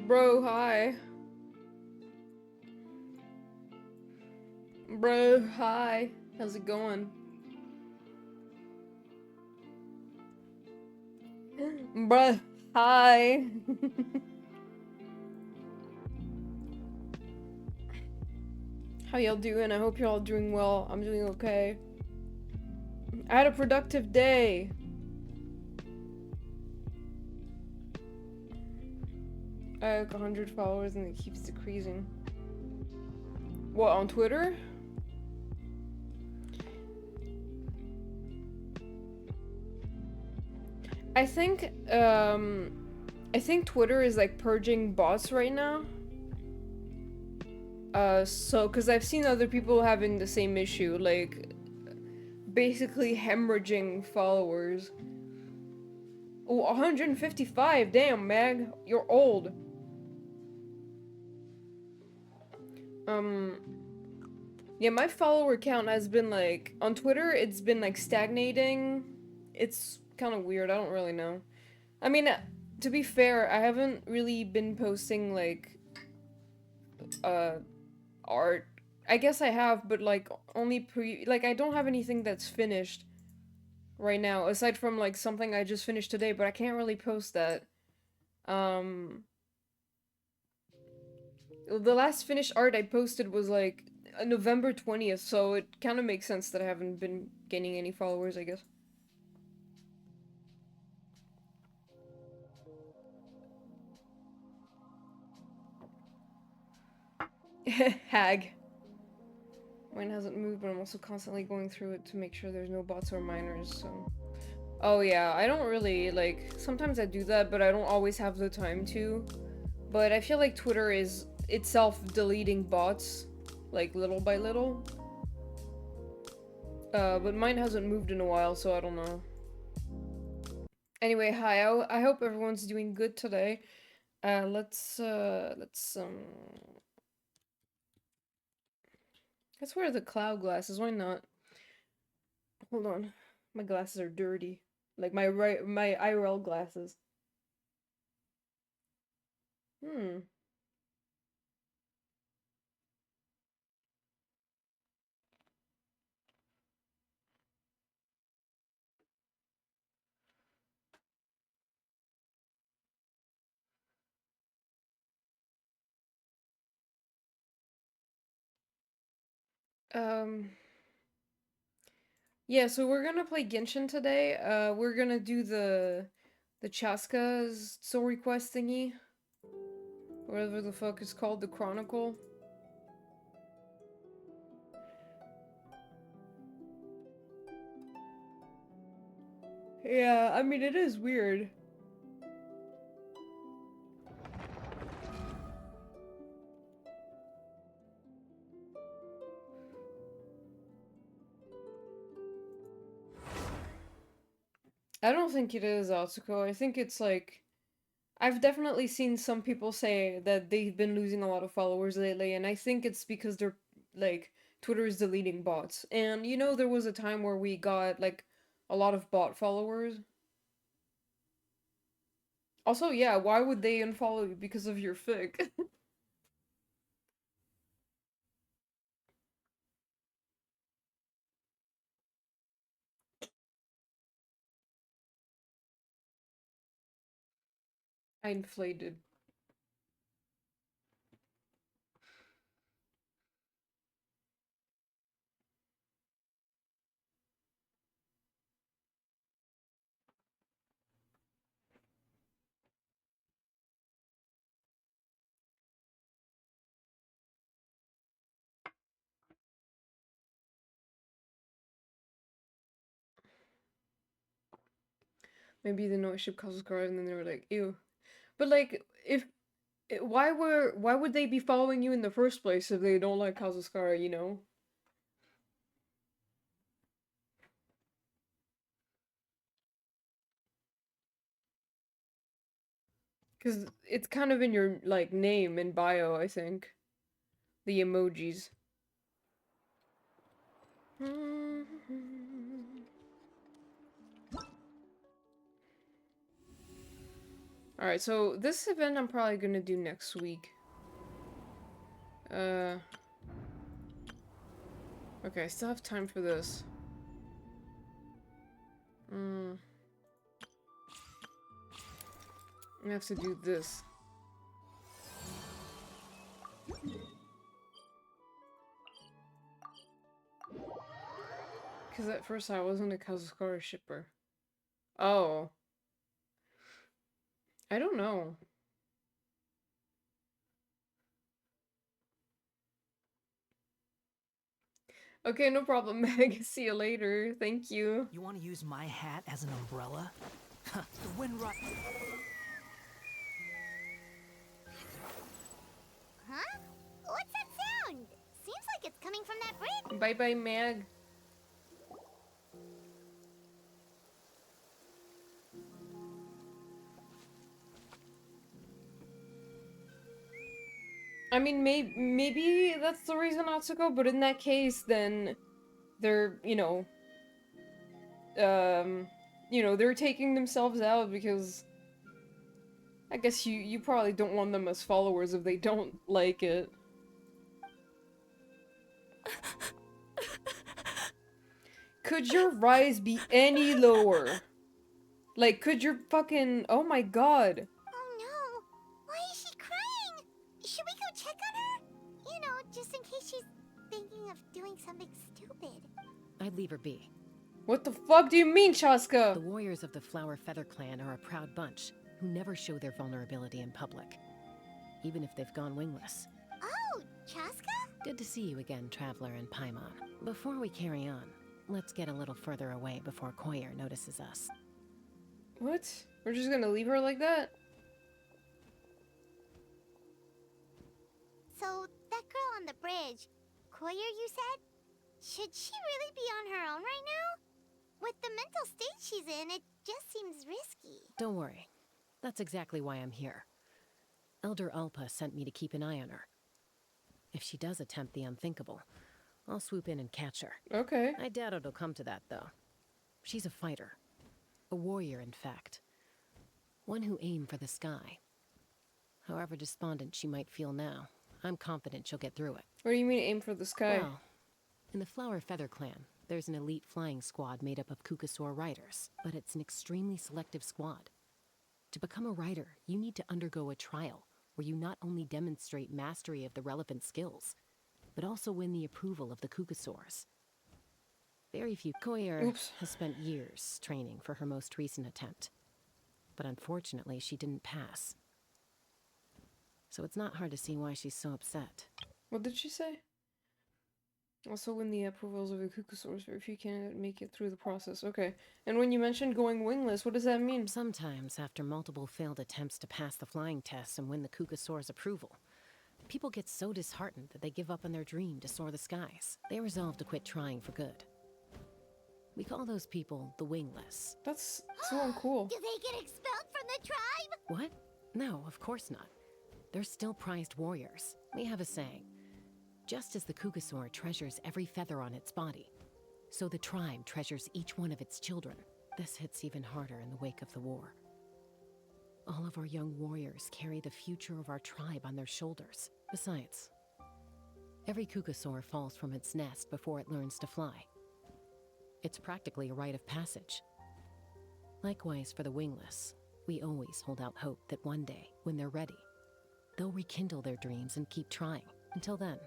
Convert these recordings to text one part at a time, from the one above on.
Bro, hi. Bro, hi. How's it going? Bruh, hi. How y'all doing? I hope you're all doing well. I'm doing okay. I had a productive day. I have like 100 followers and it keeps decreasing. What, on Twitter? I think, I think Twitter is like purging bots right now. Cause I've seen other people having the same issue, like, basically hemorrhaging followers. Oh, 155, damn, Mag, you're old. Um, yeah, my follower count has been like, on Twitter, it's been like stagnating. It's kind of weird, I don't really know. I mean, to be fair, I haven't really been posting like, uh, art. I guess I have, but like, only like, I don't have anything that's finished right now, aside from like something I just finished today, but I can't really post that. Um, the last finished art I posted was like November 20th, so it kind of makes sense that I haven't been gaining any followers, I guess. Hag. Mine hasn't moved, but I'm also constantly going through it to make sure there's no bots or miners, so... Oh yeah, I don't really, like, sometimes I do that, but I don't always have the time to. But I feel like Twitter is itself deleting bots, like, little by little. But mine hasn't moved in a while, so I don't know. Anyway, hi, I hope everyone's doing good today. Let's wear the cloud glasses, why not? Hold on. My glasses are dirty. Like my IRL glasses. Hmm. Um, yeah, so we're gonna play Genshin today. We're gonna do the Chasca's soul request thingy. Whatever the fuck it's called, the chronicle. Yeah, I mean it is weird. I don't think it is Atsuko. I think it's like I've definitely seen some people say that they've been losing a lot of followers lately, and I think it's because they're like Twitter is deleting bots. And you know, there was a time where we got like a lot of bot followers. Also, yeah, why would they unfollow you because of your fic? I inflated. Maybe the noise ship causes cars, and then they were like, ew. But like, if why would they be following you in the first place if they don't like Kazuskara, you know? Because it's kind of in your like name and bio, I think. The emojis. Alright, so this event I'm probably gonna do next week. Okay, I still have time for this. I'm gonna have to do this. Because at first I wasn't a Kazuskara shipper. Oh. I don't know. Okay, no problem, Meg. See you later. Thank you. You want to use my hat as an umbrella? The wind right. Huh? What's that sound? Seems like it's coming from that bridge. Bye-bye, Meg. I mean, maybe that's the reason not to go, but in that case, then they're, they're taking themselves out because I guess you probably don't want them as followers if they don't like it. Could your rise be any lower? Like, could your fucking... Oh my god. Oh no! Why is she crying? Should we go check on her? You know, just in case she's thinking of doing something stupid. I'd leave her be. What the fuck do you mean, Chasca? The warriors of the Flower Feather Clan are a proud bunch who never show their vulnerability in public, even if they've gone wingless. Oh, Chasca? Good to see you again, Traveler and Paimon. Before we carry on, let's get a little further away before Koyer notices us. What? We're just gonna leave her like that? So, that girl on the bridge, Koyer, you said? Should she really be on her own right now? With the mental state she's in, it just seems risky. Don't worry. That's exactly why I'm here. Elder Alpa sent me to keep an eye on her. If she does attempt the unthinkable, I'll swoop in and catch her. Okay. I doubt it'll come to that, though. She's a fighter. A warrior, in fact. One who aimed for the sky. However despondent she might feel now, I'm confident she'll get through it. What do you mean aim for the sky? Well, in the Flower Feather Clan, there's an elite flying squad made up of Kukasaur riders, but it's an extremely selective squad. To become a rider, you need to undergo a trial where you not only demonstrate mastery of the relevant skills, but also win the approval of the Kukasaurs. Very few. Koyer has spent years training for her most recent attempt, but unfortunately she didn't pass. So it's not hard to see why she's so upset. What did she say? Also win the approvals of the Kukasaurs if you can't make it through the process. Okay. And when you mentioned going wingless, what does that mean? Sometimes, after multiple failed attempts to pass the flying test and win the Kukasaur's approval, people get so disheartened that they give up on their dream to soar the skies. They resolve to quit trying for good. We call those people the wingless. That's so uncool. Do they get expelled from the tribe? What? No, of course not. They're still prized warriors. We have a saying. Just as the Kukasaur treasures every feather on its body, so the tribe treasures each one of its children. This hits even harder in the wake of the war. All of our young warriors carry the future of our tribe on their shoulders. Besides, every Kukasaur falls from its nest before it learns to fly. It's practically a rite of passage. Likewise for the wingless, we always hold out hope that one day, when they're ready, they'll rekindle their dreams and keep trying. Until then,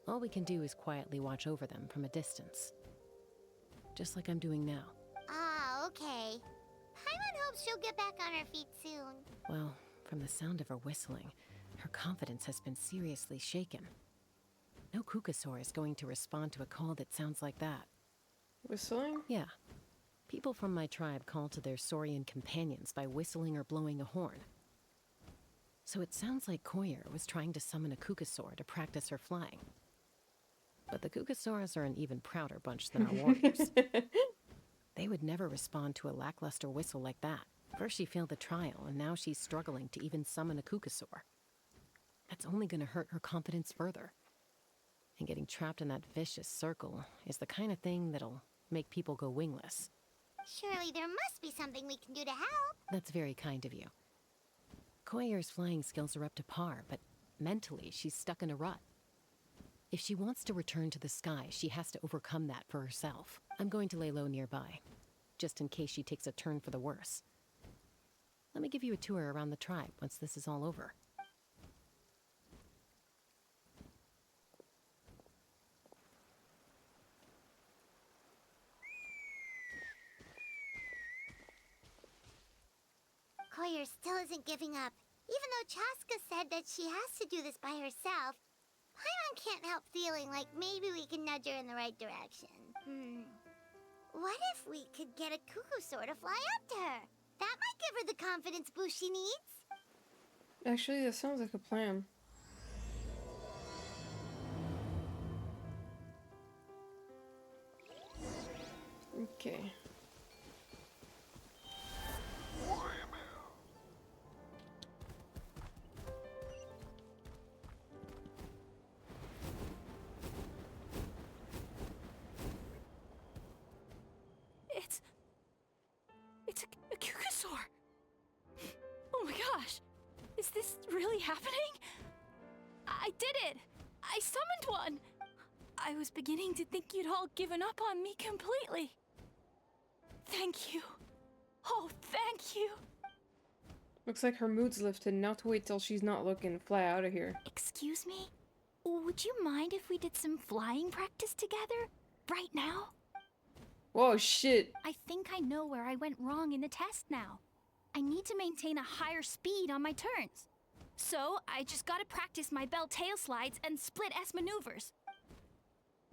all we can do is quietly watch over them from a distance. Just like I'm doing now. Ah, okay. Paimon hopes she'll get back on her feet soon. Well, from the sound of her whistling, her confidence has been seriously shaken. No Kukasaur is going to respond to a call that sounds like that. Whistling? Yeah. People from my tribe call to their Saurian companions by whistling or blowing a horn. So it sounds like Koyer was trying to summon a Kukasaur to practice her flying. But the Kukasaurs are an even prouder bunch than our warriors. They would never respond to a lackluster whistle like that. First she failed the trial, and now she's struggling to even summon a Kukasaur. That's only going to hurt her confidence further. And getting trapped in that vicious circle is the kind of thing that'll make people go wingless. Surely there must be something we can do to help. That's very kind of you. Koyer's flying skills are up to par, but mentally she's stuck in a rut. If she wants to return to the sky, she has to overcome that for herself. I'm going to lay low nearby, just in case she takes a turn for the worse. Let me give you a tour around the tribe once this is all over. Koyer still isn't giving up. Even though Chasca said that she has to do this by herself, Paimon can't help feeling like maybe we can nudge her in the right direction. What if we could get a cuckoo to fly up to her? That might give her the confidence boost she needs. Actually, that sounds like a plan. Okay. It's a cuckoosaur. Oh my gosh. Is this really happening? I did it. I summoned one. I was beginning to think you'd all given up on me completely. Thank you. Oh, thank you. Looks like her mood's lifted. Now to wait till she's not looking. Fly out of here. Excuse me? Would you mind if we did some flying practice together? Right now? Whoa, shit. I think I know where I went wrong in the test now. I need to maintain a higher speed on my turns. So, I just gotta practice my bell tail slides and split S maneuvers.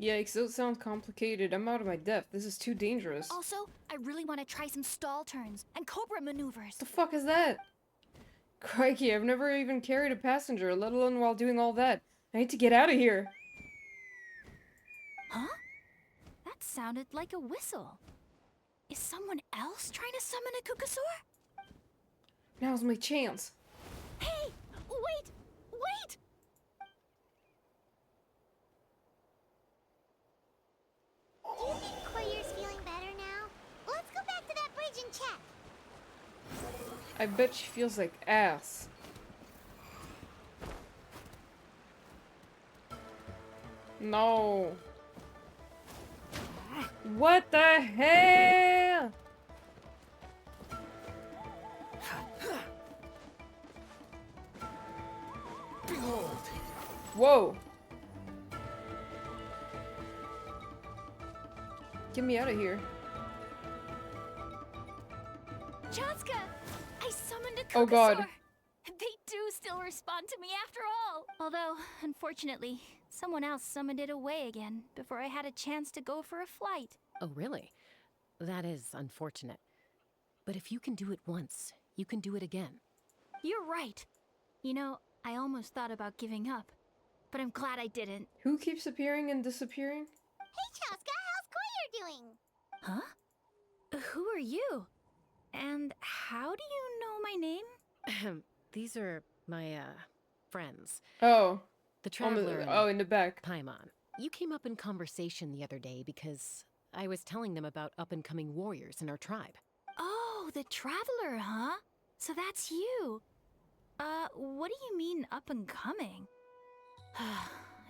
Yikes, those sound complicated. I'm out of my depth. This is too dangerous. Also, I really want to try some stall turns and cobra maneuvers. The fuck is that? Crikey, I've never even carried a passenger, let alone while doing all that. I need to get out of here. Huh? That sounded like a whistle. Is someone else trying to summon a cuckoosaur? Now's my chance. Hey! Wait! Wait! Do you think Koyer's feeling better now? Let's go back to that bridge and check. I bet she feels like ass. No. What the hell? Behold! Whoa. Get me out of here. Chasca! I summoned a cuckoosaur! Oh god. They do still respond to me after all! Although, unfortunately, someone else summoned it away again before I had a chance to go for a flight. Oh, really? That is unfortunate. But if you can do it once, you can do it again. You're right. You know, I almost thought about giving up, but I'm glad I didn't. Who keeps appearing and disappearing? Hey, Chasca, how's Koyer doing? Huh? Who are you? And how do you know my name? These are my, friends. Oh. The Traveler and in the back. Paimon. You came up in conversation the other day because I was telling them about up-and-coming warriors in our tribe. Oh, the Traveler, huh? So that's you. What do you mean up and coming?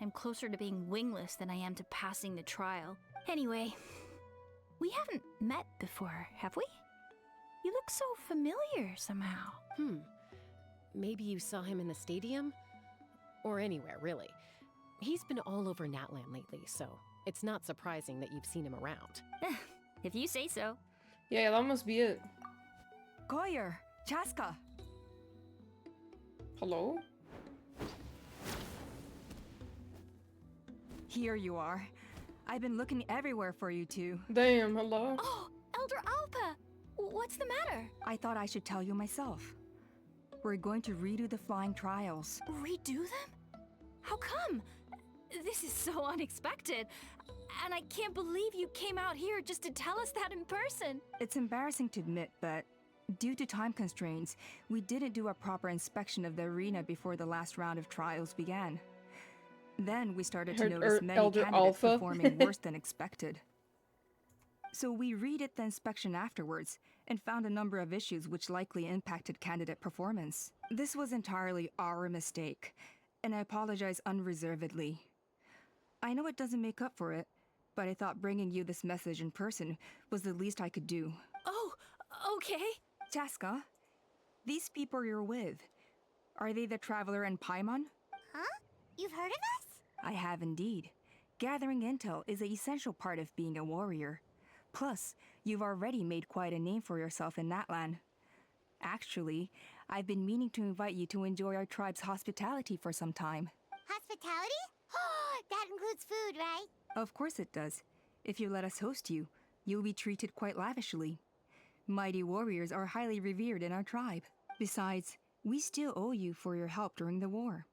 I'm closer to being wingless than I am to passing the trial. Anyway, we haven't met before, have we? You look so familiar somehow. Maybe you saw him in the stadium? Or anywhere, really. He's been all over Natlan lately, so it's not surprising that you've seen him around. If you say so. Yeah, that must be it. Koyer, Chasca. Hello? Here you are. I've been looking everywhere for you two. Damn, hello? Oh, Elder Alpa! What's the matter? I thought I should tell you myself. We're going to redo the flying trials. Redo them? How come? This is so unexpected. And I can't believe you came out here just to tell us that in person. It's embarrassing to admit, but due to time constraints, we didn't do a proper inspection of the arena before the last round of trials began. Then we started to notice many Elder candidates Alpha. performing worse than expected. So we redid the inspection afterwards and found a number of issues which likely impacted candidate performance. This was entirely our mistake, and I apologize unreservedly. I know it doesn't make up for it, but I thought bringing you this message in person was the least I could do. Oh, okay. Chasca, these people you're with, are they the Traveler and Paimon? Huh? You've heard of us? I have indeed. Gathering intel is an essential part of being a warrior. Plus, you've already made quite a name for yourself in Natlan. Actually, I've been meaning to invite you to enjoy our tribe's hospitality for some time. Hospitality? That includes food, right? Of course it does. If you let us host you, you'll be treated quite lavishly. Mighty warriors are highly revered in our tribe. Besides, we still owe you for your help during the war.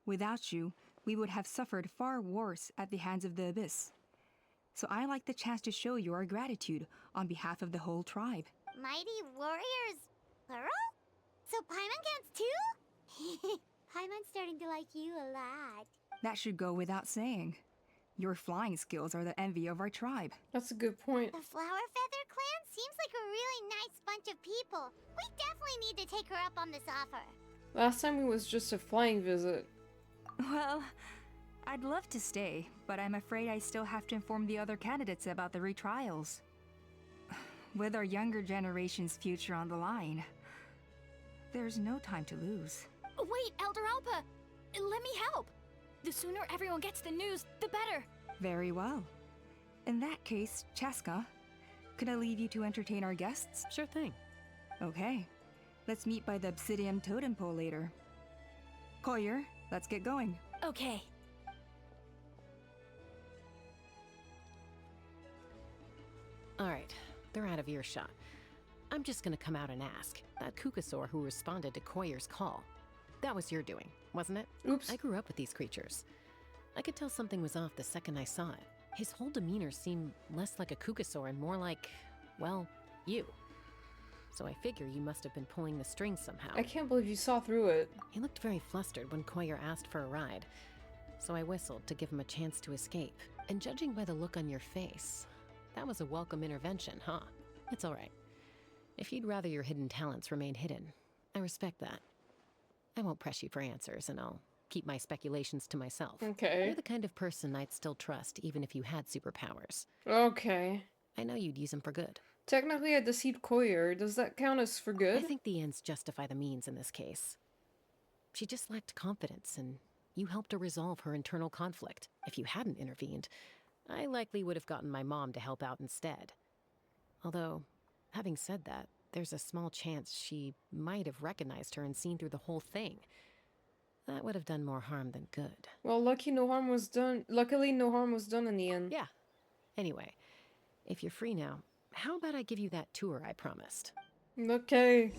Without you, we would have suffered far worse at the hands of the Abyss. So I like the chance to show you our gratitude on behalf of the whole tribe. Mighty warriors, plural? So Paimon counts too? Paimon's starting to like you a lot. That should go without saying. Your flying skills are the envy of our tribe. That's a good point. The Flower Feather clan seems like a really nice bunch of people. We definitely need to take her up on this offer. Last time it was just a flying visit. Well, I'd love to stay, but I'm afraid I still have to inform the other candidates about the retrials. With our younger generation's future on the line, there's no time to lose. Wait, Elder Alpa! Let me help! The sooner everyone gets the news, the better! Very well. In that case, Chasca, could I leave you to entertain our guests? Sure thing. Okay. Let's meet by the Obsidian Totem Pole later. Collier, let's get going. Okay. All right, they're out of earshot. I'm just gonna come out and ask. That Kukasaur who responded to Koyer's call. That was your doing, wasn't it? Oops. I grew up with these creatures. I could tell something was off the second I saw it. His whole demeanor seemed less like a Kukasaur and more like, well, you. So I figure you must have been pulling the strings somehow. I can't believe you saw through it. He looked very flustered when Koyer asked for a ride, so I whistled to give him a chance to escape. And judging by the look on your face, that was a welcome intervention, huh? It's all right. If you'd rather your hidden talents remain hidden, I respect that. I won't press you for answers, and I'll keep my speculations to myself. Okay. You're the kind of person I'd still trust even if you had superpowers. Okay. I know you'd use them for good. Technically, I deceived Koyer. Does that count as for good? I think the ends justify the means in this case. She just lacked confidence, and you helped her resolve her internal conflict. If you hadn't intervened, I likely would have gotten my mom to help out instead. Although, having said that, there's a small chance she might have recognized her and seen through the whole thing. That would have done more harm than good. Well, luckily no harm was done in the end. Yeah. Anyway, if you're free now, how about I give you that tour I promised? Okay.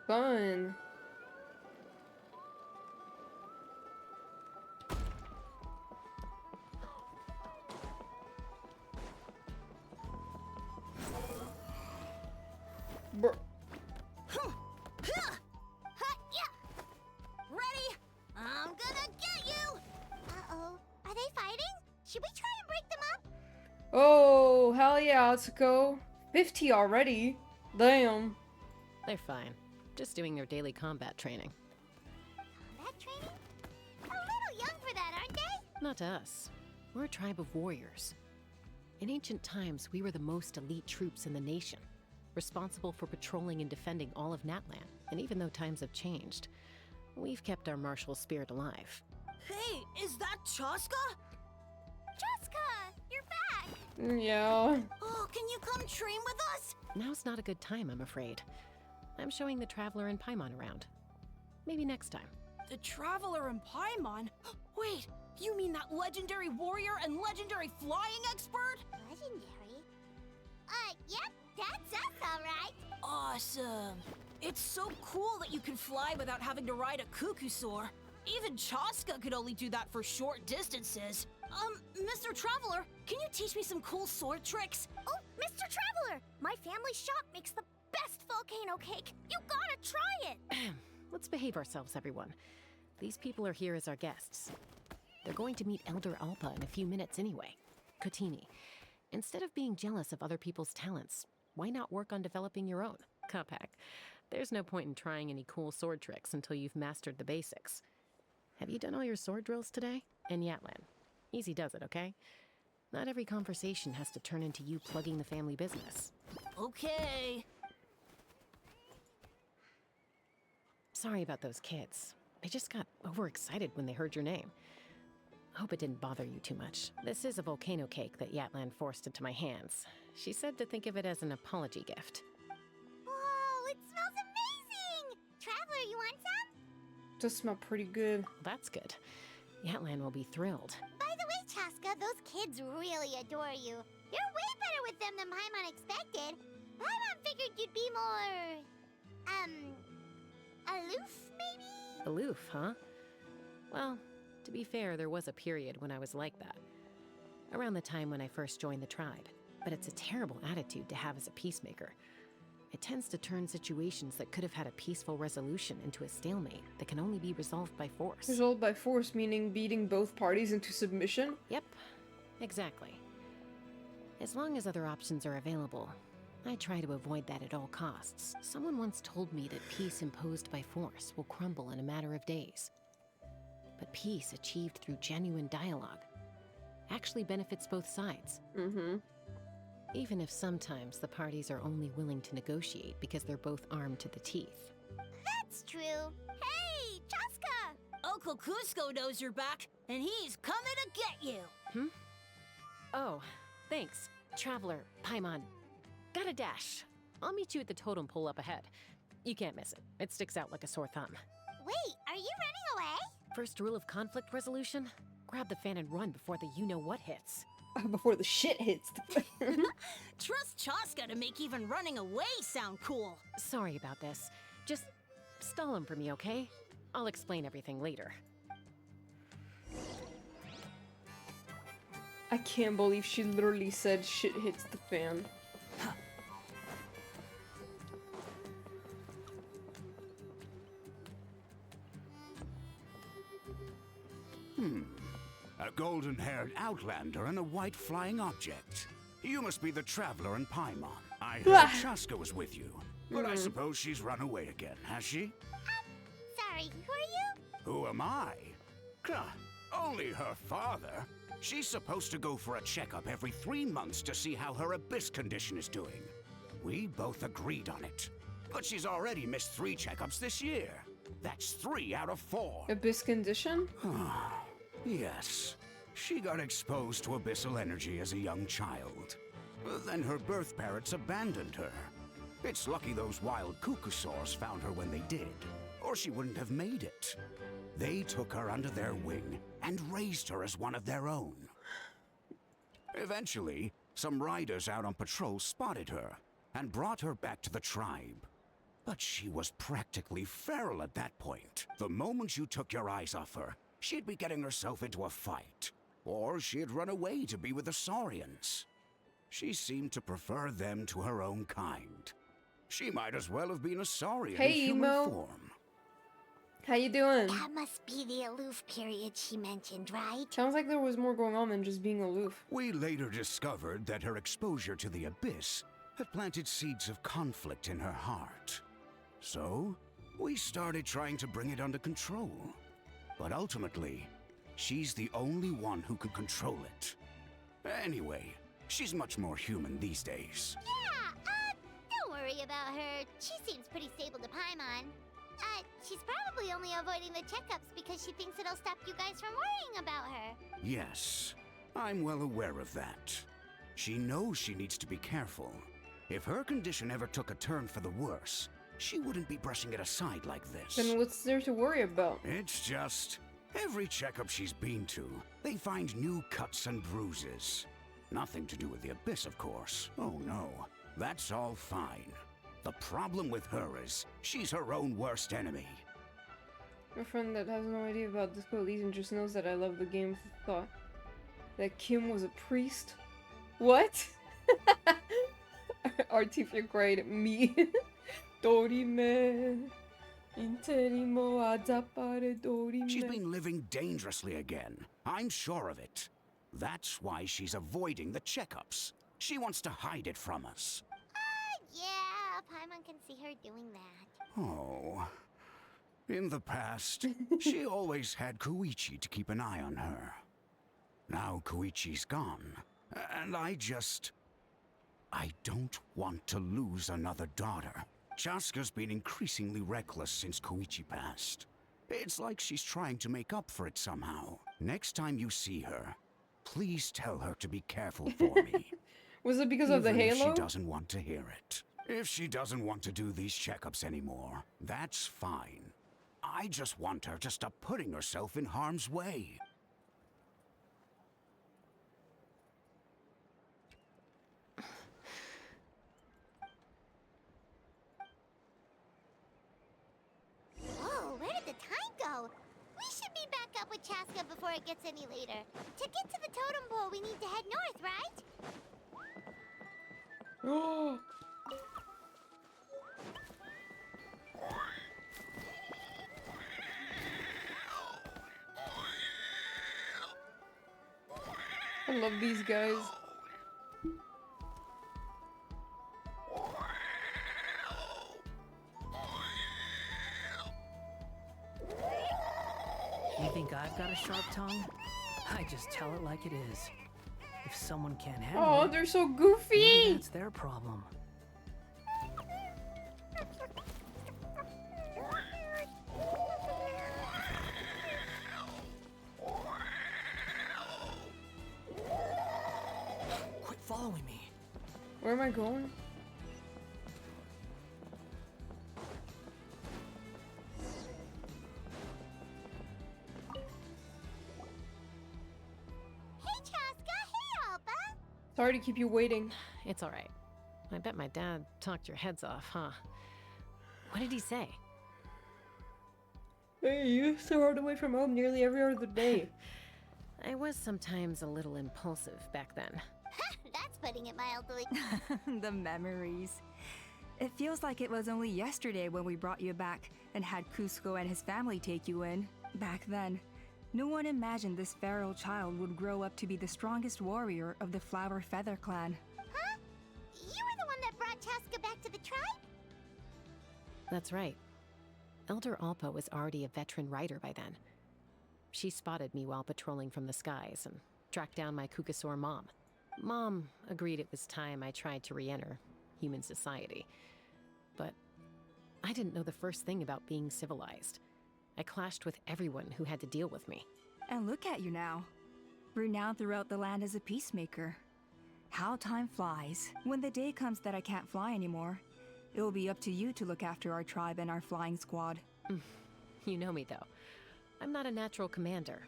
Fun. Bro. Ready? I'm gonna get you! Uh-oh. Are they fighting? Should we try and break them up? Oh, hell yeah, let's go. 50 already. Damn. They're fine. Just doing their daily combat training. Combat training? A little young for that, aren't they? Not to us. We're a tribe of warriors. In ancient times, we were the most elite troops in the nation, responsible for patrolling and defending all of Natlan. And even though times have changed, we've kept our martial spirit alive. Hey, is that Chasca? Chasca, you're back! Yeah. Oh, can you come train with us? Now's not a good time, I'm afraid. I'm showing the Traveler and Paimon around. Maybe next time. The Traveler and Paimon? Wait, you mean that legendary warrior and legendary flying expert? Legendary? Yep, that's us, alright. Awesome. It's so cool that you can fly without having to ride a cuckoosaur. Even Chasca could only do that for short distances. Mr. Traveler, can you teach me some cool sword tricks? Oh, Mr. Traveler! My family shop makes the best volcano cake. You gotta try it! Let's behave ourselves, everyone. These people are here as our guests. They're going to meet Elder Alpa in a few minutes anyway. Kotini, instead of being jealous of other people's talents, why not work on developing your own? Kapak, there's no point in trying any cool sword tricks until you've mastered the basics. Have you done all your sword drills today? And Yatlan, easy does it, okay? Not every conversation has to turn into you plugging the family business. Okay. Sorry about those kids. They just got overexcited when they heard your name. Hope it didn't bother you too much. This is a volcano cake that Yatlan forced into my hands. She said to think of it as an apology gift. Whoa, it smells amazing! Traveler, you want some? Does smell pretty good. That's good. Yatlan will be thrilled. By the way, Chasca, those kids really adore you. You're way better with them than Paimon expected. Paimon figured you'd be more... aloof, maybe? Aloof, huh? Well, to be fair, there was a period when I was like that. Around the time when I first joined the tribe. But it's a terrible attitude to have as a peacemaker. It tends to turn situations that could have had a peaceful resolution into a stalemate that can only be resolved by force. Resolved by force, meaning beating both parties into submission? Yep, exactly. As long as other options are available, I try to avoid that at all costs. Someone once told me that peace imposed by force will crumble in a matter of days. But peace achieved through genuine dialogue actually benefits both sides. Mm-hmm. Even if sometimes the parties are only willing to negotiate because they're both armed to the teeth. That's true. Hey, Chasca! Uncle Cusco knows you're back, and he's coming to get you. Oh, thanks. Traveler, Paimon. Got a dash. I'll meet you at the totem pole up ahead. You can't miss it. It sticks out like a sore thumb. Wait, are you running away? First rule of conflict resolution? Grab the fan and run before the you-know-what hits. Before the shit hits the Trust Chasca to make even running away sound cool. Sorry about this. Just stall him for me, okay? I'll explain everything later. I can't believe she literally said shit hits the fan. A golden-haired outlander and a white flying object. You must be the traveler in Paimon. I heard Chasca was with you, but I suppose she's run away again, has she? Sorry, who are you? Who am I? Only her father. She's supposed to go for a checkup every 3 months to see how her abyss condition is doing. We both agreed on it. But she's already missed 3 checkups this year. That's 3 out of 4. Abyss condition? Yes. She got exposed to abyssal energy as a young child. Then her birth parents abandoned her. It's lucky those wild cuckoosaurs found her when they did, or she wouldn't have made it. They took her under their wing and raised her as one of their own. Eventually, some riders out on patrol spotted her and brought her back to the tribe. But she was practically feral at that point. The moment you took your eyes off her, she'd be getting herself into a fight. Or she'd run away to be with the Saurians. She seemed to prefer them to her own kind. She might as well have been a Saurian in human Emo. form. How you doing? That must be the aloof period she mentioned, right? Sounds like there was more going on than just being aloof. We later discovered that her exposure to the abyss had planted seeds of conflict in her heart. So, we started trying to bring it under control. But ultimately, she's the only one who could control it. Anyway, she's much more human these days. Yeah, don't worry about her. She seems pretty stable to Paimon. She's probably only avoiding the checkups because she thinks it'll stop you guys from worrying about her. Yes, I'm well aware of that. She knows she needs to be careful. If her condition ever took a turn for the worse, she wouldn't be brushing it aside like this. Then what's there to worry about? It's just, every checkup she's been to, they find new cuts and bruises. Nothing to do with the abyss, of course. Oh no, that's all fine. The problem with her is, she's her own worst enemy. My friend that has no idea about Disco Elysium just knows that I love the game with the thought that Kim was a priest. What? RT, if you're great, me. Dorime. Interimo adappare dorime. She's been living dangerously again. I'm sure of it. That's why she's avoiding the checkups. She wants to hide it from us. Yeah, Paimon can see her doing that. Oh. In the past, she always had Koichi to keep an eye on her. Now Koichi's gone, and I don't want to lose another daughter. Chasca's been increasingly reckless since Koichi passed. It's like she's trying to make up for it somehow. Next time you see her, please tell her to be careful for me. Was it because of the Even if halo? she doesn't want to hear it. If she doesn't want to do these checkups anymore, that's fine. I just want her to stop putting herself in harm's way. Whoa, where did the time go? We should be back up with Chasca before it gets any later. To get to the totem pole, we need to head north, right? Oh. I love these guys. You think I've got a sharp tongue? I just tell it like it is. If someone can't handle Oh, it, they're so maybe goofy. that's their problem. Quit following me. Where am I going? Hey, Chasca! Hey, Alba! Sorry to keep you waiting. It's all right. I bet my dad talked your heads off, huh? What did he say? Hey, you so hard away from home nearly every other day. I was sometimes a little impulsive back then. That's putting it mildly. The memories. It feels like it was only yesterday when we brought you back and had Cusco and his family take you in. Back then, no one imagined this feral child would grow up to be the strongest warrior of the Flower Feather clan. Huh? You were the one that brought Chasca back to the tribe? That's right. Elder Alpa was already a veteran rider by then. She spotted me while patrolling from the skies and tracked down my Kukasaur mom. Mom agreed it was time I tried to re-enter human society. But I didn't know the first thing about being civilized. I clashed with everyone who had to deal with me. And look at you now. Renowned throughout the land as a peacemaker. How time flies. When the day comes that I can't fly anymore, it will be up to you to look after our tribe and our flying squad. You know me, though. I'm not a natural commander.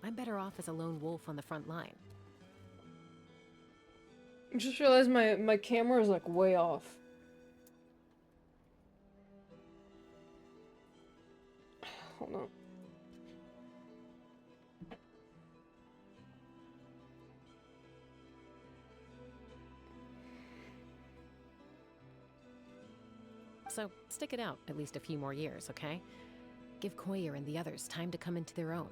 I'm better off as a lone wolf on the front line. I just realized my camera is like way off. Hold on. So stick it out at least a few more years, okay? Give Koyer and the others time to come into their own.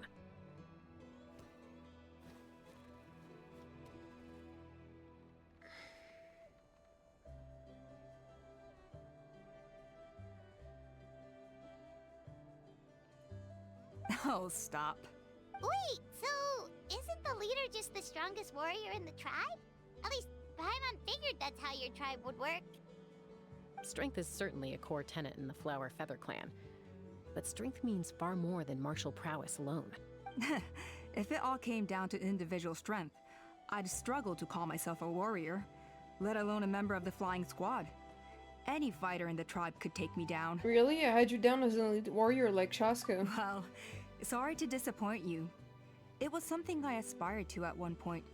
Oh, stop. Wait, so isn't the leader just the strongest warrior in the tribe? At least Paimon figured that's how your tribe would work. Strength is certainly a core tenet in the Flower Feather clan. But strength means far more than martial prowess alone. If it all came down to individual strength, I'd struggle to call myself a warrior, let alone a member of the flying squad. Any fighter in the tribe could take me down. Really? I had you down as an elite warrior like Chasca. Well, sorry to disappoint you. It was something I aspired to at one point.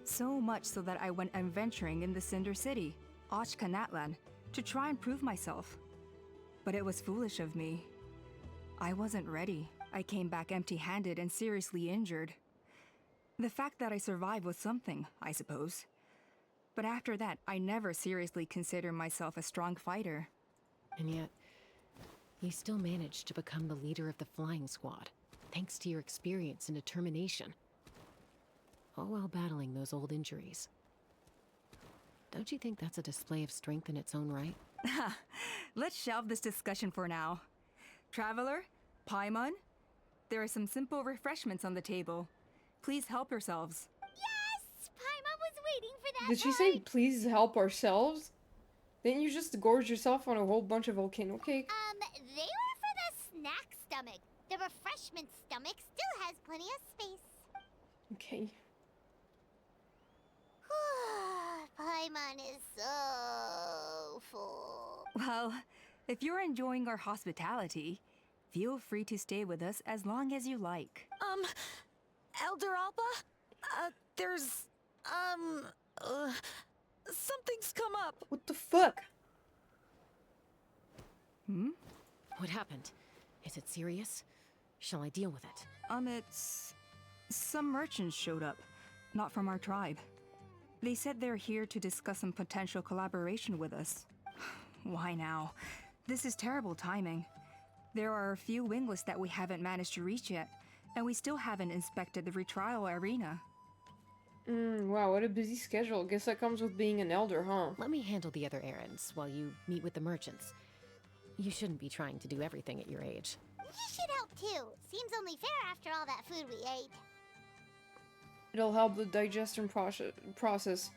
So much so that I went adventuring in the Cinder City, Ochkanatlan, to try and prove myself. But it was foolish of me. I wasn't ready. I came back empty-handed and seriously injured. The fact that I survived was something, I suppose. But after that, I never seriously considered myself a strong fighter. And yet, you still managed to become the leader of the flying squad, thanks to your experience and determination. All while battling those old injuries. Don't you think that's a display of strength in its own right? Let's shelve this discussion for now. Traveler, Paimon, there are some simple refreshments on the table. Please help yourselves. Yes! Paimon was waiting for that Did she part. say, please help ourselves? Didn't you just gorge yourself on a whole bunch of volcano cake? They were for the snack stomach. The refreshment stomach still has plenty of space. Okay. Paimon is so full. Well, if you're enjoying our hospitality, feel free to stay with us as long as you like. Elder Alba? There's, something's come up. What the fuck? What happened? Is it serious? Shall I deal with it? It's... Some merchants showed up, not from our tribe. They said they're here to discuss some potential collaboration with us. Why now? This is terrible timing. There are a few wingless that we haven't managed to reach yet, and we still haven't inspected the retrial arena. Wow, what a busy schedule. Guess that comes with being an elder, huh? Let me handle the other errands while you meet with the merchants. You shouldn't be trying to do everything at your age. You should help too. Seems only fair after all that food we ate. It'll help the digestion process.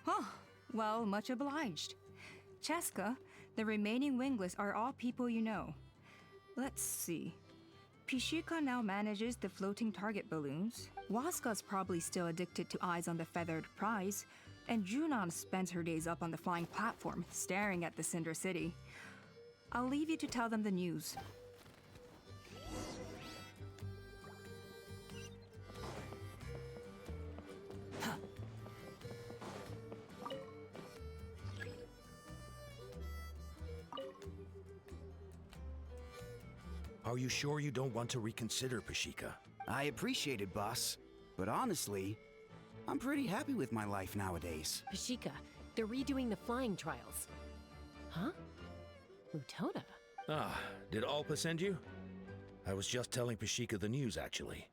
Huh. Well, much obliged. Chasca, the remaining wingless are all people you know. Let's see. Pishika now manages the floating target balloons. Waska's probably still addicted to eyes on the feathered prize. And Junon spends her days up on the flying platform, staring at the Cinder City. I'll leave you to tell them the news. Are you sure you don't want to reconsider, Pashika? I appreciate it, boss. But honestly, I'm pretty happy with my life nowadays. Pashika, they're redoing the flying trials. Huh? Mutona? Ah, did Alpa send you? I was just telling Pashika the news, actually.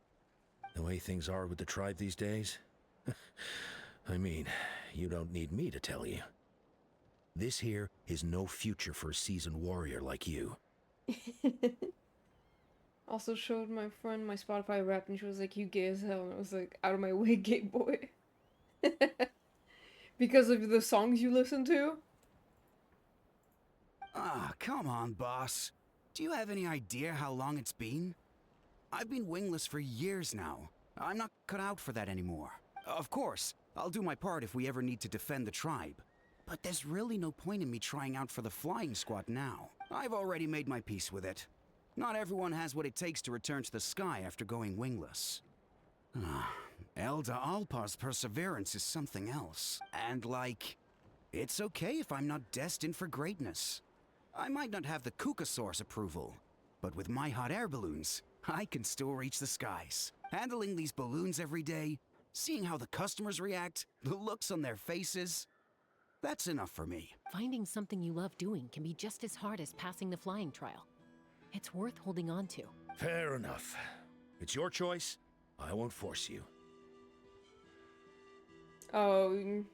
The way things are with the tribe these days. I mean, you don't need me to tell you. This here is no future for a seasoned warrior like you. Also showed my friend my Spotify rap and she was like, you gay as hell. And I was like, out of my way, gay boy. Because of the songs you listen to? Ah, come on, boss. Do you have any idea how long it's been? I've been wingless for years now. I'm not cut out for that anymore. Of course, I'll do my part if we ever need to defend the tribe. But there's really no point in me trying out for the flying squad now. I've already made my peace with it. Not everyone has what it takes to return to the sky after going wingless. Elder Alpa's perseverance is something else. And it's okay if I'm not destined for greatness. I might not have the Kukasaur's approval, but with my hot air balloons, I can still reach the skies. Handling these balloons every day, seeing how the customers react, the looks on their faces, that's enough for me. Finding something you love doing can be just as hard as passing the flying trial. It's worth holding on to. Fair enough. It's your choice. I won't force you. Oh,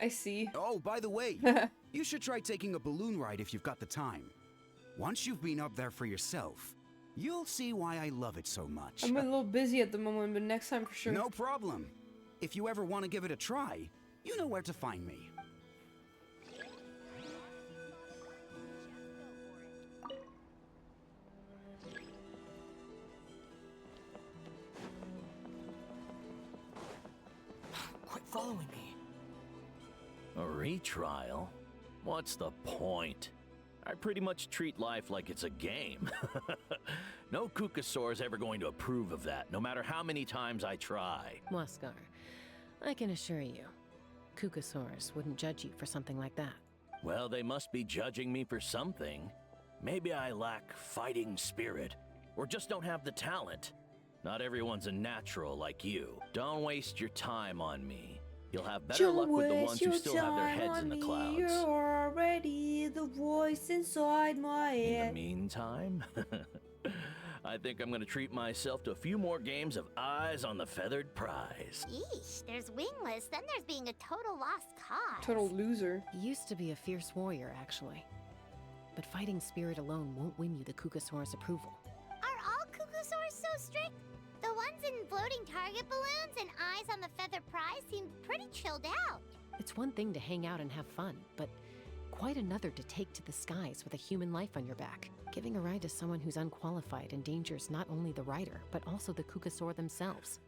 I see. Oh, by the way, you should try taking a balloon ride if you've got the time. Once you've been up there for yourself, you'll see why I love it so much. I'm a little busy at the moment, but next time for sure. No problem. If you ever want to give it a try, you know where to find me. Quit following me. A retrial? What's the point? I pretty much treat life like it's a game. No Kukasaur's ever going to approve of that, no matter how many times I try. Waskar, I can assure you, Kukasaurus wouldn't judge you for something like that. Well, they must be judging me for something. Maybe I lack fighting spirit, or just don't have the talent. Not everyone's a natural like you. Don't waste your time on me. You'll have better luck with the ones who still have their heads in the clouds. You're already the voice inside my In head. the meantime, I think I'm gonna treat myself to a few more games of Eyes on the Feathered Prize. Yeesh, there's wingless, then there's being a total lost cause. Total loser. He used to be a fierce warrior, actually. But fighting spirit alone won't win you the Kukasaur's approval. Are all Kukusaurs so strict? The ones in floating target balloons and Eyes on the Feather Prize seem pretty chilled out. It's one thing to hang out and have fun, but quite another to take to the skies with a human life on your back. Giving a ride to someone who's unqualified endangers not only the rider, but also the Kukasaur themselves.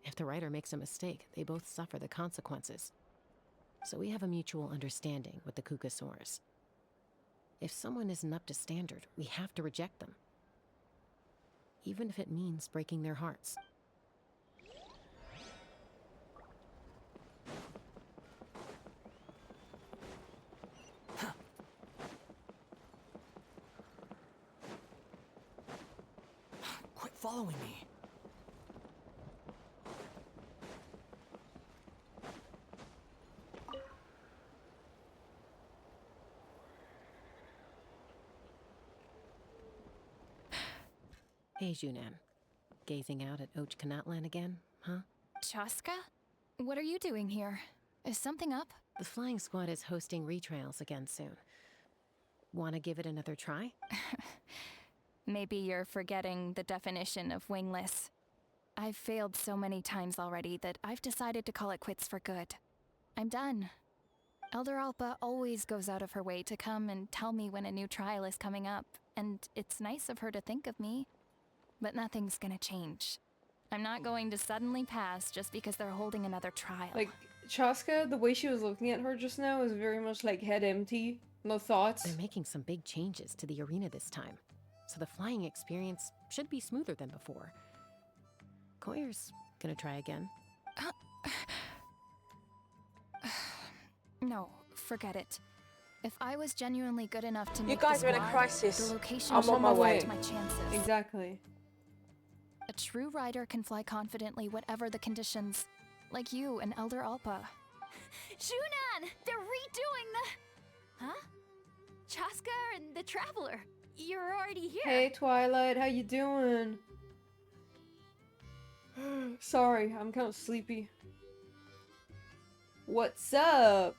If the rider makes a mistake, they both suffer the consequences. So we have a mutual understanding with the Kukasaurs. If someone isn't up to standard, we have to reject them. Even if it means breaking their hearts. Quit following me. Hey, Junan. Gazing out at Ochkanatlan again, huh? Chasca? What are you doing here? Is something up? The flying squad is hosting retrials again soon. Wanna give it another try? Maybe you're forgetting the definition of wingless. I've failed so many times already that I've decided to call it quits for good. I'm done. Elder Alpa always goes out of her way to come and tell me when a new trial is coming up, and it's nice of her to think of me. But nothing's gonna change. I'm not going to suddenly pass just because they're holding another trial. Like, Chasca, the way she was looking at her just now is very much like head empty. No thoughts. They're making some big changes to the arena this time, so the flying experience should be smoother than before. Koyer's gonna try again. No, forget it. If I was genuinely good enough to You make guys the are in a squad, crisis. the location I'm should on my way. reflect my chances. Exactly. A true rider can fly confidently whatever the conditions. Like you and Elder Alpa. Junan! They're redoing the... Huh? Chasca and the Traveler. You're already here. Hey, Twilight, how you doing? Sorry, I'm kind of sleepy. What's up?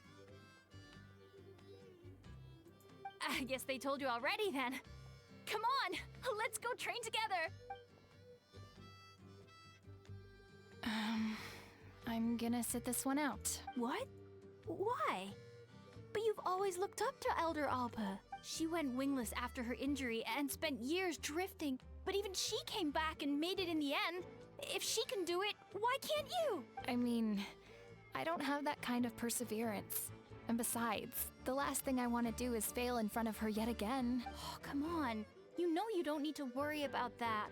I guess they told you already then. Come on, let's go train together. I'm gonna sit this one out. What? Why? But you've always looked up to Elder Alpa. She went wingless after her injury and spent years drifting, but even she came back and made it in the end. If she can do it, why can't you? I mean, I don't have that kind of perseverance. And besides, the last thing I want to do is fail in front of her yet again. Oh, come on. You know you don't need to worry about that.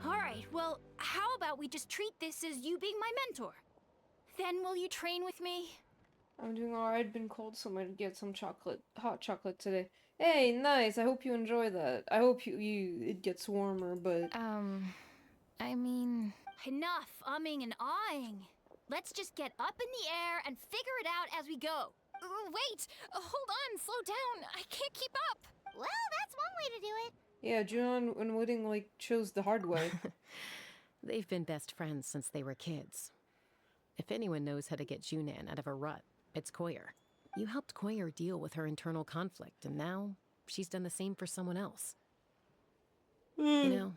Alright, well, how about we just treat this as you being my mentor? Then will you train with me? I'm doing alright. Been cold, so I'm gonna get some chocolate, hot chocolate today. Hey, nice. I hope you enjoy that. I hope it gets warmer, but I mean... Enough umming and ahhing. Let's just get up in the air and figure it out as we go. Wait! Hold on, slow down. I can't keep up. Well, that's one way to do it. yeah, Junon and Wooding like chose the hard way. They've been best friends since they were kids. If anyone knows how to get Junan out of a rut, it's Koyer. You helped Koyer deal with her internal conflict, and now she's done the same for someone else. You know,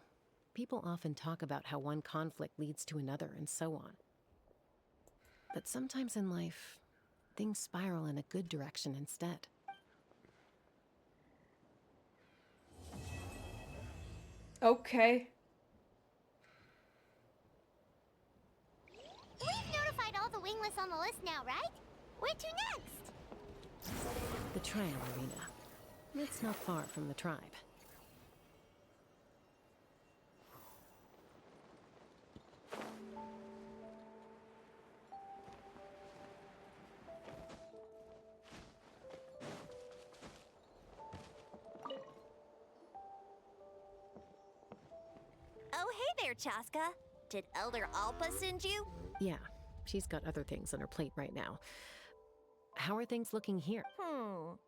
people often talk about how one conflict leads to another and so on. But sometimes in life, things spiral in a good direction instead. Okay. We've notified all the wingless on the list now, right? Where to next? The trial arena. It's not far from the tribe. there, Chasca. Did Elder Alpa send you? Yeah, she's got other things on her plate right now. How are things looking here?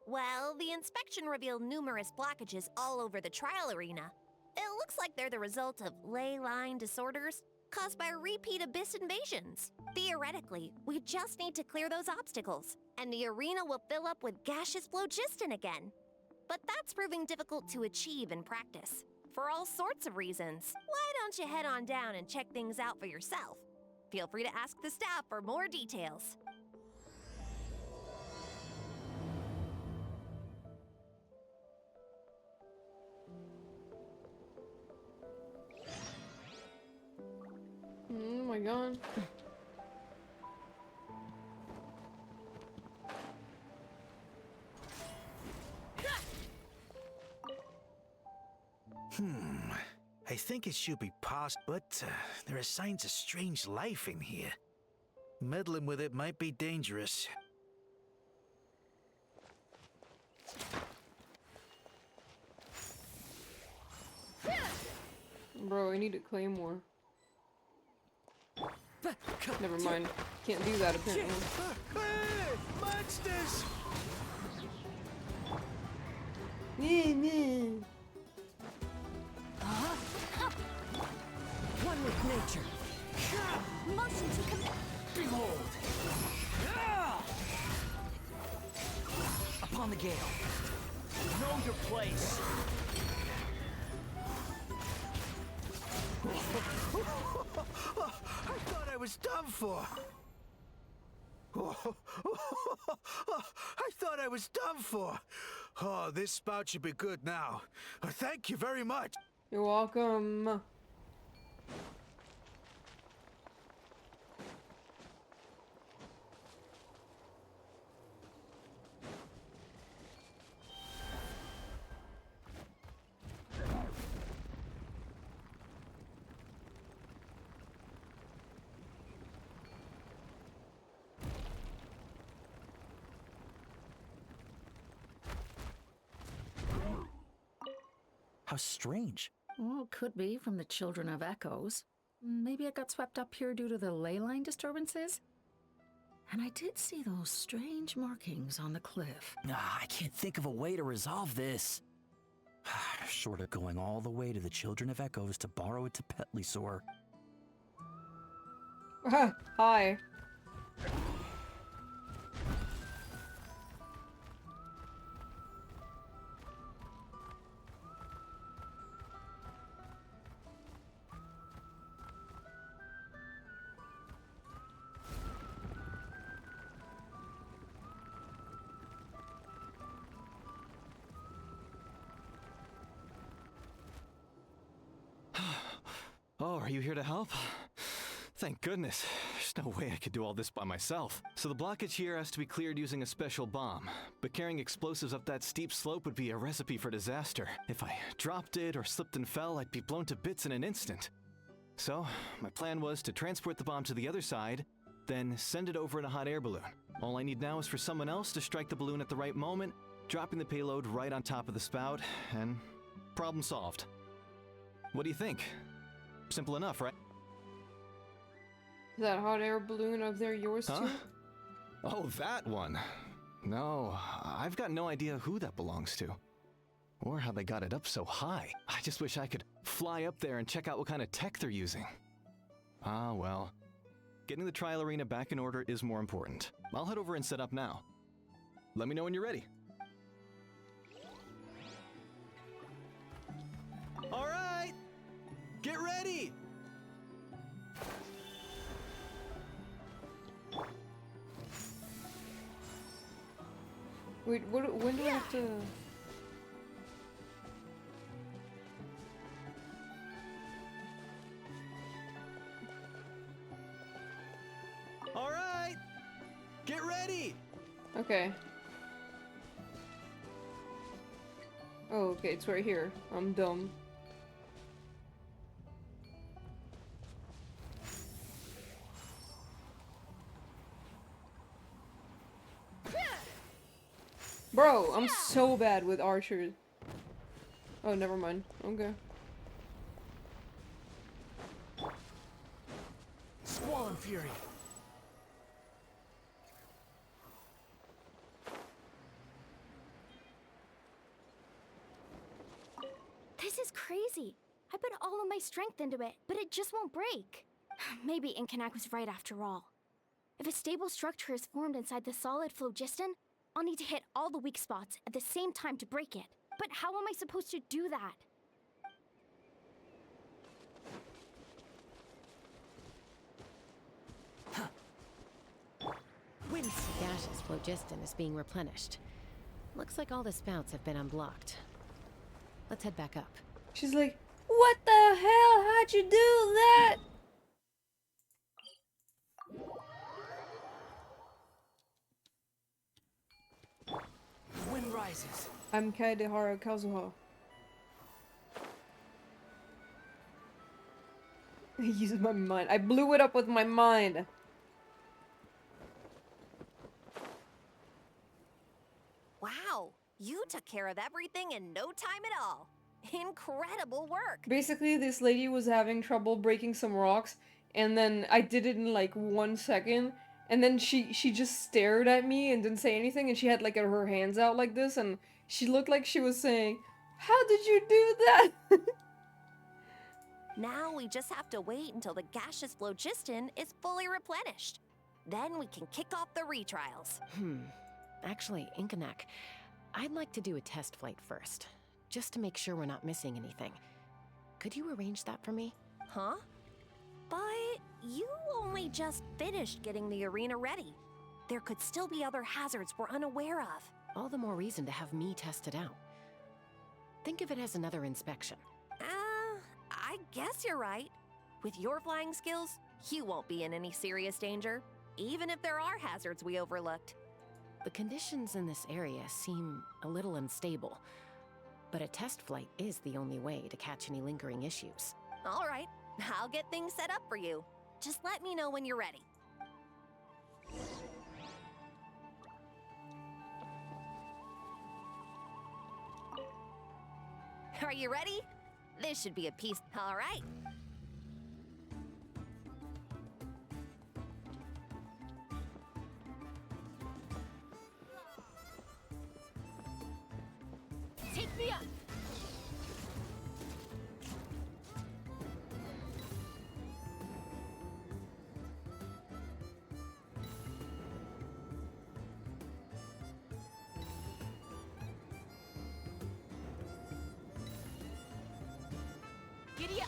Well, the inspection revealed numerous blockages all over the trial arena. It looks like they're the result of ley line disorders caused by repeat abyss invasions. Theoretically, we just need to clear those obstacles, and the arena will fill up with gaseous phlogiston again. But that's proving difficult to achieve in practice, for all sorts of reasons. Why don't you head on down and check things out for yourself? Feel free to ask the staff for more details. Oh my god. I think it should be past, but there are signs of strange life in here. Meddling with it might be dangerous. Bro, I need a claymore. Never mind. Can't do that apparently. Hey! Monsters! One with nature. Motion to commit. Behold! Upon the gale. Know your place. I thought I was done for. I thought I was done for. Oh, this spout should be good now. Thank you very much. You're welcome. How strange. Well, could be from the Children of Echoes. Maybe it got swept up here due to the ley line disturbances? And I did see those strange markings on the cliff. I can't think of a way to resolve this. Short of going all the way to the Children of Echoes to borrow it to Petlisaur. Hi. Oh, are you here to help? Thank goodness. There's no way I could do all this by myself. So the blockage here has to be cleared using a special bomb. But carrying explosives up that steep slope would be a recipe for disaster. If I dropped it or slipped and fell, I'd be blown to bits in an instant. So, my plan was to transport the bomb to the other side, then send it over in a hot air balloon. All I need now is for someone else to strike the balloon at the right moment, dropping the payload right on top of the spout, and problem solved. What do you think? Simple enough, right? Is that hot air balloon up there yours too? Oh, that one. No, I've got no idea who that belongs to. Or how they got it up so high. I just wish I could fly up there and check out what kind of tech they're using. Ah, well. Getting the trial arena back in order is more important. I'll head over and set up now. Let me know when you're ready. All right! Get ready! Wait, when do I have to... All right! Get ready! Okay. Oh, okay, it's right here. I'm dumb. Bro, I'm so bad with archers. Oh, never mind. Okay. Squall Fury. This is crazy. I put all of my strength into it, but it just won't break. Maybe Inkanak was right after all. If a stable structure is formed inside the solid phlogiston, I'll need to hit all the weak spots at the same time to break it. But how am I supposed to do that? Gaseous phlogiston is being replenished. Looks like all the spouts have been unblocked. Let's head back up. She's like, what the hell? How'd you do that? Wind rises. I'm Kaedehara Kazuha. I used my mind. I blew it up with my mind. Wow, you took care of everything in no time at all. Incredible work. Basically, this lady was having trouble breaking some rocks, and then I did it in like 1 second, and then she just stared at me and didn't say anything, and she had like her hands out like this, and she looked like she was saying, "How did you do that?" Now we just have to wait until the gaseous phlogiston is fully replenished. Then we can kick off the retrials. Actually, Inkanak, I'd like to do a test flight first, just to make sure we're not missing anything. Could you arrange that for me? Huh? But you only just finished getting the arena ready. There could still be other hazards we're unaware of. All the more reason to have me test it out. Think of it as another inspection. I guess you're right. With your flying skills, you won't be in any serious danger, even if there are hazards we overlooked. The conditions in this area seem a little unstable, but a test flight is the only way to catch any lingering issues. All right, I'll get things set up for you. Just let me know when you're ready. Are you ready? This should be a piece. All right. Take me up! Giddy up!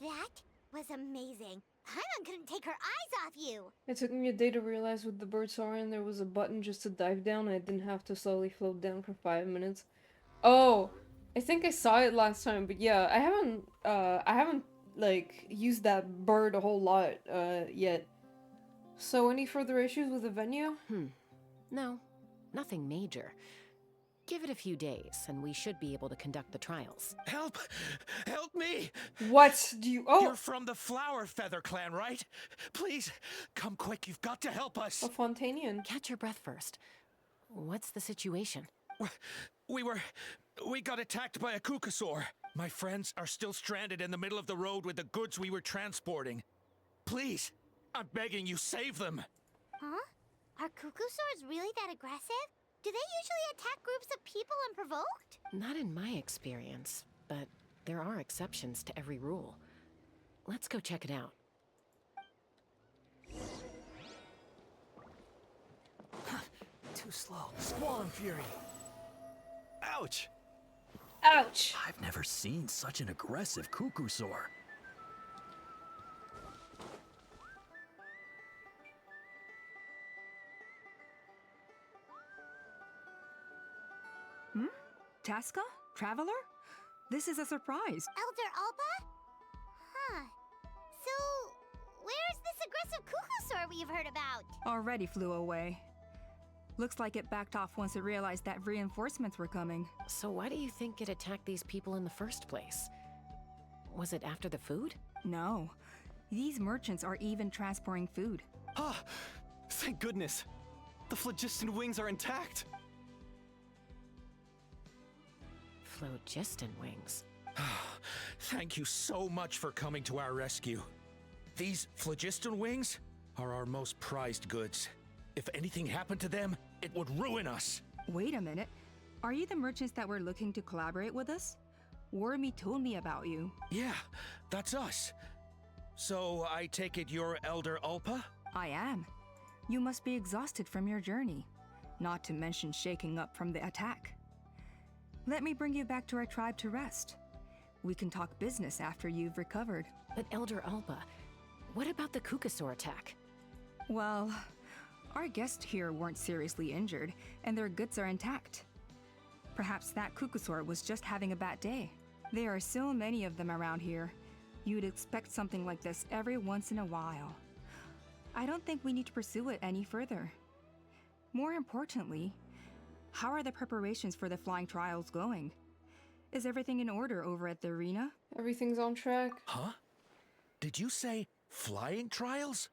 That was amazing. Paimon couldn't take her eyes off you. It took me a day to realize what the birds are, and there was a button just to dive down, and I didn't have to slowly float down for 5 minutes. Oh, I think I saw it last time, but yeah, I haven't like used that bird a whole lot yet. So any further issues with the venue? No, nothing major. Give it a few days, and we should be able to conduct the trials. Help! Help me! What do you... Oh! You're from the Flower Feather clan, right? Please, come quick, you've got to help us! A Fontanian. Catch your breath first. What's the situation? We got attacked by a Kukasaur. My friends are still stranded in the middle of the road with the goods we were transporting. Please, I'm begging you, save them! Huh? Are Kukusaurs really that aggressive? Do they usually attack groups of people unprovoked? Not in my experience, but there are exceptions to every rule. Let's go check it out. Too slow. Squall and fury. Ouch! Ouch! I've never seen such an aggressive Kukusaur. Chasca? Traveler? This is a surprise. Elder Alpa? Huh. So, where's this aggressive Kukusaur we've heard about? Already flew away. Looks like it backed off once it realized that reinforcements were coming. So why do you think it attacked these people in the first place? Was it after the food? No. These merchants are even transporting food. Ah! Thank goodness! The phlogiston wings are intact! Phlogiston wings. Thank you so much for coming to our rescue. These phlogiston wings are our most prized goods. If anything happened to them, it would ruin us. Wait a minute. Are you the merchants that were looking to collaborate with us? Wormy told me about you. Yeah, that's us. So I take it you're Elder Alpa? I am. You must be exhausted from your journey, not to mention shaking up from the attack. Let me bring you back to our tribe to rest. We can talk business after you've recovered. But Elder Alpa, what about the Kukusaur attack? Well, our guests here weren't seriously injured, and their goods are intact. Perhaps that Kukusaur was just having a bad day. There are so many of them around here. You'd expect something like this every once in a while. I don't think we need to pursue it any further. More importantly, how are the preparations for the flying trials going? Is everything in order over at the arena? Everything's on track. Huh? Did you say flying trials?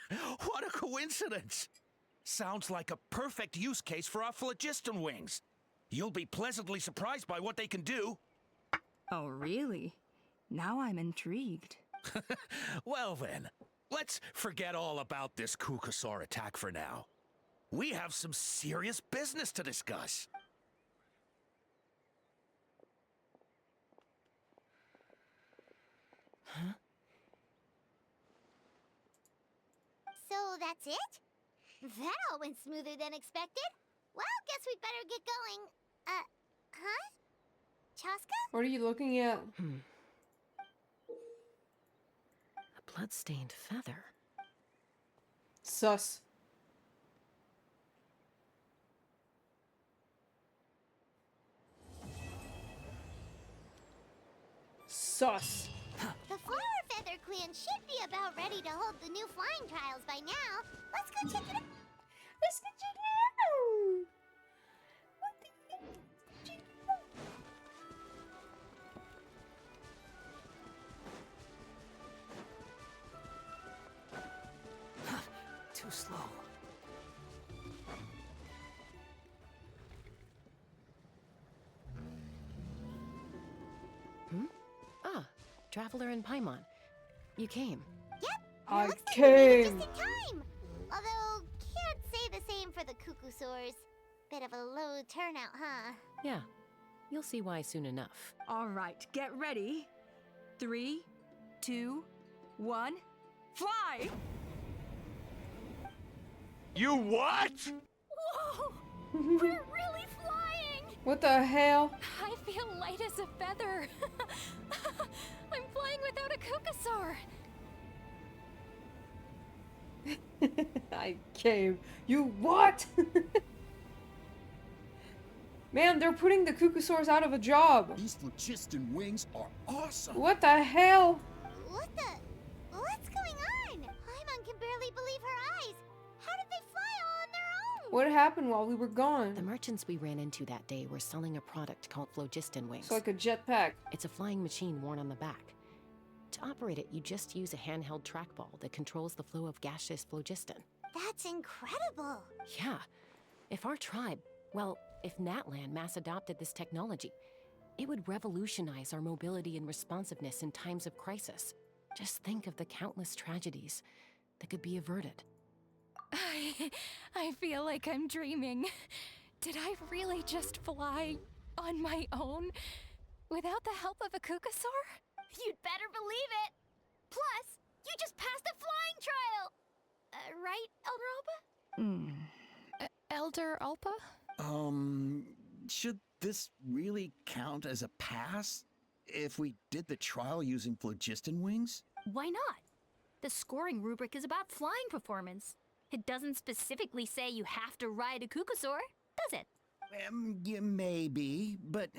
What a coincidence! Sounds like a perfect use case for our phlogiston wings. You'll be pleasantly surprised by what they can do. Oh, really? Now I'm intrigued. Well then, let's forget all about this Kukusaur attack for now. We have some serious business to discuss. Huh? So that's it? That all went smoother than expected. Well, guess we'd better get going. Huh? Chasca? What are you looking at? A blood-stained feather. Sus. Sus. The Flower Feather Clan should be about ready to hold the new flying trials by now. Let's go check it out. Let's go check it out. What the heck? Check it out. Too slow. Ah, Traveler and Paimon. You came. Yep. I looks like we came. made it just in time. Although, can't say the same for the Kukusaurs. Bit of a low turnout, huh? Yeah, you'll see why soon enough. All right, get ready. 3, 2, 1, fly! You what? Whoa! We're really flying! What the hell? I feel light as a feather. I'm flying without a Kukusaur. I came. You what? Man, they're putting the Kukusaurs out of a job. These phlogiston wings are awesome. What the hell? What's going on? Paimon can barely believe her eyes. How did they fly all on their own? What happened while we were gone? The merchants we ran into that day were selling a product called phlogiston wings. It's like a jetpack. It's a flying machine worn on the back. To operate it, you just use a handheld trackball that controls the flow of gaseous phlogiston. That's incredible. Yeah. If our tribe, well, if Natlan mass adopted this technology, it would revolutionize our mobility and responsiveness in times of crisis. Just think of the countless tragedies that could be averted. I feel like I'm dreaming. Did I really just fly on my own without the help of a Kukusaur? You'd better believe it. Plus, you just passed a flying trial. Right, Elder Alba? Elder Alpa? Should this really count as a pass if we did the trial using phlogiston wings? Why not? The scoring rubric is about flying performance. It doesn't specifically say you have to ride a Kukusaur, does it? Yeah, maybe, but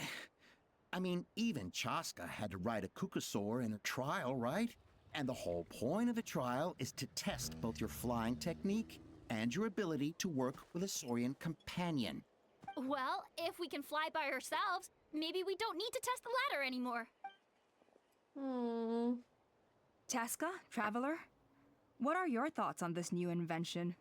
I mean, even Chasca had to ride a Kukusaur in a trial, right? And the whole point of the trial is to test both your flying technique and your ability to work with a Saurian companion. Well, if we can fly by ourselves, maybe we don't need to test the ladder anymore. Chasca, Traveler, what are your thoughts on this new invention?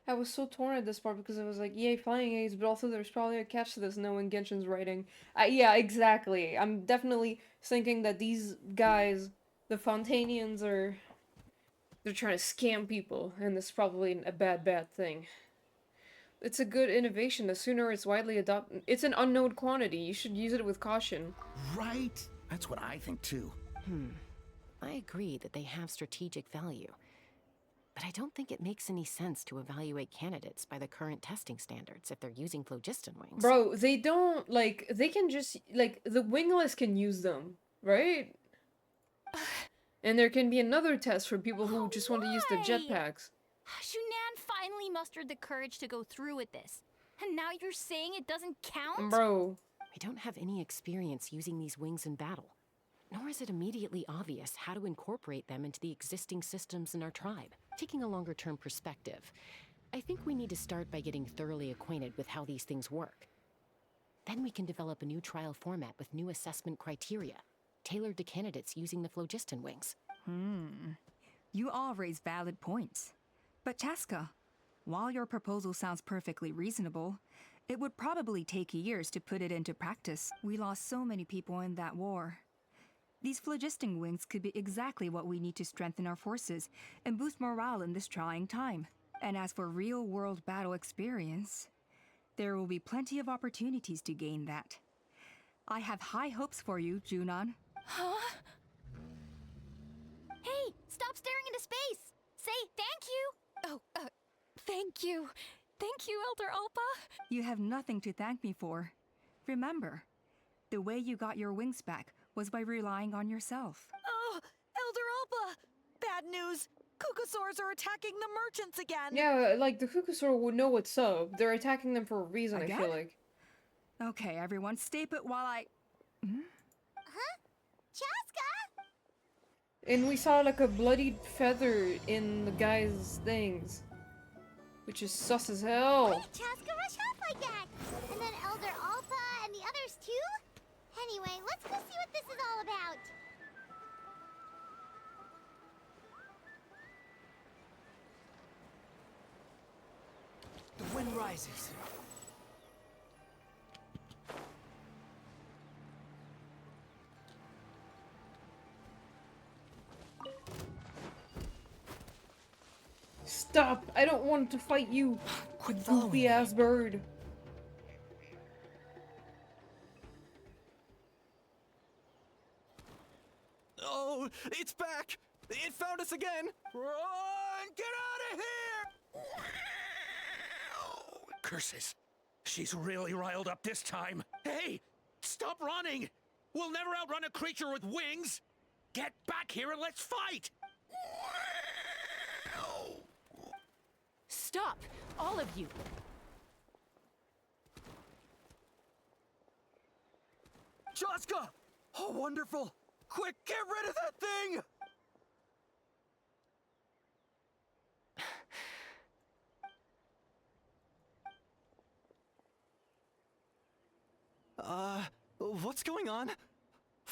I was so torn at this part because I was like, yay, flying aids, but also there's probably a catch to this knowing Genshin's writing. Yeah, exactly. I'm definitely thinking that these guys, the Fontanians, they're trying to scam people, and this is probably a bad thing. It's a good innovation. The sooner it's widely adopted, it's an unknown quantity. You should use it with caution. Right? That's what I think too. I agree that they have strategic value. But I don't think it makes any sense to evaluate candidates by the current testing standards if they're using phlogiston wings. Bro, they don't, like, they can just, like, the wingless can use them, right? And there can be another test for people who just want to use the jetpacks. Shunan finally mustered the courage to go through with this. And now you're saying it doesn't count? Bro. I don't have any experience using these wings in battle. Nor is it immediately obvious how to incorporate them into the existing systems in our tribe. Taking a longer-term perspective, I think we need to start by getting thoroughly acquainted with how these things work. Then we can develop a new trial format with new assessment criteria, tailored to candidates using the phlogiston wings. You all raise valid points. But Chasca, while your proposal sounds perfectly reasonable, it would probably take years to put it into practice. We lost so many people in that war. These phlogiston wings could be exactly what we need to strengthen our forces and boost morale in this trying time. And as for real-world battle experience, there will be plenty of opportunities to gain that. I have high hopes for you, Junon. Huh? Hey, stop staring into space! Say thank you! Oh, thank you. Thank you, Elder Alpa. You have nothing to thank me for. Remember, the way you got your wings back was by relying on yourself. Oh, Elder Alpa! Bad news! Kukusaurs are attacking the merchants again! Yeah, like, the Kukusaur would know what's up. They're attacking them for a reason, Again? I feel like. Okay, everyone, stay put while I... Huh? Chasca? And we saw, like, a bloodied feather in the guy's things. Which is sus as hell. Wait, Chasca, rush off like that! And then Elder Alpha and the others too? Anyway, let's go see what this is all about. The wind rises. Stop! I don't want to fight you, Quit following me. goofy ass bird. Oh, it's back! It found us again! Run! Get out of here! Curses. She's really riled up this time. Hey, stop running! We'll never outrun a creature with wings! Get back here and let's fight! Stop! All of you! Chasca! Oh, wonderful! Quick, get rid of that thing! What's going on?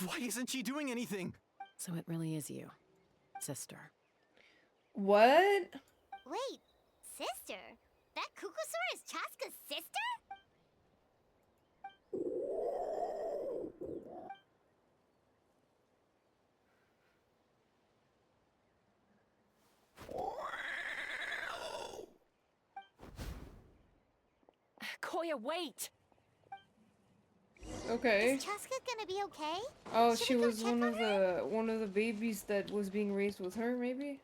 Why isn't she doing anything? So it really is you, sister. What? Wait, sister? That Kukusaur is Chasca's sister? Koya, wait! Okay. Is Chasca gonna be okay? Oh, Should she we go was check on her? one of the babies that was being raised with her, maybe?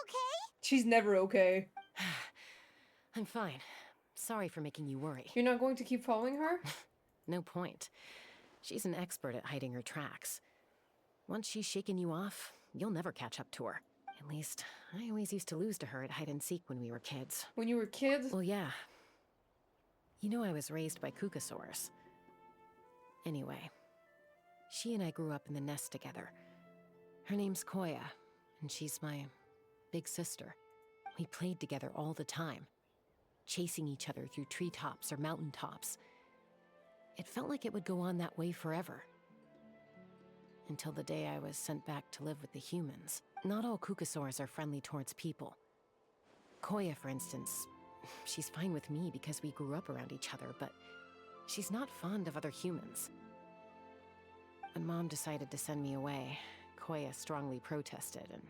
okay? She's never okay. I'm fine. Sorry for making you worry. You're not going to keep following her? No point. She's an expert at hiding her tracks. Once she's shaken you off, you'll never catch up to her. At least, I always used to lose to her at hide-and-seek when we were kids. When you were kids? Well, yeah. You know I was raised by Kukasaurs. Anyway, she and I grew up in the nest together. Her name's Koya, and she's my big sister. We played together all the time, chasing each other through treetops or mountaintops. It felt like it would go on that way forever. Until the day I was sent back to live with the humans. Not all Kukasaurs are friendly towards people. Koya, for instance, she's fine with me because we grew up around each other, but she's not fond of other humans. When Mom decided to send me away, Koya strongly protested, and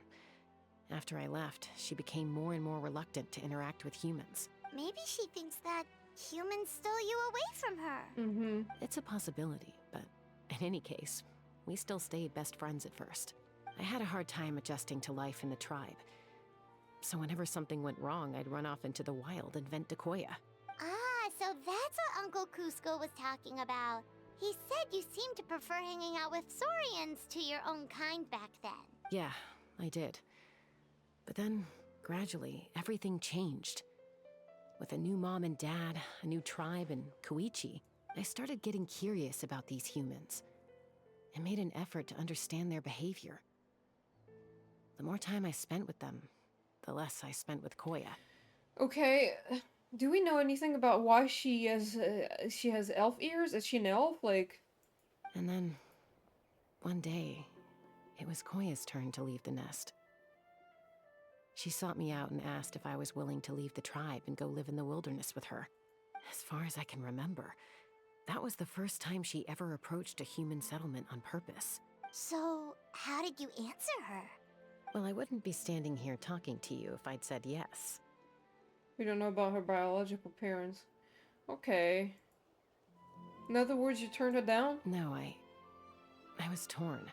after I left, she became more and more reluctant to interact with humans. Maybe she thinks that humans stole you away from her. Mm-hmm. It's a possibility, but in any case, we still stayed best friends at first. I had a hard time adjusting to life in the tribe. So whenever something went wrong, I'd run off into the wild and vent to Koya. Ah, so that's what Uncle Cusco was talking about. He said you seemed to prefer hanging out with Saurians to your own kind back then. Yeah, I did. But then, gradually, everything changed. With a new mom and dad, a new tribe, and Koichi, I started getting curious about these humans. I made an effort to understand their behavior. The more time I spent with them, the less I spent with Koya. Okay, do we know anything about why she has elf ears? Is she an elf? Like... And then, one day, it was Koya's turn to leave the nest. She sought me out and asked if I was willing to leave the tribe and go live in the wilderness with her. As far as I can remember, that was the first time she ever approached a human settlement on purpose. So, how did you answer her? Well, I wouldn't be standing here talking to you if I'd said yes. We don't know about her biological parents. Okay. In other words, you turned her down? No, I was torn.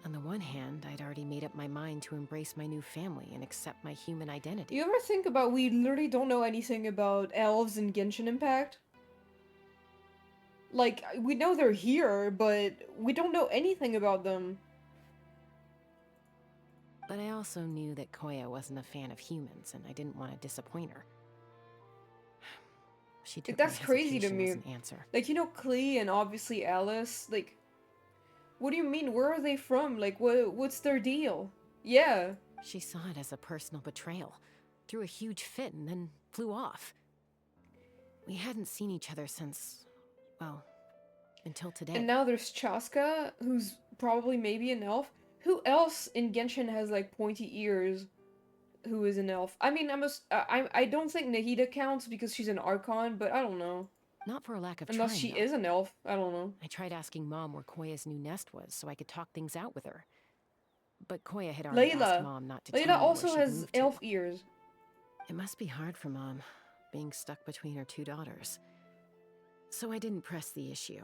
On the one hand, I'd already made up my mind to embrace my new family and accept my human identity. You ever think about we literally don't know anything about elves in Genshin Impact? Like, we know they're here, but we don't know anything about them. But I also knew that Koya wasn't a fan of humans, and I didn't want to disappoint her. She took That's my crazy to hesitation me. as an answer. Like, you know, Klee and obviously Alice, like... What do you mean? Where are they from? Like, what's their deal? Yeah. She saw it as a personal betrayal, threw a huge fit, and then flew off. We hadn't seen each other since, well, until today. And now there's Chasca, who's probably maybe an elf. Who else in Genshin has, like, pointy ears who is an elf? I mean, I don't think Nahida counts because she's an Archon, but I don't know. Not for a lack of Unless trying, she though. is an elf. I don't know. I tried asking Mom where Koya's new nest was so I could talk things out with her. But Koya had already asked Mom not to tell me Layla where also she'd has moved to. elf ears. It must be hard for Mom, being stuck between her two daughters. So I didn't press the issue.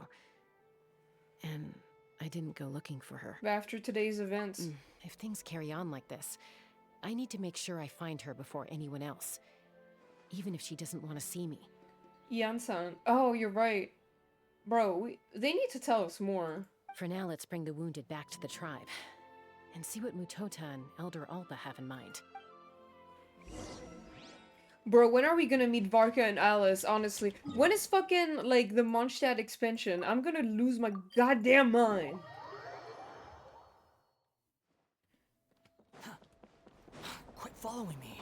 And I didn't go looking for her. After today's events. If things carry on like this, I need to make sure I find her before anyone else. Even if she doesn't want to see me. Yan-san. Oh, you're right. Bro, they need to tell us more. For now, let's bring the wounded back to the tribe. And see what Mutota and Elder Alpa have in mind. Bro, when are we gonna meet Varka and Alice, honestly? When is fucking, like, the Mondstadt expansion? I'm gonna lose my goddamn mind. Quit following me.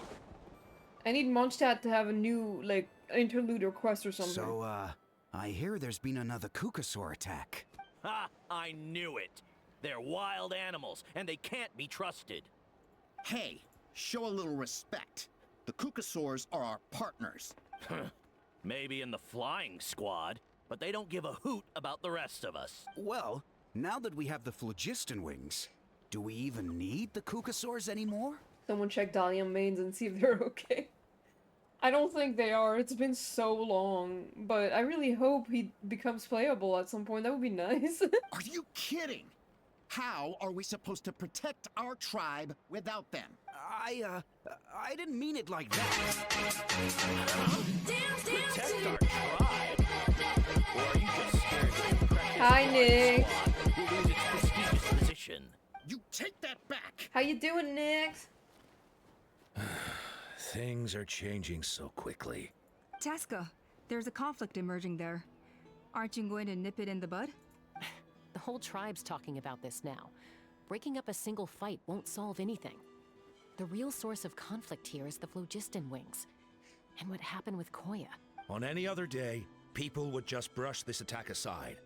I need Mondstadt to have a new, like, interlude or quest or something. So, I hear there's been another Kukasaur attack. Ha! I knew it! They're wild animals, and they can't be trusted. Hey, show a little respect. The Kukasaurs are our partners. Maybe in the flying squad, but they don't give a hoot about the rest of us. Well, now that we have the phlogiston wings, do we even need the Kukasaurs anymore? Someone check Dalian mains and see if they're okay. I don't think they are. It's been so long. But I really hope he becomes playable at some point. That would be nice. Are you kidding? How are we supposed to protect our tribe without them? I didn't mean it like that. Protect our tribe? Or are you just scared that your precious Hi, Nick. squad will lose its prestigious position? You take that back! How you doing, Nick? Things are changing so quickly. Chasca, there's a conflict emerging there. Aren't you going to nip it in the bud? The whole tribe's talking about this now. Breaking up a single fight won't solve anything. The real source of conflict here is the phlogiston wings. And what happened with Koya. On any other day, people would just brush this attack aside.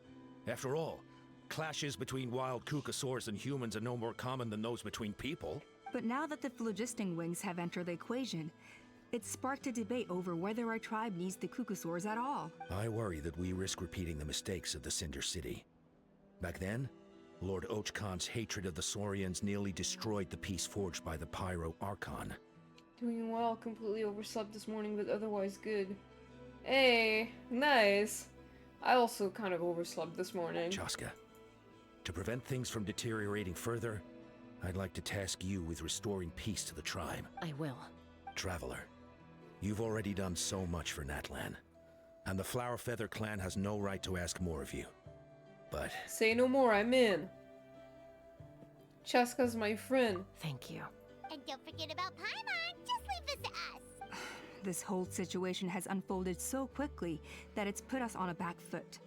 After all, clashes between wild kukasaurs and humans are no more common than those between people. But now that the phlogiston wings have entered the equation, it's sparked a debate over whether our tribe needs the kukasaurs at all. I worry that we risk repeating the mistakes of the Cinder City. Back then, Lord Ochkon's hatred of the Saurians nearly destroyed the peace forged by the Pyro Archon. Doing well, completely overslept this morning, but otherwise good. Hey, nice. I also kind of overslept this morning. Chasca, to prevent things from deteriorating further, I'd like to task you with restoring peace to the tribe. I will. Traveler, you've already done so much for Natlan, and the Flower Feather clan has no right to ask more of you. But... Say no more, I'm in. Chasca's my friend. Thank you. And don't forget about Paimon. Just leave this to us. This whole situation has unfolded so quickly that it's put us on a back foot.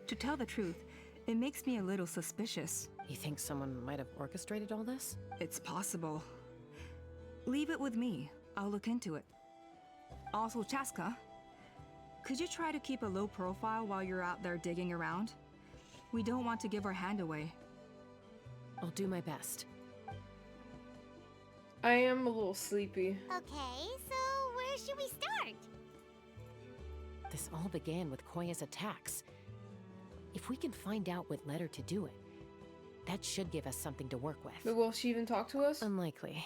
To tell the truth, it makes me a little suspicious. You think someone might have orchestrated all this? It's possible. Leave it with me. I'll look into it. Also, Chasca, could you try to keep a low profile while you're out there digging around? We don't want to give our hand away. I'll do my best. I am a little sleepy. Okay, so where should we start? This all began with Koya's attacks. If we can find out what led her to do it, that should give us something to work with. But will she even talk to us? Unlikely.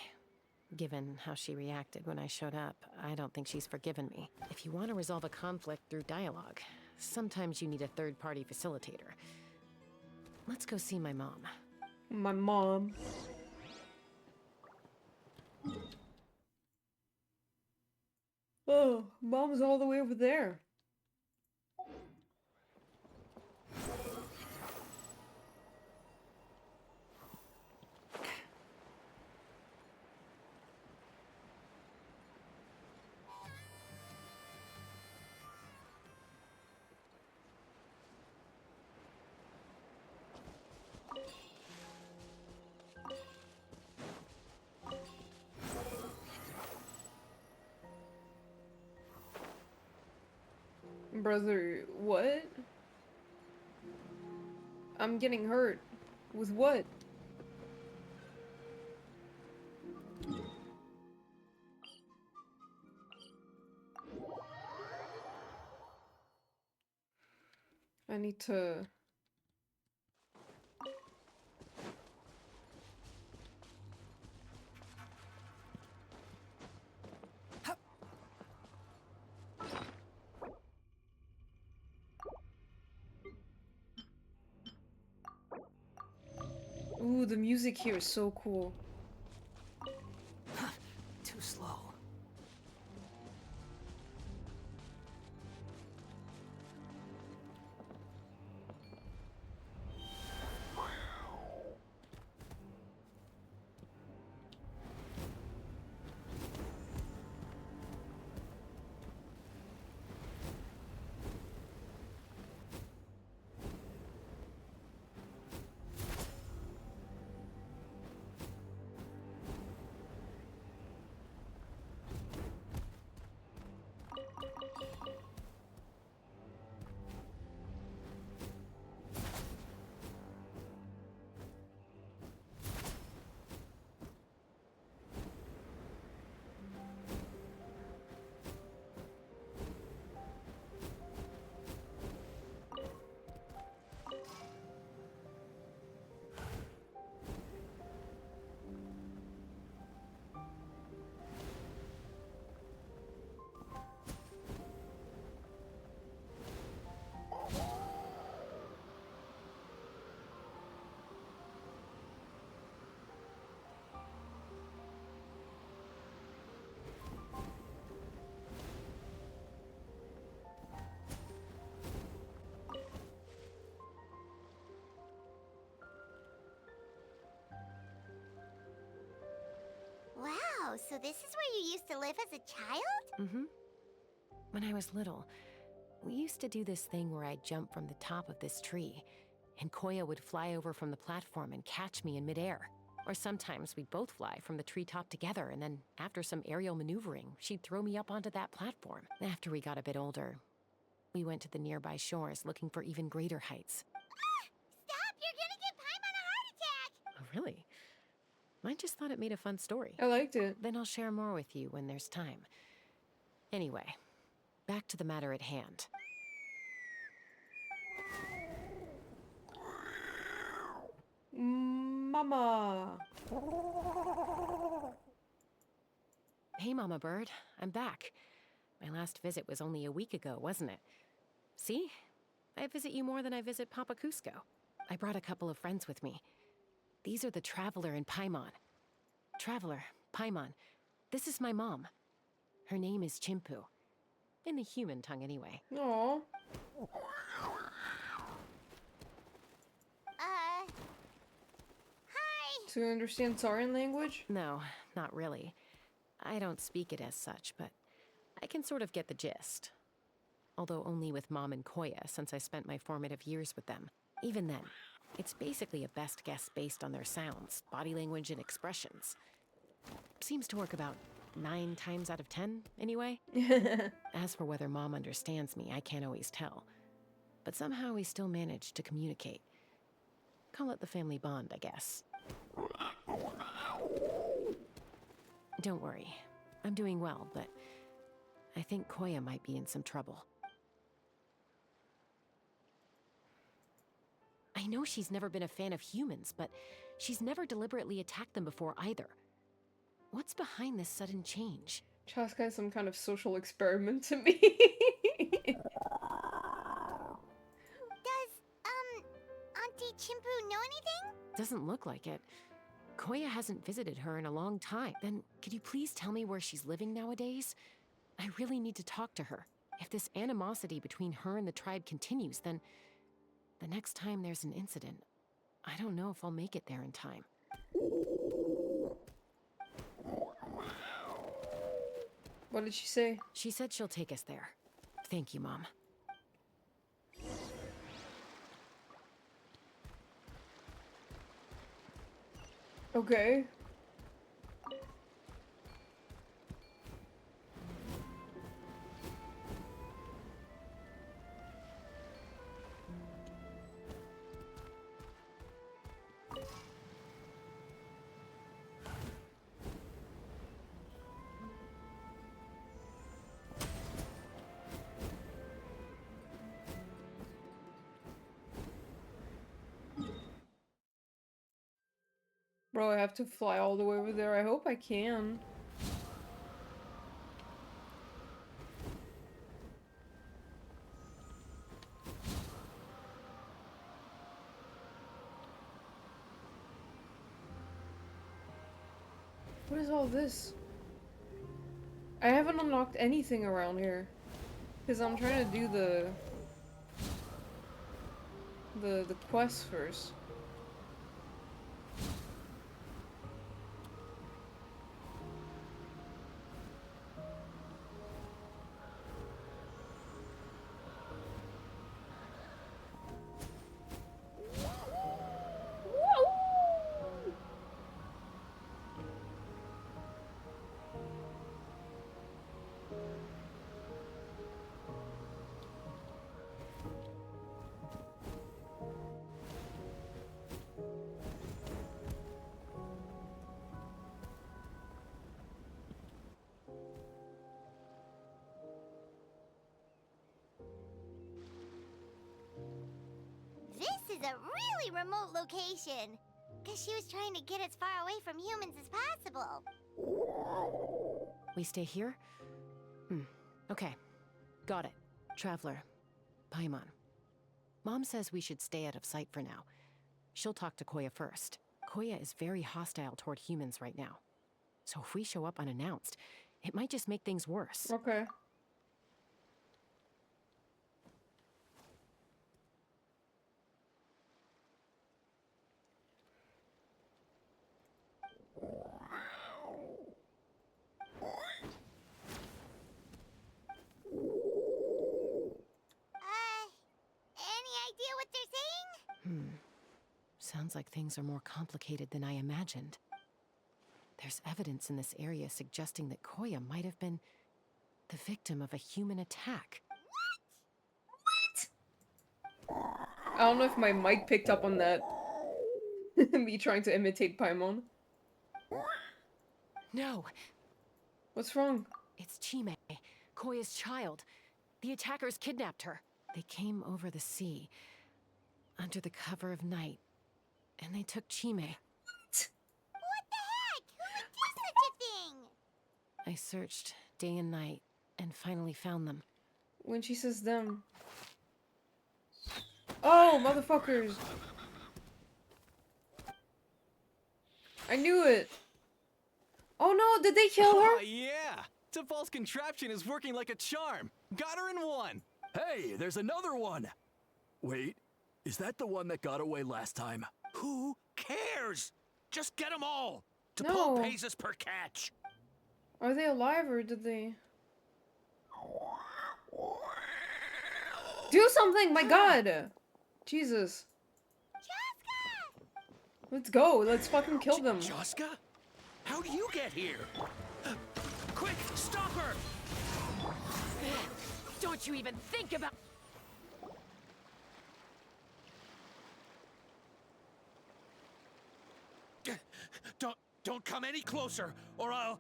Given how she reacted when I showed up, I don't think she's forgiven me. If you want to resolve a conflict through dialogue, sometimes you need a third-party facilitator. Let's go see my mom. My mom. Oh, mom's all the way over there. Brother, what? I'm getting hurt. With what? I need to... Ooh, the music here is so cool. Too slow. So this is where you used to live as a child? Mm-hmm. When I was little, we used to do this thing where I'd jump from the top of this tree, and Koya would fly over from the platform and catch me in midair. Or sometimes we'd both fly from the treetop together, and then after some aerial maneuvering, she'd throw me up onto that platform. After we got a bit older, we went to the nearby shores looking for even greater heights. Stop! You're gonna give Paimon a heart attack! Oh, really? I just thought it made a fun story. I liked it. Then I'll share more with you when there's time. Anyway, back to the matter at hand. Mama. Hey, Mama Bird. I'm back. My last visit was only a week ago, wasn't it? See? I visit you more than I visit Papa Cusco. I brought a couple of friends with me. These are the Traveler and Paimon. Traveler, Paimon, this is my mom. Her name is Chimpu. In the human tongue, anyway. Aww. Hi. Do you understand Saurian language? No, not really. I don't speak it as such, but I can sort of get the gist. Although only with Mom and Koya, since I spent my formative years with them. Even then, it's basically a best guess based on their sounds, body language, and expressions. Seems to work about 9 times out of 10, anyway. As for whether Mom understands me, I can't always tell. But somehow we still manage to communicate. Call it the family bond, I guess. Don't worry. I'm doing well, but I think Koya might be in some trouble. I know she's never been a fan of humans, but she's never deliberately attacked them before either. What's behind this sudden change? Chasca is some kind of social experiment to me. Does, Auntie Chimpu know anything? Doesn't look like it. Koya hasn't visited her in a long time. Then, could you please tell me where she's living nowadays? I really need to talk to her. If this animosity between her and the tribe continues, then the next time there's an incident, I don't know if I'll make it there in time. What did she say? She said she'll take us there. Thank you, Mom. Okay. Bro, I have to fly all the way over there. I hope I can. What is all this? I haven't unlocked anything around here. Because I'm trying to do the quest first. This is a really remote location. Guess she was trying to get as far away from humans as possible. We stay here? Okay. Got it. Traveler. Paimon. Mom says we should stay out of sight for now. She'll talk to Koya first. Koya is very hostile toward humans right now. So if we show up unannounced, it might just make things worse. Okay. Sounds like things are more complicated than I imagined. There's evidence in this area suggesting that Koya might have been the victim of a human attack. I don't know if my mic picked up on that. Me trying to imitate Paimon. No. What's wrong? It's Chime, Koya's child. The attackers kidnapped her. They came over the sea, under the cover of night, and they took Chime. What the heck? Who would do such a thing? I searched day and night, and finally found them. When she says them. Oh, motherfuckers! I knew it! Oh no, did they kill her? Oh, yeah! T'Pol's contraption is working like a charm. Got her in one. Hey, there's another one. Wait, is that the one that got away last time? Who cares? Just get them all. No. T'Pol pays us per catch. Are they alive or did they... Do something, my god! Jesus. Chasca! Let's go, let's fucking kill them. Chasca? How do you get here? Quick, stop her! Don't you even think about... Don't come any closer, or I'll...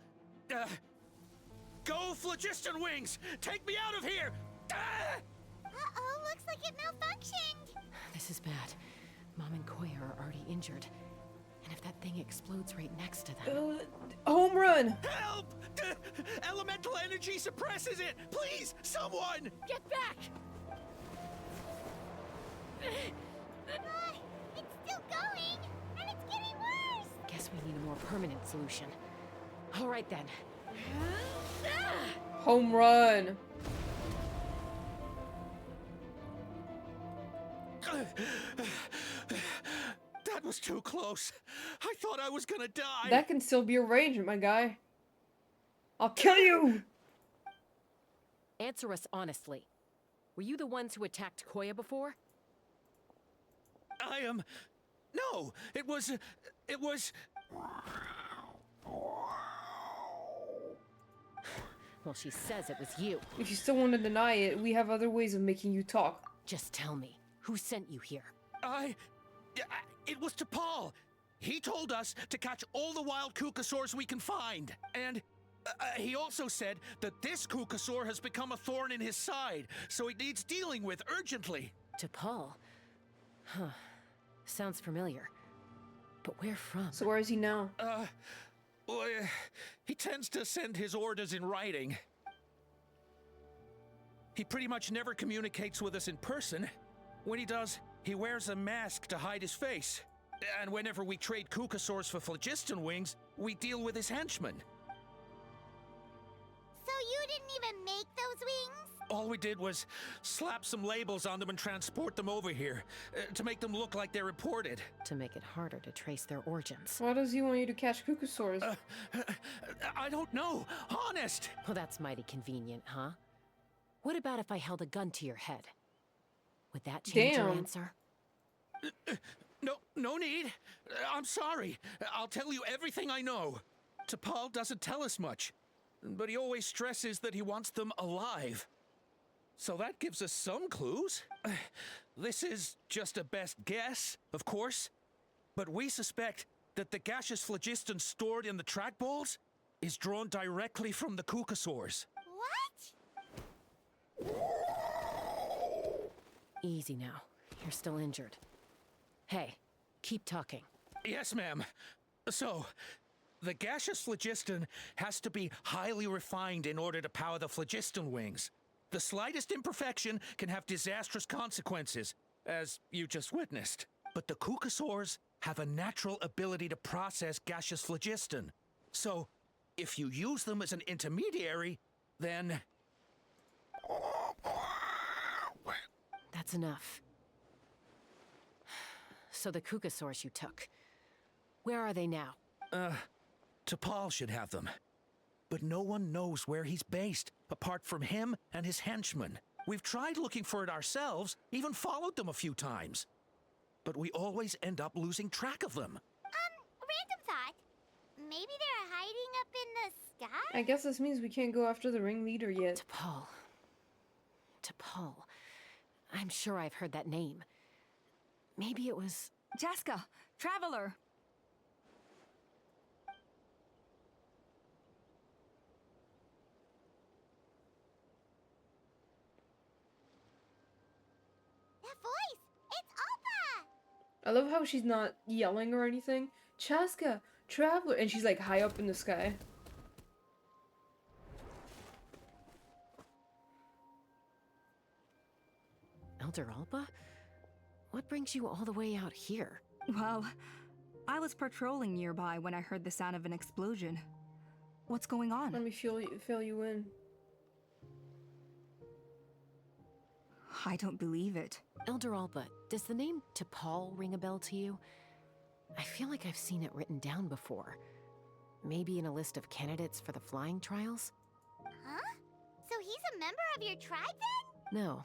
Go, Phlogiston Wings! Take me out of here! Uh-oh, looks like it malfunctioned. This is bad. Mom and Koya are already injured. And if that thing explodes right next to them... Home run! Help! Elemental energy suppresses it! Please, someone! Get back! It's still going, and it's getting worse. Guess we need a more permanent solution. All right then. Home run! That was too close. I thought I was gonna die. That can still be arranged, my guy. I'll kill you! Answer us honestly. Were you the ones who attacked Koya before? I am... No, it was... Well, she says it was you. If you still want to deny it, we have other ways of making you talk. Just tell me, who sent you here? It was T'Pol. He told us to catch all the wild Kukasaurs we can find. And he also said that this Kukasaur has become a thorn in his side, so it needs dealing with urgently. T'Pol? Huh. Sounds familiar. But where from? So where is he now? Well, he tends to send his orders in writing. He pretty much never communicates with us in person. When he does, he wears a mask to hide his face. And whenever we trade Kukasaurs for Phlogiston Wings, we deal with his henchmen. So you didn't even make those wings? All we did was slap some labels on them and transport them over here, to make them look like they're imported. To make it harder to trace their origins. Why does he want you to catch Kukasaurs? I don't know, honest! Well, that's mighty convenient, huh? What about if I held a gun to your head? Would that change your answer? No need. I'm sorry. I'll tell you everything I know. T'Pol doesn't tell us much, but he always stresses that he wants them alive. So that gives us some clues. This is just a best guess, of course, but we suspect that the gaseous phlogiston stored in the trackballs is drawn directly from the Kukasaurs. What? Easy now. You're still injured. Hey, keep talking. Yes, ma'am. So, the gaseous phlogiston has to be highly refined in order to power the phlogiston wings. The slightest imperfection can have disastrous consequences, as you just witnessed. But the Kukasaurs have a natural ability to process gaseous phlogiston. So, if you use them as an intermediary, then... That's enough. So the Kukasaurs you took, where are they now? T'Pol should have them. But no one knows where he's based, apart from him and his henchmen. We've tried looking for it ourselves, even followed them a few times. but we always end up losing track of them. Random thought. Maybe they're hiding up in the sky? I guess this means we can't go after the ringleader yet. T'Pol. I'm sure I've heard that name. Maybe it was... Chasca! Traveler! That voice! It's Alpa! I love how she's not yelling or anything. Chasca, traveler, and she's like high up in the sky. Elder Alpa? What brings you all the way out here? Well, I was patrolling nearby when I heard the sound of an explosion. What's going on? Let me fill you in. I don't believe it. Elder Alpa, does the name T'Pol ring a bell to you? I feel like I've seen it written down before. Maybe in a list of candidates for the flying trials? Huh? So he's a member of your tribe then? No.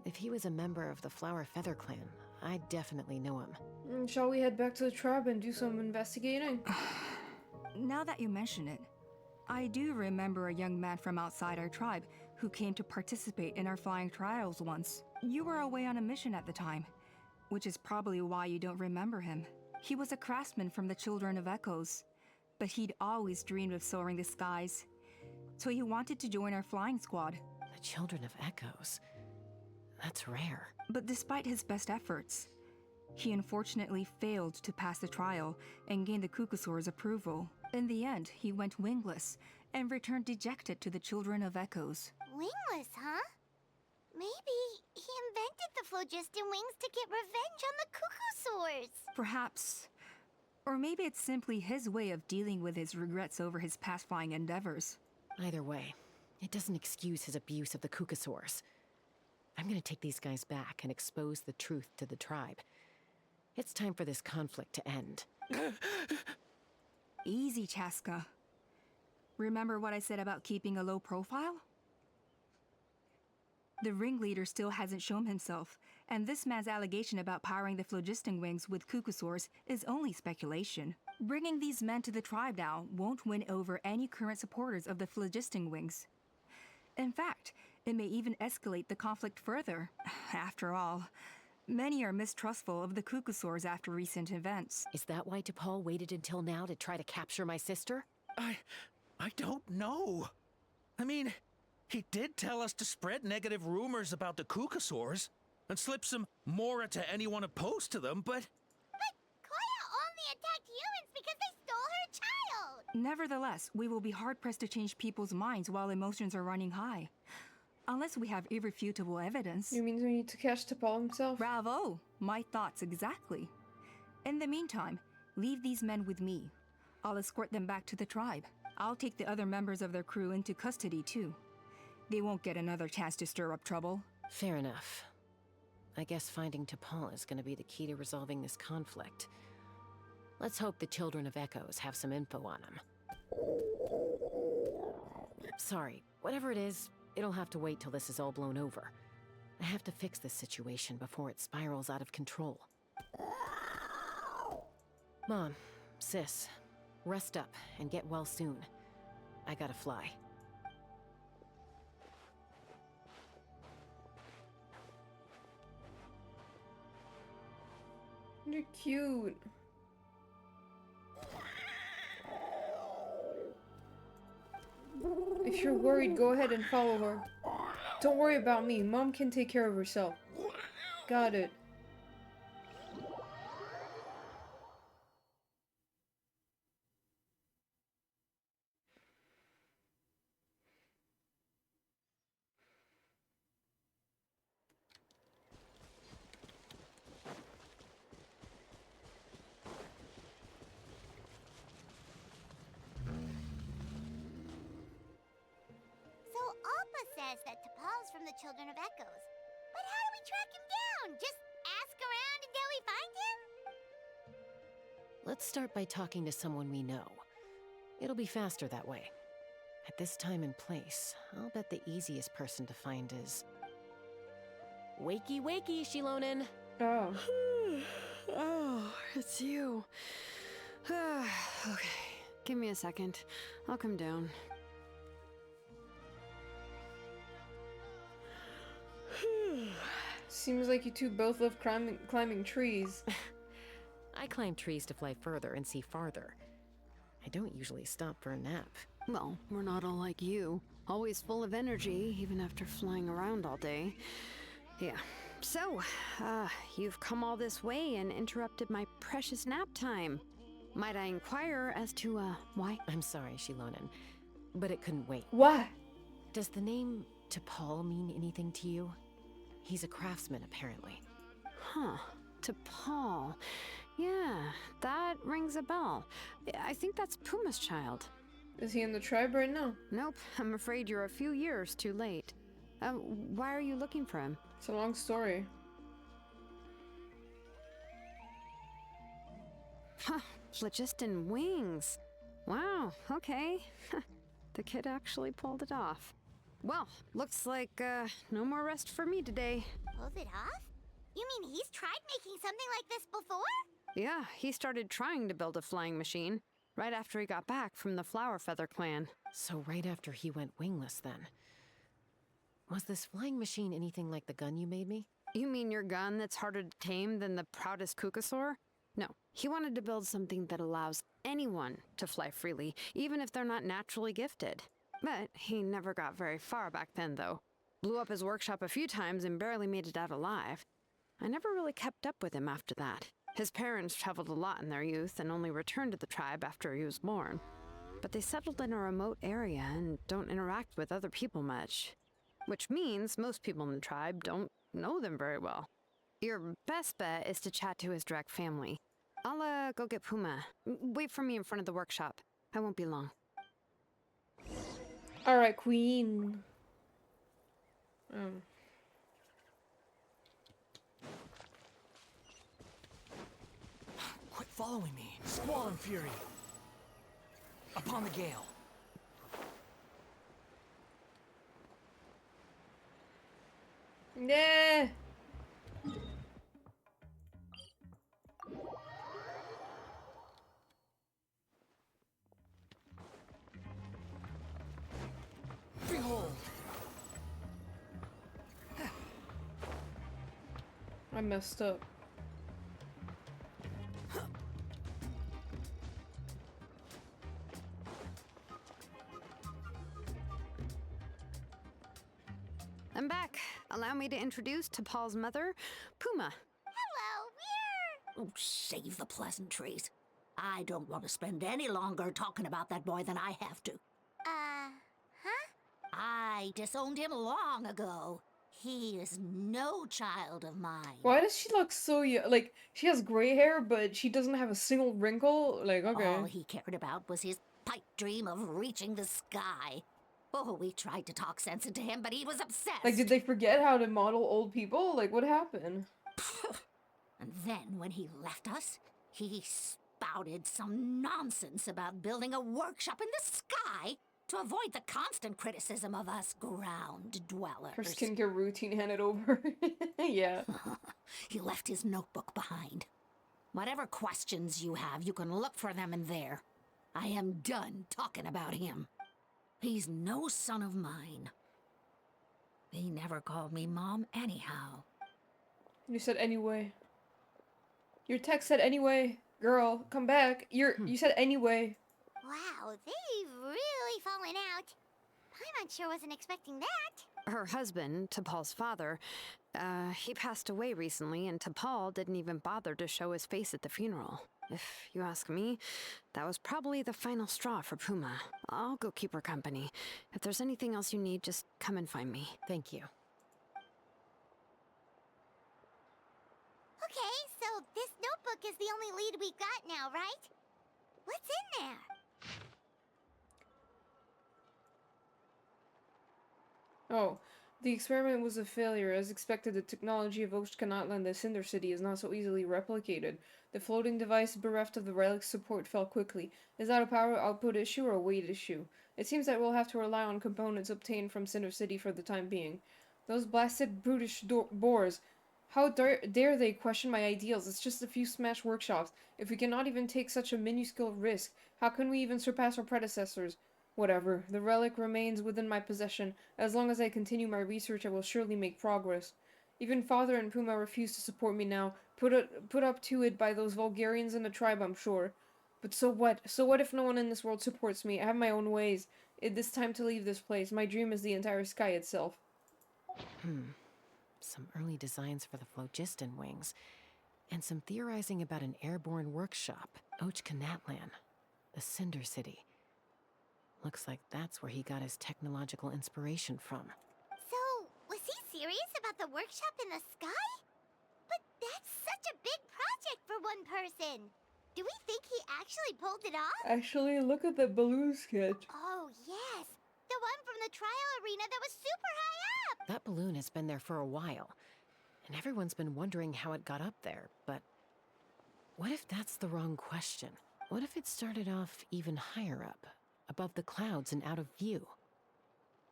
If he was a member of the Flower Feather clan, I'd definitely know him. Shall we head back to the tribe and do some investigating? Now that you mention it, I do remember a young man from outside our tribe who came to participate in our flying trials once. You were away on a mission at the time, which is probably why you don't remember him. He was a craftsman from the Children of Echoes, but he'd always dreamed of soaring the skies. So he wanted to join our flying squad. The Children of Echoes? That's rare. But despite his best efforts, he unfortunately failed to pass the trial and gain the Kukusaur's approval. In the end, he went wingless and returned dejected to the Children of Echoes. Wingless, huh? Maybe he invented the phlogiston wings to get revenge on the Kukusaurs. Perhaps. Or maybe it's simply his way of dealing with his regrets over his past flying endeavors. Either way, it doesn't excuse his abuse of the Kukusaurs. I'm gonna take these guys back and expose the truth to the tribe. It's time for this conflict to end. Easy, Chasca. Remember what I said about keeping a low profile? The ringleader still hasn't shown himself, and this man's allegation about powering the phlogiston wings with Kukusaurs is only speculation. Bringing these men to the tribe now won't win over any current supporters of the phlogiston wings. In fact, it may even escalate the conflict further. After all, many are mistrustful of the Kukusaurs after recent events. Is that why T'Pol waited until now to try to capture my sister? I don't know. I mean, he did tell us to spread negative rumors about the Kukusaurs and slip some Mora to anyone opposed to them, but... But Koya only attacked humans because they stole her child! Nevertheless, we will be hard-pressed to change people's minds while emotions are running high. Unless we have irrefutable evidence. You mean we need to catch T'Pol himself? Bravo! My thoughts exactly. In the meantime, leave these men with me. I'll escort them back to the tribe. I'll take the other members of their crew into custody too. They won't get another chance to stir up trouble. Fair enough. I guess finding T'Pol is gonna be the key to resolving this conflict. Let's hope the Children of Echoes have some info on him. Sorry, whatever it is, it'll have to wait till this is all blown over. I have to fix this situation before it spirals out of control. Mom, sis, rest up and get well soon. I gotta fly. You're cute. If you're worried, go ahead and follow her. Don't worry about me. Mom can take care of herself. Got it. So Alpa says that T'Pol's from the Children of Echoes. But how do we track him down? Just ask around until we find him? Let's start by talking to someone we know. It'll be faster that way. At this time and place, I'll bet the easiest person to find is... Wakey wakey, Shilonin! Oh. Oh, it's you. Okay, give me a second. I'll come down. Seems like you two both love climbing trees. I climb trees to fly further and see farther. I don't usually stop for a nap. Well, we're not all like you. Always full of energy, even after flying around all day. Yeah. So, you've come all this way and interrupted my precious nap time. Might I inquire as to, why? I'm sorry, Shilonen, but it couldn't wait. Why? Does the name T'Pol mean anything to you? He's a craftsman, apparently. Huh. T'Pol. Yeah, that rings a bell. I think that's Puma's child. Is he in the tribe right now? Nope, I'm afraid you're a few years too late. Why are you looking for him? It's a long story. Huh, phlogiston wings. Wow, okay. The kid actually pulled it off. Well, looks like, no more rest for me today. Pulled it off? You mean he's tried making something like this before? Yeah, he started trying to build a flying machine right after he got back from the Flower Feather clan. So right after he went wingless, then. Was this flying machine anything like the gun you made me? You mean your gun that's harder to tame than the proudest Kukasaur? No, he wanted to build something that allows anyone to fly freely, even if they're not naturally gifted. But he never got very far back then, though. Blew up his workshop a few times and barely made it out alive. I never really kept up with him after that. His parents traveled a lot in their youth and only returned to the tribe after he was born. But they settled in a remote area and don't interact with other people much. Which means most people in the tribe don't know them very well. Your best bet is to chat to his direct family. I'll, go get Puma. Wait for me in front of the workshop. I won't be long. Alright, queen. Quit following me. Squall and fury. Upon the gale. Yeah. Behold. I messed up. I'm back. Allow me to introduce T'Pol's mother, Puma. Hello, we're... Oh, save the pleasantries. I don't want to spend any longer talking about that boy than I have to. Huh? I disowned him long ago. He is no child of mine. Why does she look so young? Like, she has gray hair, but she doesn't have a single wrinkle? Like, okay. All he cared about was his pipe dream of reaching the sky. Oh, we tried to talk sense into him, but he was obsessed. Like, did they forget how to model old people? Like, what happened? And then, when he left us, he spouted some nonsense about building a workshop in the sky to avoid the constant criticism of us ground dwellers. Her skincare routine handed over. Yeah. He left his notebook behind. Whatever questions you have, you can look for them in there. I am done talking about him. He's no son of mine. He never called me Mom anyhow. You said anyway. Your text said anyway. Girl, come back. You said anyway. Wow, they've really fallen out. Paimon sure wasn't expecting that. Her husband, T'Pol's father, he passed away recently, and T'Pol didn't even bother to show his face at the funeral. If you ask me, that was probably the final straw for Puma. I'll go keep her company. If there's anything else you need, just come and find me. Thank you. Okay, so this notebook is the only lead we've got now, right? What's in there? Oh, the experiment was a failure. As expected, the technology of Oshkanatla and the Cinder City is not so easily replicated. The floating device bereft of the relic's support fell quickly. Is that a power output issue or a weight issue? It seems that we'll have to rely on components obtained from Cinder City for the time being. Those blasted brutish boars. How dare they question my ideals? It's just a few smash workshops. If we cannot even take such a minuscule risk, how can we even surpass our predecessors? Whatever. The relic remains within my possession. As long as I continue my research, I will surely make progress. Even Father and Puma refuse to support me now, put up to it by those Vulgarians in the tribe, I'm sure. But so what? So what if no one in this world supports me? I have my own ways. It is time to leave this place. My dream is the entire sky itself. Some early designs for the phlogiston wings, and some theorizing about an airborne workshop, Ochkanatlan, the Cinder City. Looks like that's where he got his technological inspiration from. So, was he serious about the workshop in the sky? But that's such a big project for one person. Do we think he actually pulled it off? Actually, look at the balloon sketch. Oh, yes. The one from the trial arena that was super high up. That balloon has been there for a while, and everyone's been wondering how it got up there, but what if that's the wrong question? What if it started off even higher up, above the clouds and out of view,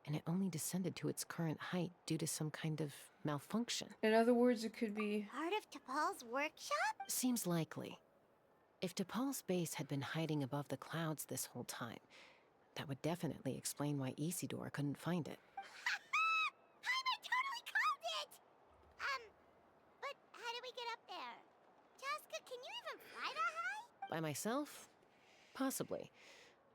and it only descended to its current height due to some kind of malfunction? In other words, it could be part of T'Pol's workshop? Seems likely. If T'Pol's base had been hiding above the clouds this whole time, that would definitely explain why Isidore couldn't find it. I totally called it! But how do we get up there? Chasca, can you even fly that high? By myself? Possibly.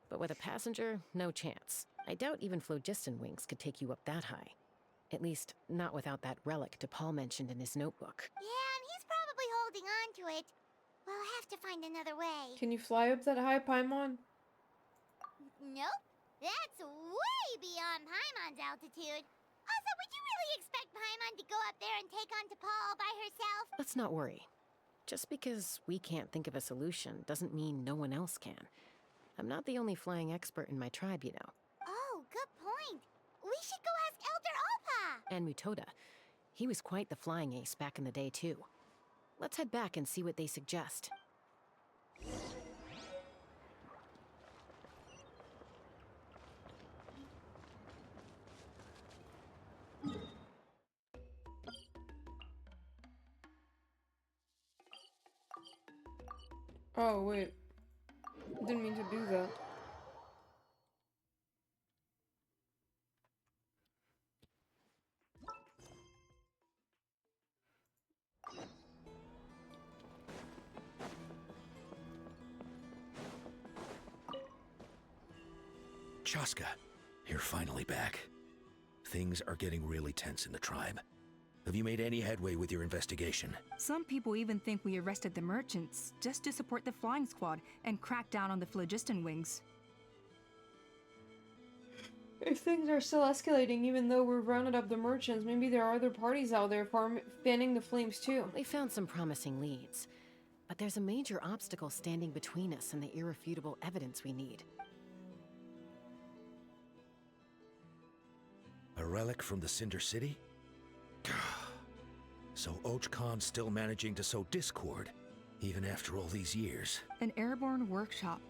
But with a passenger, no chance. I doubt even phlogiston wings could take you up that high. At least, not without that relic T'Pol mentioned in his notebook. Yeah, and he's probably holding on to it. We'll have to find another way. Can you fly up that high, Paimon? Nope. That's way beyond Paimon's altitude. Also, would you really expect Paimon to go up there and take on T'Pol by herself? Let's not worry. Just because we can't think of a solution doesn't mean no one else can. I'm not the only flying expert in my tribe, you know. Oh, good point. We should go ask Elder Alpa. And Mutoda. He was quite the flying ace back in the day, too. Let's head back and see what they suggest. Oh, wait. Didn't mean to do that. Chasca, you're finally back. Things are getting really tense in the tribe. Have you made any headway with your investigation? Some people even think we arrested the merchants just to support the flying squad and crack down on the phlogiston wings. If things are still escalating even though we've rounded up the merchants, maybe there are other parties out there fanning the flames too. We found some promising leads, but there's a major obstacle standing between us and the irrefutable evidence we need. A relic from the Cinder City? So Ochkon's still managing to sow discord, even after all these years. An airborne workshop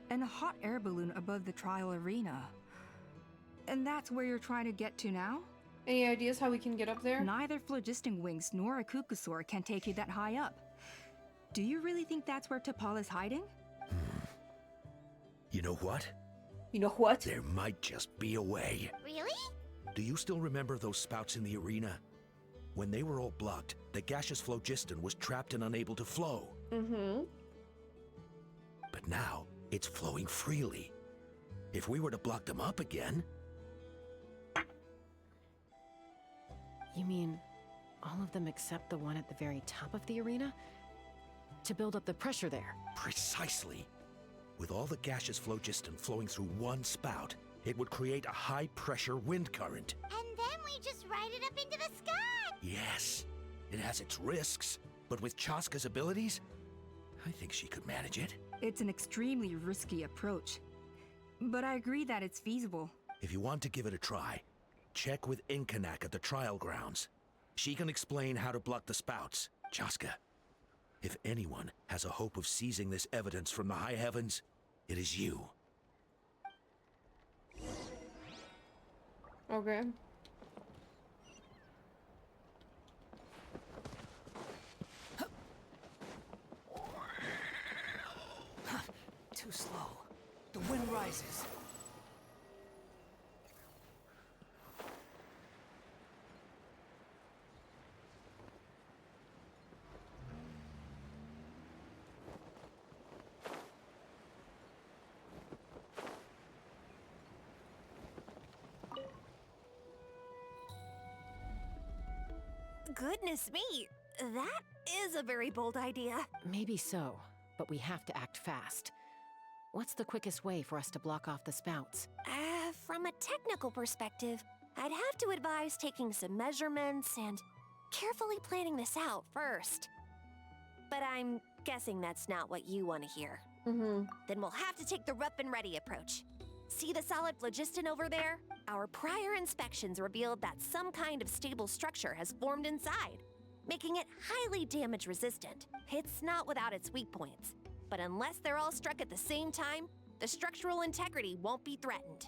and a hot air balloon above the trial arena. And that's where you're trying to get to now? Any ideas how we can get up there? Neither phlogiston wings nor a cuckoosaur can take you that high up. Do you really think that's where T'Pol is hiding? You know what? You know what? There might just be a way. Really? Do you still remember those spouts in the arena? When they were all blocked, the gaseous phlogiston was trapped and unable to flow. Mm-hmm. But now, it's flowing freely. If we were to block them up again... You mean all of them except the one at the very top of the arena? To build up the pressure there? Precisely. With all the gaseous phlogiston flowing through one spout, it would create a high-pressure wind current. And then we just ride it up into the sky! Yes, it has its risks, but with Chasca's abilities, I think she could manage it. It's an extremely risky approach, but I agree that it's feasible. If you want to give it a try, check with Inkanak at the trial grounds. She can explain how to block the spouts. Chasca, if anyone has a hope of seizing this evidence from the high heavens, it is you. Okay. rises. Goodness me, that is a very bold idea. Maybe so, but we have to act fast. What's the quickest way for us to block off the spouts? From a technical perspective, I'd have to advise taking some measurements and carefully planning this out first. But I'm guessing that's not what you want to hear. Then we'll have to take the rough and ready approach. See the solid phlogiston over there? Our prior inspections revealed that some kind of stable structure has formed inside, making it highly damage resistant. It's not without its weak points, but unless they're all struck at the same time, the structural integrity won't be threatened.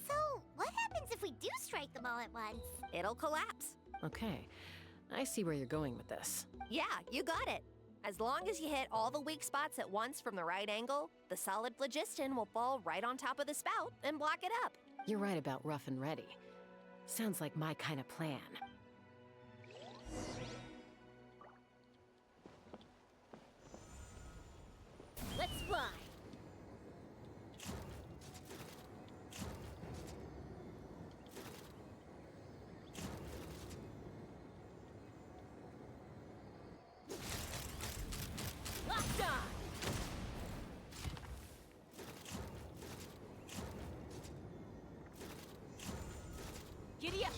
So, what happens if we do strike them all at once? It'll collapse. Okay, I see where you're going with this. Yeah, you got it. As long as you hit all the weak spots at once from the right angle, the solid phlogiston will fall right on top of the spout and block it up. You're right about rough and ready. Sounds like my kind of plan. Let's fly. Locked on! Giddy up!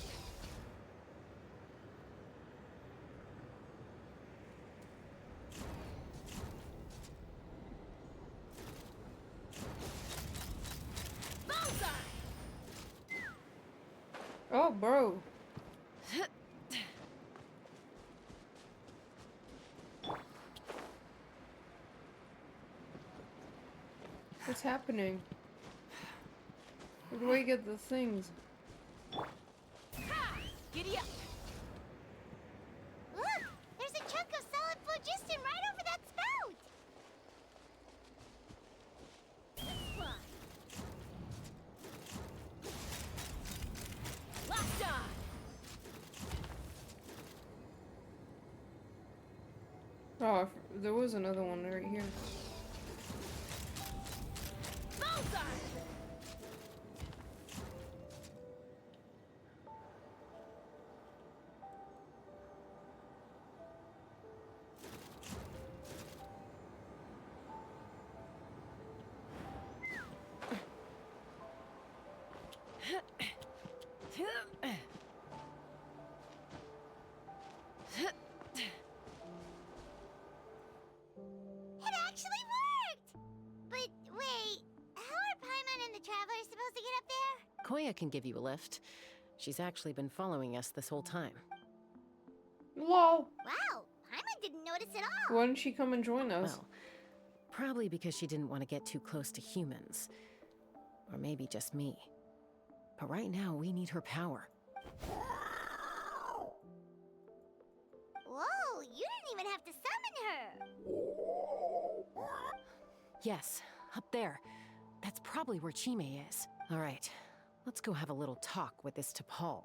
Bullseye! Oh, bro. What's happening? Where do I get the things? Ha! Giddy up! Look! There's a chunk of solid phlogiston right over that spout! Let's fly. Locked on! Oh, there was another one right here. Bullseye! It actually worked! But wait, how are Paimon and the Traveler supposed to get up there? Koya can give you a lift. She's actually been following us this whole time. Lol. Wow, Paimon didn't notice at all. Why didn't she come and join us? Well, probably because she didn't want to get too close to humans. Or maybe just me. But right now, we need her power. Whoa, you didn't even have to summon her! Yes, up there. That's probably where Chime is. All right, let's go have a little talk with this T'Pol.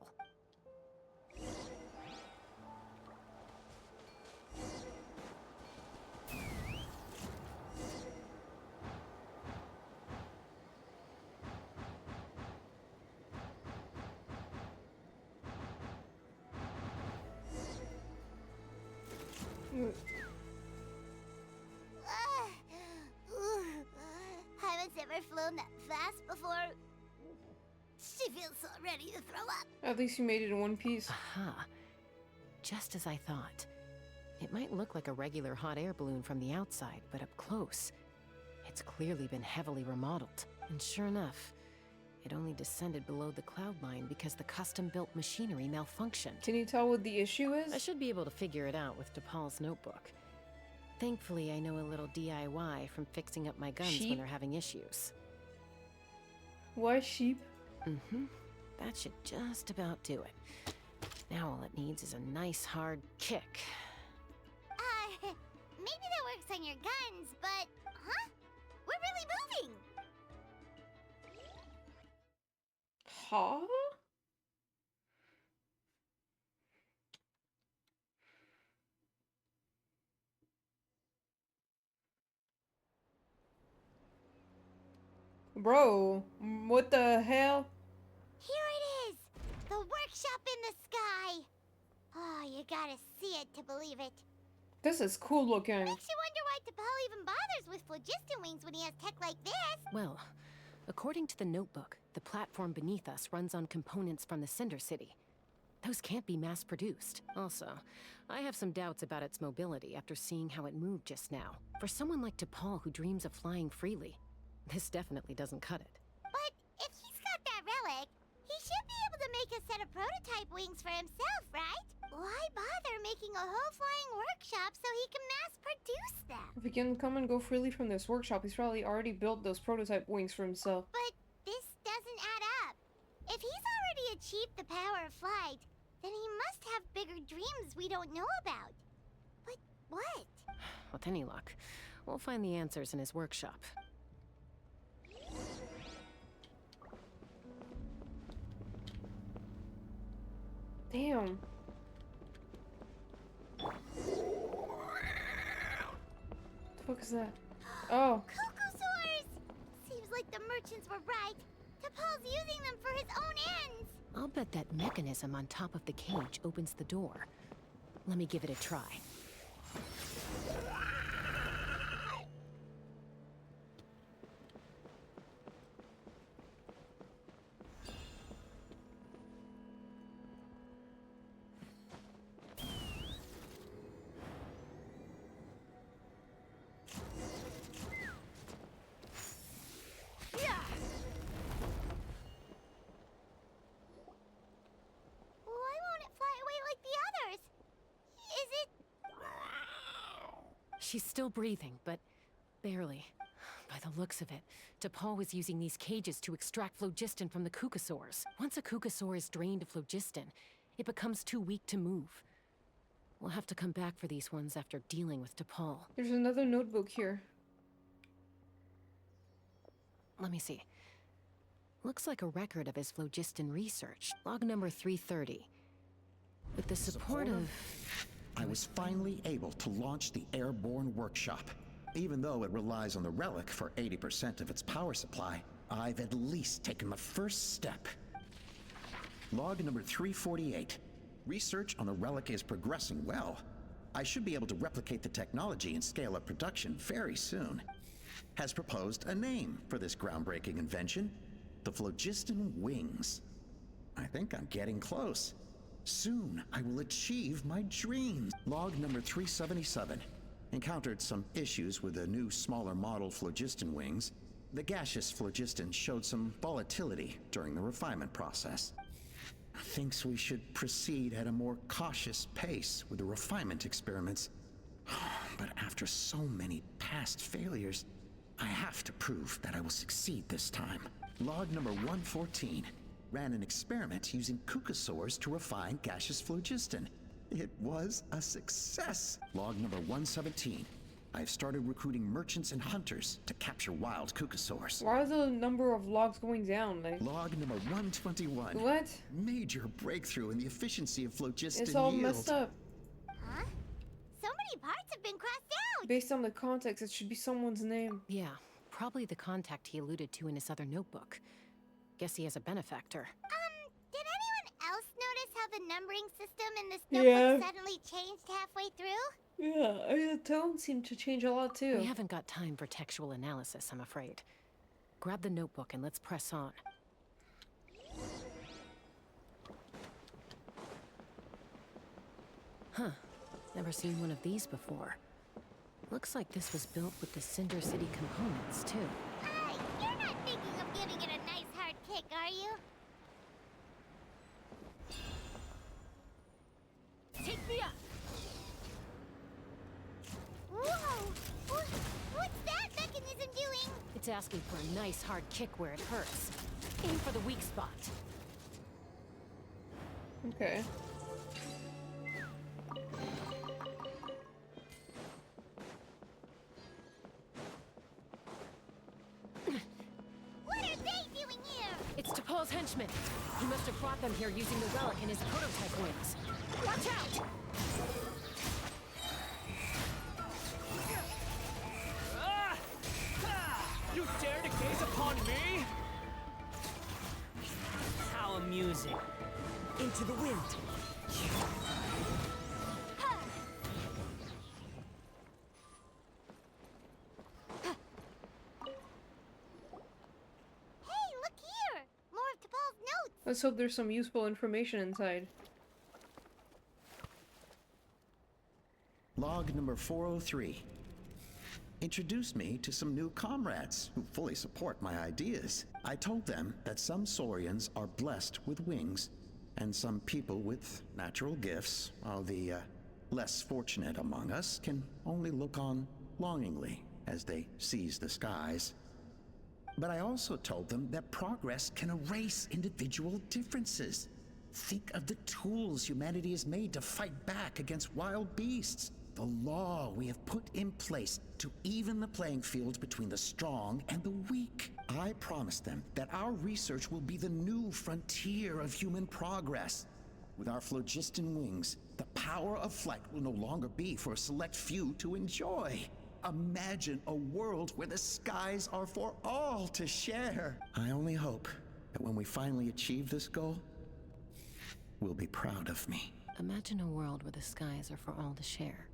Paimon's never flown that fast before. She feels so ready to throw up. At least you made it in one piece. Aha. Just as I thought. It might look like a regular hot air balloon from the outside, but up close, it's clearly been heavily remodeled. And sure enough, it only descended below the cloud line because the custom-built machinery malfunctioned. Can you tell what the issue is? I should be able to figure it out with T'Pol's notebook. Thankfully, I know a little DIY from fixing up my guns when they're having issues. Why sheep? Mm-hmm. That should just about do it. Now all it needs is a nice hard kick. Maybe that works on your guns, but... Huh? We're really moving! Huh? Bro, what the hell? Here it is! The workshop in the sky! Oh, you gotta see it to believe it. This is cool looking. Makes you wonder why T'Pol even bothers with phlogiston wings when he has tech like this. Well, according to the notebook, the platform beneath us runs on components from the Cinder City. Those can't be mass-produced. Also, I have some doubts about its mobility after seeing how it moved just now. For someone like T'Pol who dreams of flying freely, this definitely doesn't cut it. But if he's got that relic, he should be able to make a set of prototype wings for himself, right? Why bother making a whole flying workshop so he can mass-produce them? If he can come and go freely from this workshop, he's probably already built those prototype wings for himself. But this doesn't add up. If he's already achieved the power of flight, then he must have bigger dreams we don't know about. But what? With any luck, we'll find the answers in his workshop. Damn. The fuck is that? Oh. Cuckoosaurs! Seems like the merchants were right. T'Pol's using them for his own ends. I'll bet that mechanism on top of the cage opens the door. Let me give it a try. Why won't it fly away like the others? Is it... She's still breathing, but barely. By the looks of it, T'Pol was using these cages to extract phlogiston from the Cucosaurs. Once a Cucosaur is drained of phlogiston, it becomes too weak to move. We'll have to come back for these ones after dealing with T'Pol. There's another notebook here. Let me see. Looks like a record of his phlogiston research. Log number 330. With the support of... I was finally able to launch the airborne workshop. Even though it relies on the relic for 80% of its power supply, I've at least taken the first step. Log number 348. Research on the relic is progressing well. I should be able to replicate the technology and scale up production very soon. Has proposed a name for this groundbreaking invention: the phlogiston wings. I think I'm getting close. Soon I will achieve my dreams. Log number 377. Encountered some issues with the new smaller model phlogiston wings. The gaseous phlogiston showed some volatility during the refinement process. Thinks we should proceed at a more cautious pace with the refinement experiments. But after so many past failures, I have to prove that I will succeed this time. Log number 114. Ran an experiment using Cucosaurs to refine gaseous phlogiston. It was a success. Log number 117. I've started recruiting merchants and hunters to capture wild Cucosaurs. Why are the number of logs going down? Like, log number 121. What? Major breakthrough in the efficiency of phlogiston it's all yield. messed up. Huh? So many parts have been crossed out! Based on the context, it should be someone's name. Yeah, probably the contact he alluded to in his other notebook. Guess he has a benefactor. Did anyone else notice how the numbering system in this notebook suddenly changed halfway through? Yeah, I mean, the tone seemed to change a lot too. We haven't got time for textual analysis, I'm afraid. Grab the notebook and let's press on. Huh. Never seen one of these before. Looks like this was built with the Cinder City components, too. You're not thinking of giving it a nice hard kick, are you? Take me up! Whoa! What's that mechanism doing? It's asking for a nice hard kick where it hurts. Aim for the weak spot. Okay. What are they doing here? It's T'Pol's Zhang's henchmen. He must have brought them here using the relic in his prototype wings. Watch out! You dare to gaze upon me? How amusing. Into the wind. Let's hope there's some useful information inside. Log number 403. Introduced me to some new comrades who fully support my ideas. I told them that some Saurians are blessed with wings, and some people with natural gifts, while the less fortunate among us can only look on longingly as they seize the skies. But I also told them that progress can erase individual differences. Think of the tools humanity has made to fight back against wild beasts. The law we have put in place to even the playing field between the strong and the weak. I promised them that our research will be the new frontier of human progress. With our phlogiston wings, the power of flight will no longer be for a select few to enjoy. Imagine a world where the skies are for all to share. I only hope that when we finally achieve this goal, we'll be proud of me. Imagine a world where the skies are for all to share.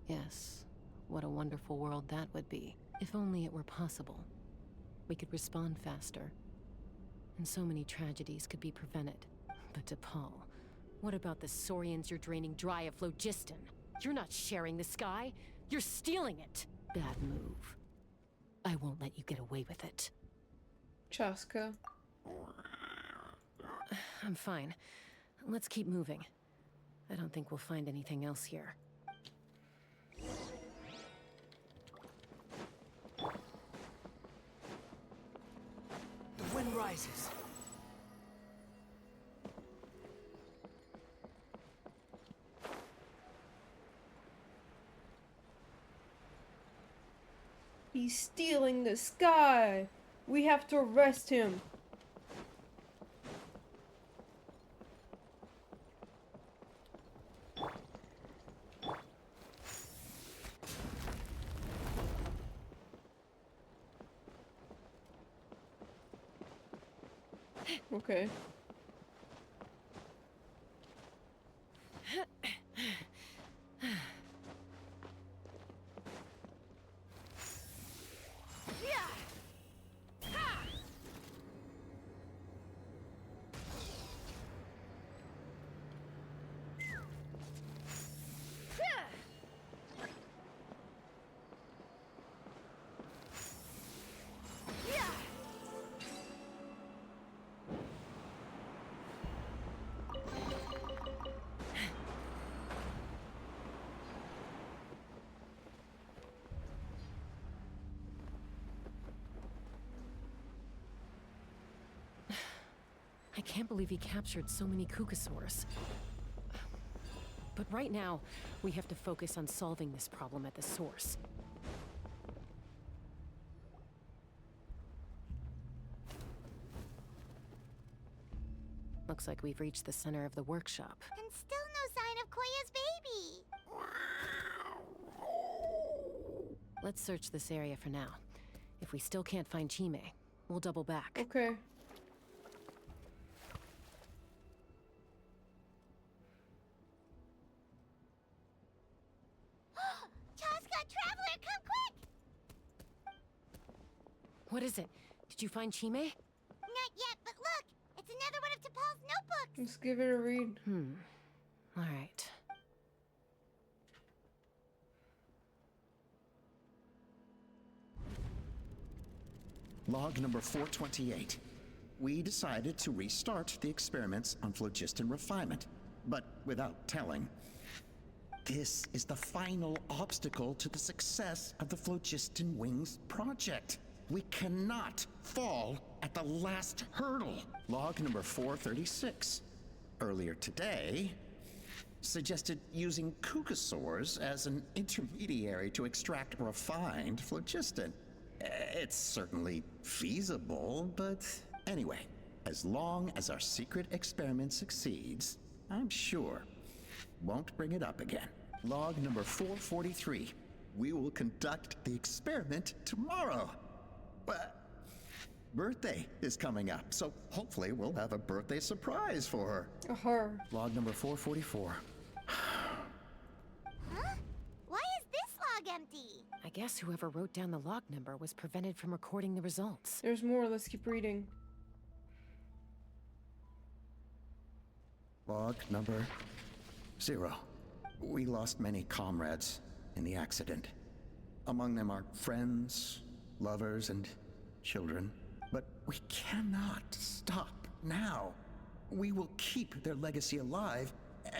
Yes, what a wonderful world that would be. If only it were possible. We could respond faster. And so many tragedies could be prevented. But DePaul, what about the Saurians you're draining dry of phlogiston? You're not sharing the sky. You're stealing it! Bad move. I won't let you get away with it. Chasca. I'm fine. Let's keep moving. I don't think we'll find anything else here. The wind rises. He's stealing the sky! We have to arrest him! Okay. I can't believe he captured so many Kukasaurs. But right now, we have to focus on solving this problem at the source. Looks like we've reached the center of the workshop. And still no sign of Koya's baby. Let's search this area for now. If we still can't find Chime, we'll double back. Okay. Chasca, Traveler, come quick! What is it? Did you find Chime? Not yet, but look! It's another one of T'Pol's notebooks! Let's give it a read. All right. Log number 428. We decided to restart the experiments on phlogiston refinement, but without telling. This is the final obstacle to the success of the Phlogiston Wings project. We cannot fall at the last hurdle. Log number 436. Earlier today, suggested using Kukasaurs as an intermediary to extract refined phlogiston. It's certainly feasible, but anyway, As long as our secret experiment succeeds, I'm sure won't bring it up again. Log number 443. We will conduct the experiment tomorrow. But birthday is coming up, so hopefully we'll have a birthday surprise for her. Her. Log number 444. Huh? Why is this log empty? I guess whoever wrote down the log number was prevented from recording the results. There's more, let's keep reading. Log number 0. We lost many comrades in the accident. Among them are friends, lovers, and children. But we cannot stop now. We will keep their legacy alive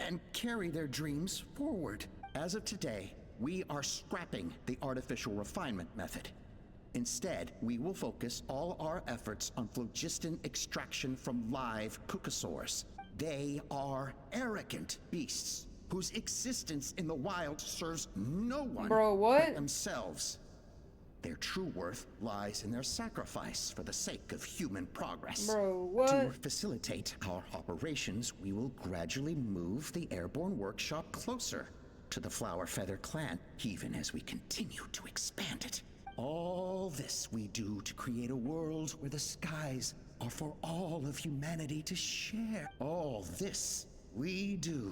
and carry their dreams forward. As of today, we are scrapping the artificial refinement method. Instead, we will focus all our efforts on phlogiston extraction from live cucosaurs. They are arrogant beasts whose existence in the wild serves no one but themselves. Their true worth lies in their sacrifice for the sake of human progress. To facilitate our operations, we will gradually move the airborne workshop closer to the Flower Feather clan, even as we continue to expand it. All this we do to create a world where the skies are for all of humanity to share. All this we do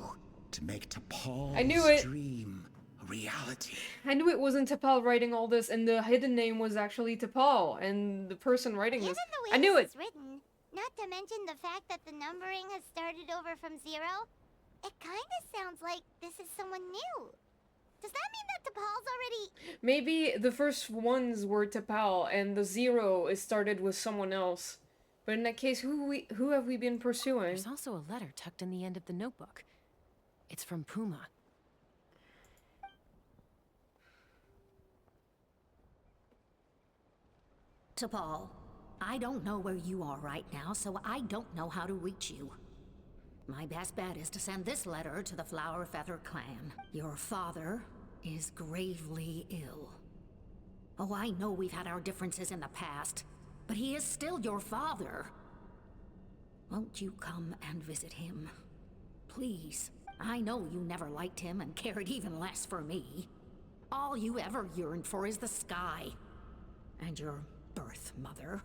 to make T'Pol's dream a reality. I knew it wasn't T'Pol writing all this, and the hidden name was actually T'Pol, and the person writing this. I knew it. Written, not to mention the fact that the numbering has started over from 0, it kind of sounds like this is someone new. Does that mean that T'Pol's already... Maybe the first ones were T'Pol, and the 0 is started with someone else. But in that case, who have we been pursuing? There's also a letter tucked in the end of the notebook. It's from Puma. T'Pol, I don't know where you are right now, so I don't know how to reach you. My best bet is to send this letter to the Flower Feather clan. Your father is gravely ill. Oh, I know we've had our differences in the past, but he is still your father. Won't you come and visit him? Please. I know you never liked him and cared even less for me. All you ever yearned for is the sky. And your birth mother.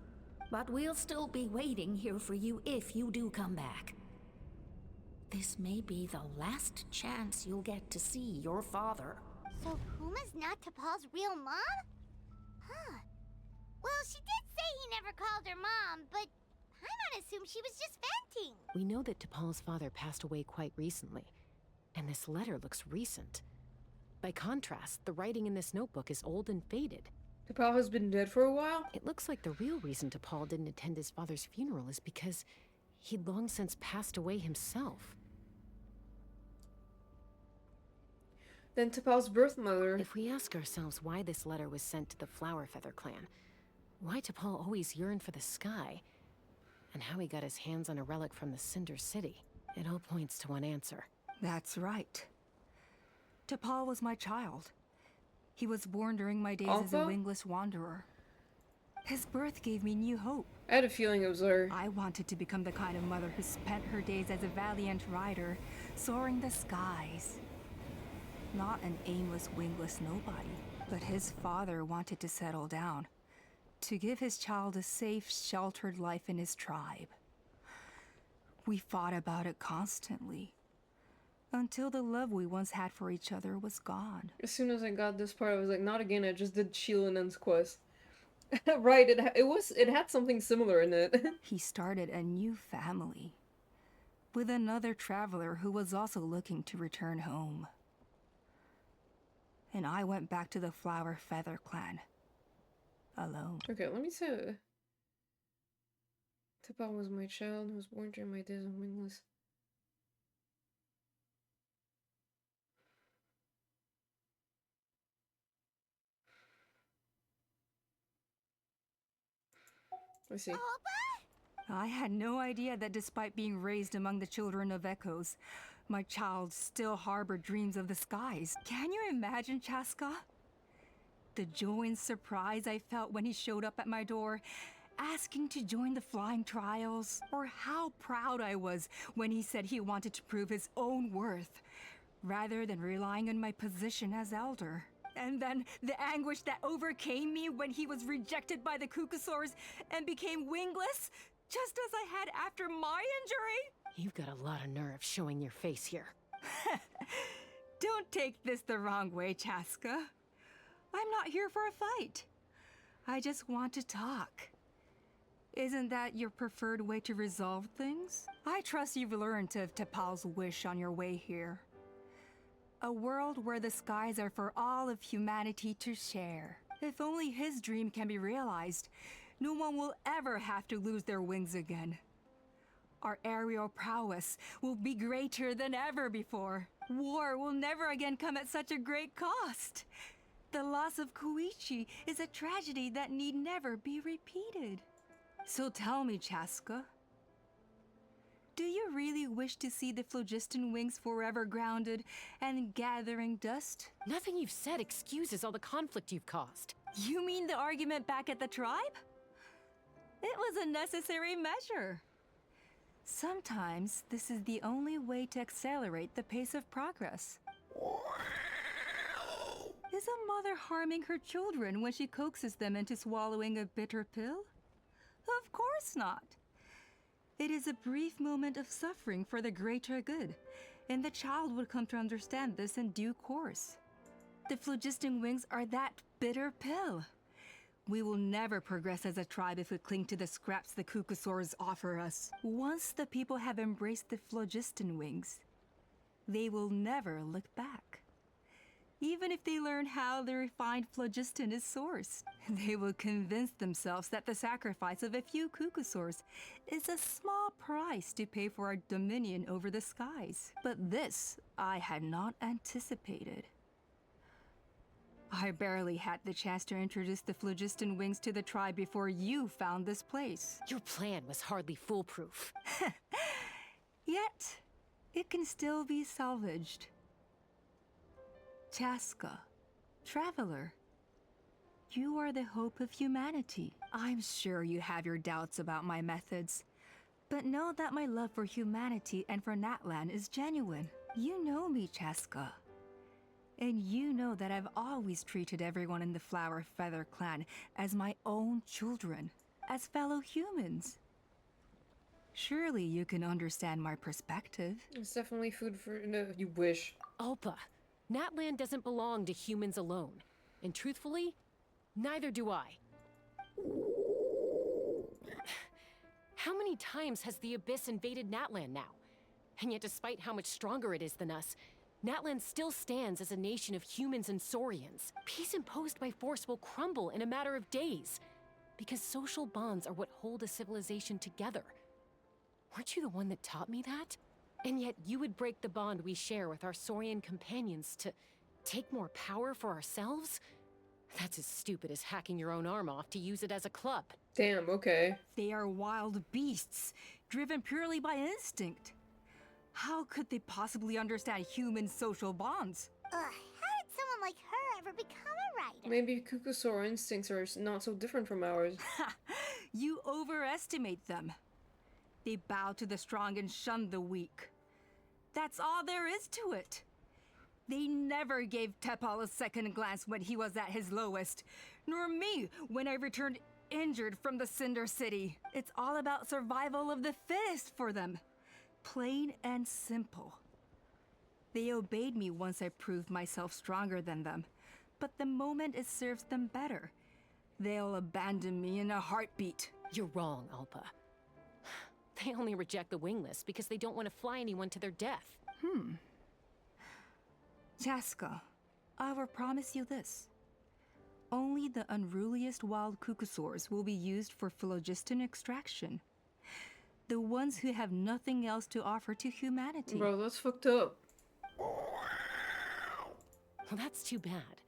But we'll still be waiting here for you if you do come back. This may be the last chance you'll get to see your father. So Puma's not T'Pol's real mom? Huh. Well, she did say he never called her mom, but Paimon assumed she was just venting. We know that T'Pol's father passed away quite recently, and this letter looks recent. By contrast, the writing in this notebook is old and faded. T'Pol has been dead for a while? It looks like the real reason T'Pol didn't attend his father's funeral is because he'd long since passed away himself. Then T'Pol's birth mother... If we ask ourselves why this letter was sent to the Flower Feather clan, why T'Pol always yearned for the sky, and how he got his hands on a relic from the Cinder City, it all points to one answer. That's right. T'Pol was my child. He was born during my days as a wingless wanderer. His birth gave me new hope. I had a feeling it was her. I wanted to become the kind of mother who spent her days as a valiant rider, soaring the skies. Not an aimless, wingless nobody. But his father wanted to settle down, to give his child a safe, sheltered life in his tribe. We fought about it constantly, until the love we once had for each other was gone. As soon as I got this part, I was like, not again, I just did Shielinen's quest. Right, it had something similar in it. He started a new family, with another traveler who was also looking to return home. And I went back to the Flower Feather clan. Alone. Okay, let me say... T'Pol was my child who was born during my days of wingless. Let's see. I had no idea that despite being raised among the children of echoes, my child still harbored dreams of the skies. Can you imagine, Chasca? The joy and surprise I felt when he showed up at my door, asking to join the flying trials, or how proud I was when he said he wanted to prove his own worth, rather than relying on my position as elder. And then the anguish that overcame me when he was rejected by the Kukusaurs and became wingless, just as I had after my injury. You've got a lot of nerve showing your face here. Don't take this the wrong way, Chasca. I'm not here for a fight. I just want to talk. Isn't that your preferred way to resolve things? I trust you've learned of Tepal's wish on your way here. A world where the skies are for all of humanity to share. If only his dream can be realized, no one will ever have to lose their wings again. Our aerial prowess will be greater than ever before. War will never again come at such a great cost. The loss of Koichi is a tragedy that need never be repeated. So tell me, Chasca, do you really wish to see the phlogiston wings forever grounded and gathering dust? Nothing you've said excuses all the conflict you've caused. You mean the argument back at the tribe? It was a necessary measure. Sometimes this is the only way to accelerate the pace of progress. Is a mother harming her children when she coaxes them into swallowing a bitter pill? Of course not. It is a brief moment of suffering for the greater good, and the child would come to understand this in due course. The phlogiston wings are that bitter pill. We will never progress as a tribe if we cling to the scraps the Kukusaurs offer us. Once the people have embraced the phlogiston wings, they will never look back. Even if they learn how the refined phlogiston is sourced, they will convince themselves that the sacrifice of a few Kukusaurs is a small price to pay for our dominion over the skies. But this I had not anticipated. I barely had the chance to introduce the phlogiston wings to the tribe before you found this place. Your plan was hardly foolproof. Yet, it can still be salvaged. Chasca, traveler, you are the hope of humanity. I'm sure you have your doubts about my methods, but know that my love for humanity and for Natlan is genuine. You know me, Chasca. And you know that I've always treated everyone in the Flower Feather clan as my own children, as fellow humans. Surely you can understand my perspective. It's definitely food for... No, you wish. Alpa, Natlan doesn't belong to humans alone. And truthfully, neither do I. How many times has the Abyss invaded Natlan now? And yet despite how much stronger it is than us, Natlan still stands as a nation of humans and saurians. Peace imposed by force will crumble in a matter of days, because social bonds are what hold a civilization together. Weren't you the one that taught me that? And yet you would break the bond we share with our saurian companions to take more power for ourselves? That's as stupid as hacking your own arm off to use it as a club. Damn, okay. They are wild beasts, driven purely by instinct. How could they possibly understand human social bonds? How did someone like her ever become a writer? Maybe Kukusaur instincts are not so different from ours. You overestimate them. They bow to the strong and shun the weak. That's all there is to it. They never gave Tepal a second glance when he was at his lowest, nor me when I returned injured from the Cinder City. It's all about survival of the fittest for them. Plain and simple. They obeyed me once I proved myself stronger than them, but the moment it serves them better, they'll abandon me in a heartbeat. You're wrong, Alpa. They only reject the wingless because they don't want to fly anyone to their death. Chasca, I will promise you this. Only the unruliest wild Kukusaurs will be used for phlogiston extraction. The ones who have nothing else to offer to humanity. Bro, that's fucked up. Well, that's too bad.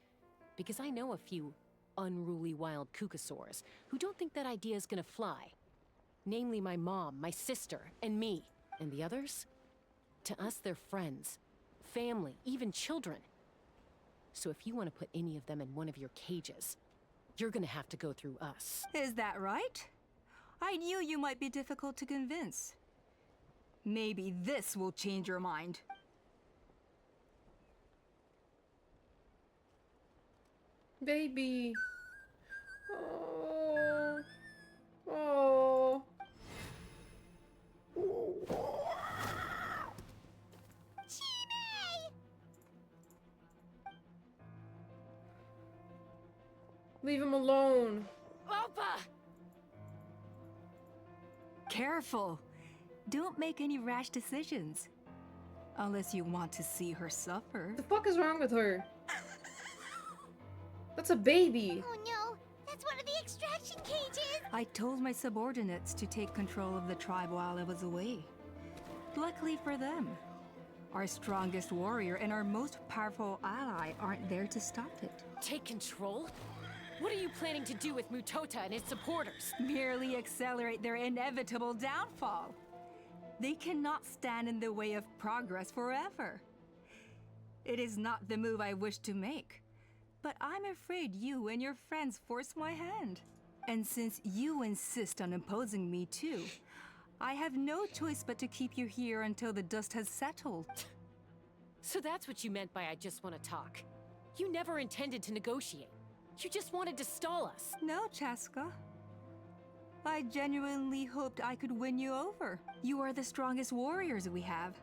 Because I know a few unruly wild Kukusaurs who don't think that idea is gonna fly. Namely my mom, my sister, and me. And the others? To us, they're friends, family, even children. So if you want to put any of them in one of your cages, you're gonna have to go through us. Is that right? I knew you might be difficult to convince. Maybe this will change your mind. Baby. Oh. Oh. Leave him alone. Alpa! Careful. Don't make any rash decisions. Unless you want to see her suffer. What the fuck is wrong with her? That's a baby. Oh no, that's one of the extraction cages! I told my subordinates to take control of the tribe while I was away. Luckily for them, our strongest warrior and our most powerful ally aren't there to stop it. Take control? What are you planning to do with Mutota and his supporters? Merely accelerate their inevitable downfall. They cannot stand in the way of progress forever. It is not the move I wish to make, but I'm afraid you and your friends force my hand. And since you insist on imposing me too, I have no choice but to keep you here until the dust has settled. So that's what you meant by I just want to talk. You never intended to negotiate. You just wanted to stall us. No, Chasca. I genuinely hoped I could win you over. You are the strongest warriors we have.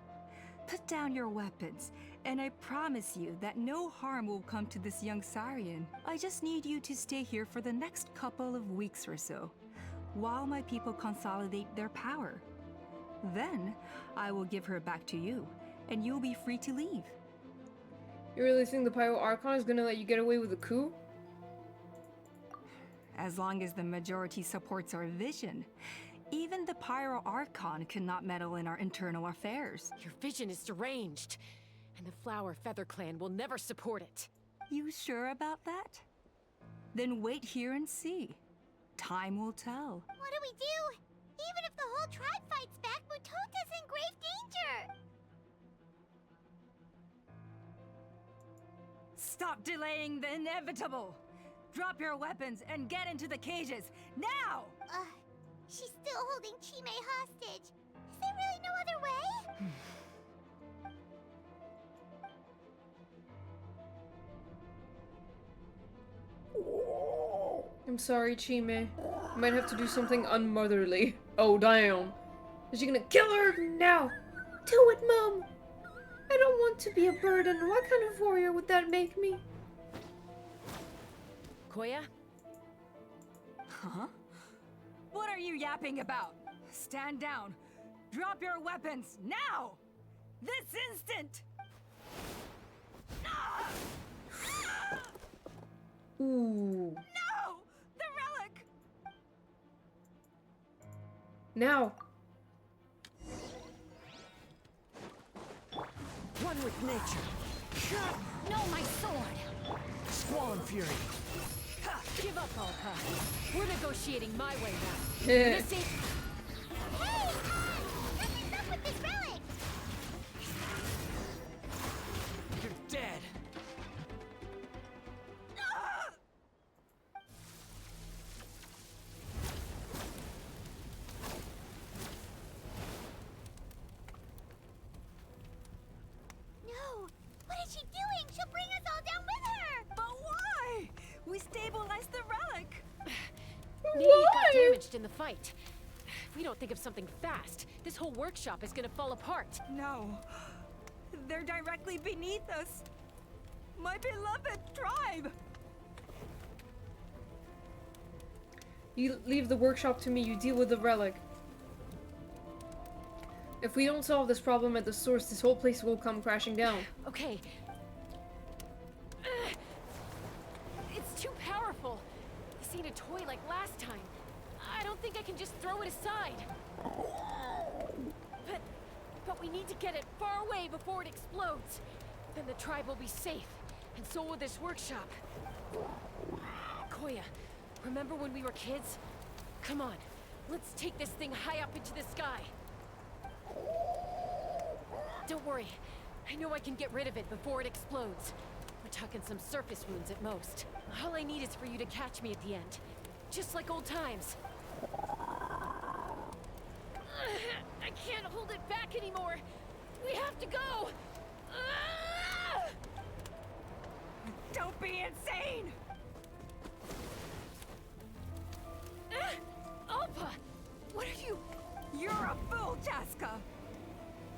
Put down your weapons, and I promise you that no harm will come to this young Saurian. I just need you to stay here for the next couple of weeks or so, while my people consolidate their power. Then, I will give her back to you, and you'll be free to leave. You really think the Pyro Archon is gonna let you get away with a coup? As long as the majority supports our vision, even the Pyro Archon cannot meddle in our internal affairs. Your vision is deranged, and the Flower Feather Clan will never support it. You sure about that? Then wait here and see. Time will tell. What do we do? Even if the whole tribe fights back, Mutota's in grave danger! Stop delaying the inevitable! Drop your weapons and get into the cages, now! She's still holding Chime hostage. Is there really no other way? I'm sorry, Chime. Might have to do something unmotherly. Oh, damn. Is she gonna kill her now? Do it, Mom! I don't want to be a burden. What kind of warrior would that make me? Koya? Huh? What are you yapping about? Stand down. Drop your weapons, now! This instant! Ooh. No! The relic! Now. One with nature. No, my sword! Squall Fury. Give up, Alpa. We're negotiating my way now. This ain't... Hey! Something's up with this relic! You're dead. No! What is she doing? She'll bring us all down with her! But why? We stabilized the relic! Maybe it got damaged in the fight. If we don't think of something fast, this whole workshop is gonna fall apart. No. They're directly beneath us. My beloved tribe! You leave the workshop to me, you deal with the relic. If we don't solve this problem at the source, this whole place will come crashing down. Okay. It's too powerful. This ain't a toy like last time. I don't think I can just throw it aside. But we need to get it far away before it explodes. Then the tribe will be safe, and so will this workshop. Koya, remember when we were kids? Come on, let's take this thing high up into the sky. Don't worry, I know I can get rid of it before it explodes. We're talking some surface wounds at most. All I need is for you to catch me at the end, just like old times. can't hold it back anymore. We have to go. Ah! Don't be insane! Alpa! What are you... You're a fool, Chasca!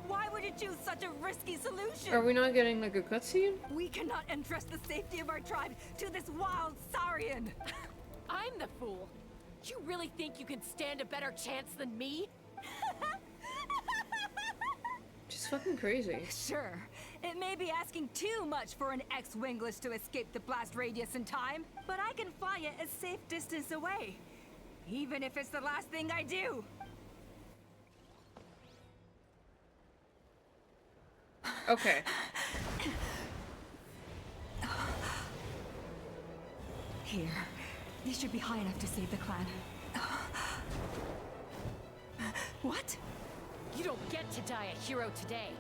Why would you choose such a risky solution? Are we not getting like a cutscene? We cannot entrust the safety of our tribe to this wild Saurian! I'm the fool. You really think you can stand a better chance than me? She's fucking crazy. Sure. It may be asking too much for an ex-wingless to escape the blast radius in time, but I can fly it a safe distance away. Even if it's the last thing I do. Okay. Here. These should be high enough to save the clan. What? You don't get to die a hero today.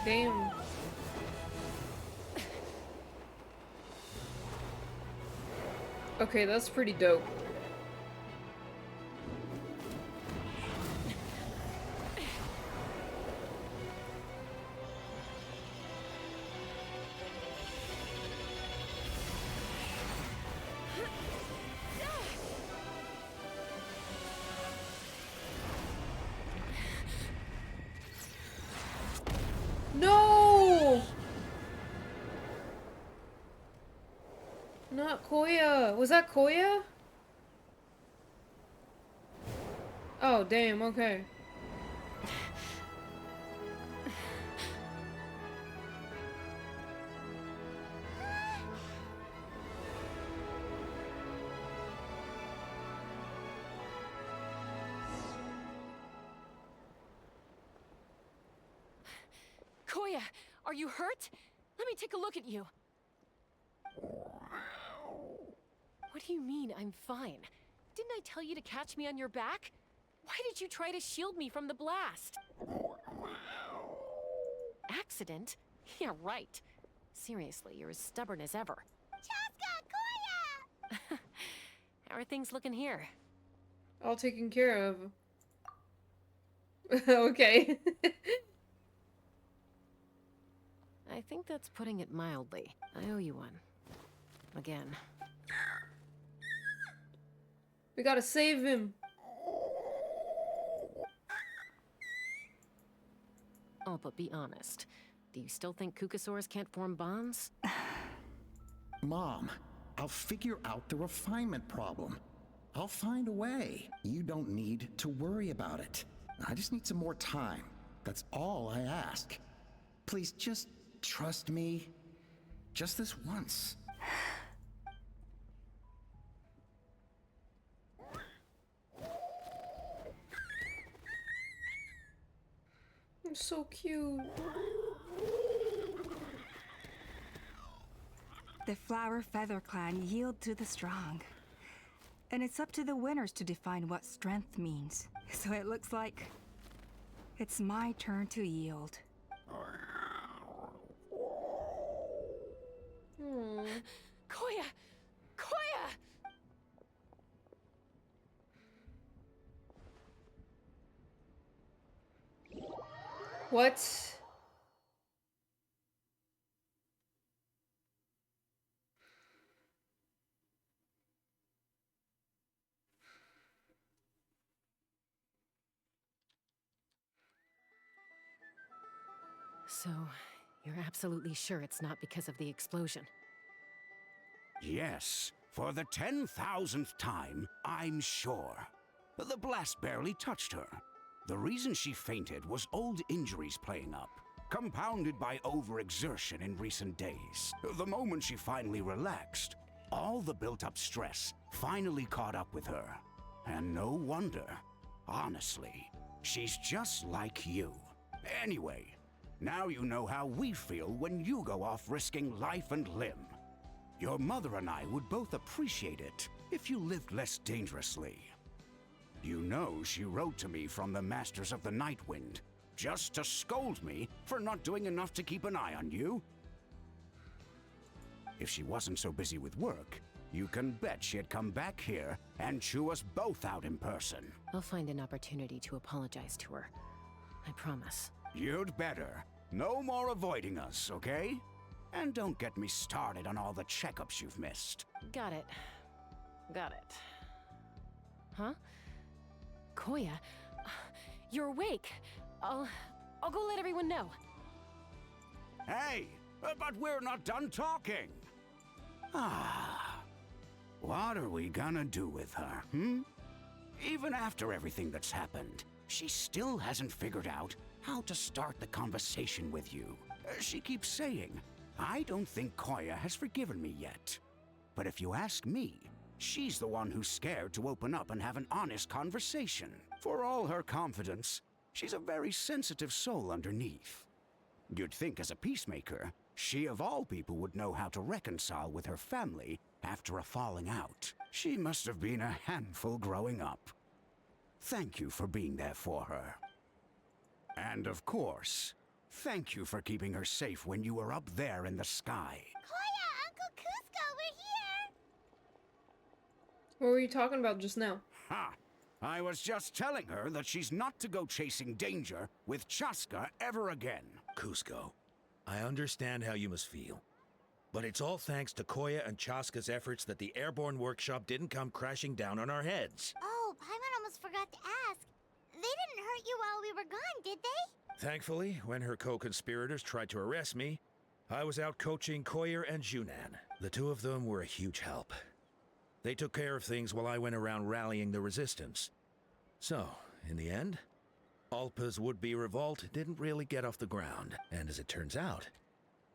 Damn. Okay, that's pretty dope. No! Not Koya. Was that Koya? Oh, damn, okay. Koya, are you hurt? Let me take a look at you. What do you mean, I'm fine? Didn't I tell you to catch me on your back? Why did you try to shield me from the blast? Accident? Yeah, right. Seriously, you're as stubborn as ever. Chasca, Koya! How are things looking here? All taken care of. Okay. I think that's putting it mildly. I owe you one. Again. We gotta save him. Oh, but be honest. Do you still think Kukasaurs can't form bonds? Mom, I'll figure out the refinement problem. I'll find a way. You don't need to worry about it. I just need some more time. That's all I ask. Please just trust me. Just this once. I'm so cute. The Flower Feather Clan yield to the strong. And it's up to the winners to define what strength means. So it looks like it's my turn to yield. Koya! Koya! What? So, you're absolutely sure it's not because of the explosion? Yes, for the 10,000th time, I'm sure. The blast barely touched her. The reason she fainted was old injuries playing up, compounded by overexertion in recent days. The moment she finally relaxed, all the built-up stress finally caught up with her. And no wonder. Honestly, she's just like you. Anyway, now you know how we feel when you go off risking life and limb. Your mother and I would both appreciate it if you lived less dangerously. You know she wrote to me from the Masters of the Night Wind, just to scold me for not doing enough to keep an eye on you. If she wasn't so busy with work, you can bet she'd come back here and chew us both out in person. I'll find an opportunity to apologize to her. I promise. You'd better. No more avoiding us, okay? And don't get me started on all the checkups you've missed. Got it. Got it. Huh? Koya, you're awake. I'll go let everyone know. Hey, but we're not done talking. What are we gonna do with her, Even after everything that's happened, she still hasn't figured out how to start the conversation with you. She keeps saying, I don't think Koya has forgiven me yet. But if you ask me, she's the one who's scared to open up and have an honest conversation. For all her confidence, she's a very sensitive soul underneath. You'd think as a peacemaker, she of all people would know how to reconcile with her family after a falling out. She must have been a handful growing up. Thank you for being there for her. And of course, thank you for keeping her safe when you were up there in the sky. Koya, Uncle Cusco, we're here! What were you talking about just now? Ha! I was just telling her that she's not to go chasing danger with Chasca ever again. Cusco, I understand how you must feel. But it's all thanks to Koya and Chasca's efforts that the airborne workshop didn't come crashing down on our heads. Oh, Paimon almost forgot to ask. They didn't hurt you while we were gone, did they? Thankfully, when her co-conspirators tried to arrest me, I was out coaching Koya and Junan. The two of them were a huge help. They took care of things while I went around rallying the resistance. So, in the end, Alpa's would-be revolt didn't really get off the ground. And as it turns out,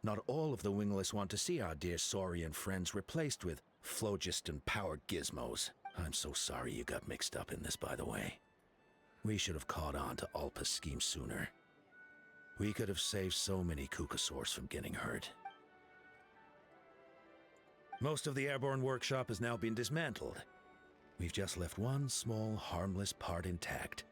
not all of the wingless want to see our dear Saurian friends replaced with phlogiston-powered gizmos. I'm so sorry you got mixed up in this, by the way. We should have caught on to Alpa's scheme sooner. We could have saved so many Kukasaurs from getting hurt. Most of the airborne workshop has now been dismantled. We've just left one small, harmless part intact,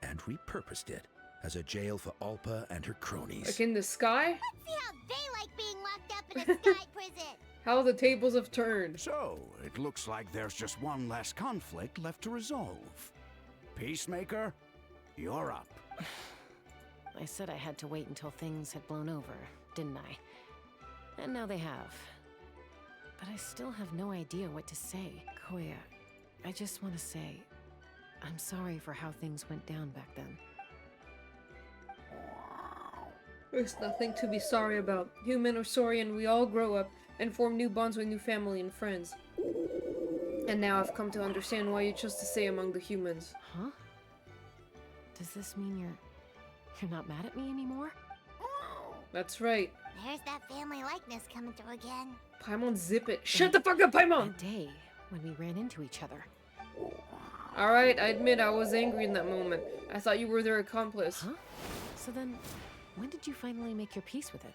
and repurposed it as a jail for Alpa and her cronies. Like in the sky? Let's see how they like being locked up in a sky prison. How the tables have turned. So, it looks like there's just one last conflict left to resolve. Peacemaker, you're up. I said I had to wait until things had blown over, didn't I? And now they have. But I still have no idea what to say. Koya, I just want to say, I'm sorry for how things went down back then. There's nothing to be sorry about. Human or Saurian, we all grow up and form new bonds with new family and friends. And now I've come to understand why you chose to stay among the humans. Huh? Does this mean you're not mad at me anymore? That's right. There's that family likeness coming through again. Paimon, zip it. Shut the fuck up, Paimon! That day, when we ran into each other. Alright, I admit I was angry in that moment. I thought you were their accomplice. Huh? So then, when did you finally make your peace with it?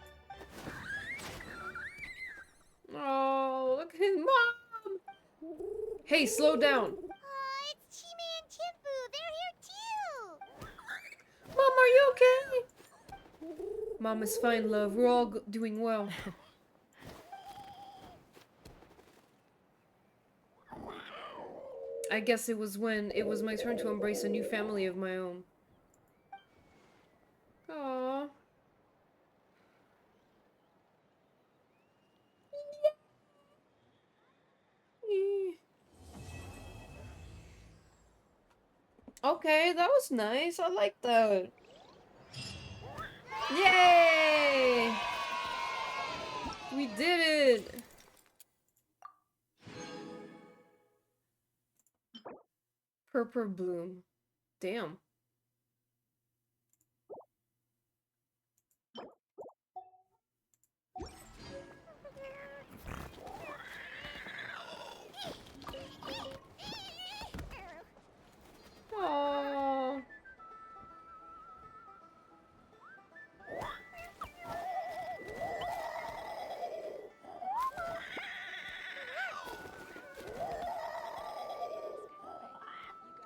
Oh, look at his mom! Hey, slow down. Oh, it's Chime and Chimpu. They're here too. Mom, are you okay? Mom is fine, love. We're all doing well. I guess it was when it was my turn to embrace a new family of my own. Aww. Okay, that was nice. I like that. Yay! We did it! Purple bloom. Damn. Aww.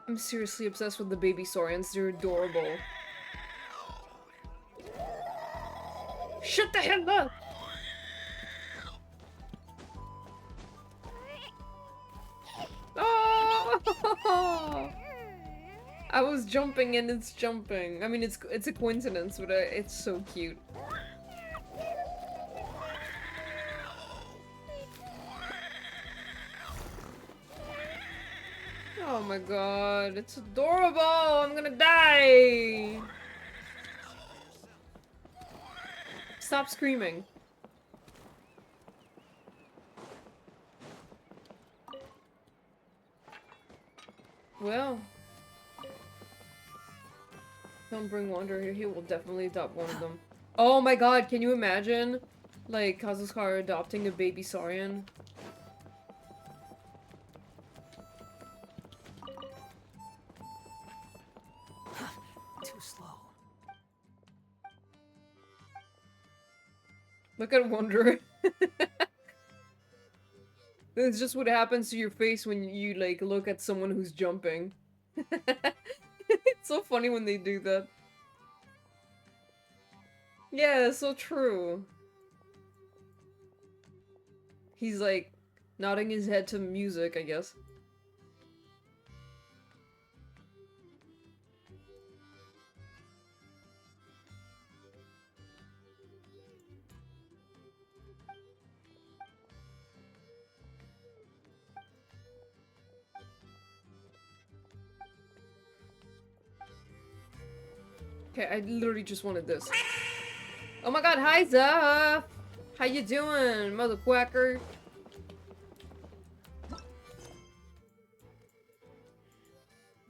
I'm seriously obsessed with the baby Saurians. They're adorable. Shut the hell up! No! I was jumping and it's jumping. I mean, it's a coincidence, but it's so cute. Oh my god, it's adorable! I'm gonna die! Stop screaming. Well. Don't bring Wander here, he will definitely adopt one of them. Oh my god, can you imagine? Like, Kazuskar adopting a baby Saurian? Too slow. Look at Wander. That's just what happens to your face when you, like, look at someone who's jumping. It's so funny when they do that. Yeah, it's so true. He's, like, nodding his head to music, I guess. Okay, I literally just wanted this. Oh my god, hi Zeph! How you doing, mother quacker?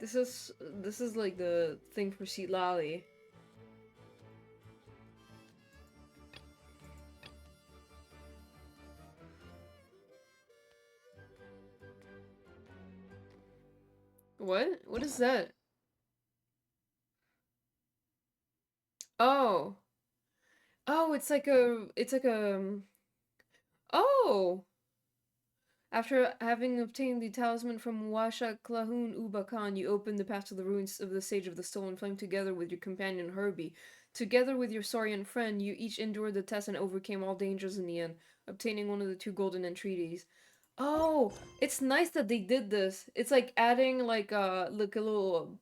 This is like the thing for Mistylotl. What? What is that? Oh. Oh, it's like a oh! After having obtained the talisman from Washa Klahun Ubakan, you open the path to the ruins of the Sage of the Stolen Flame together with your companion Herbie. Together with your Saurian friend, you each endured the test and overcame all dangers in the end, obtaining one of the 2 golden entreaties. Oh, it's nice that they did this. It's like adding like a little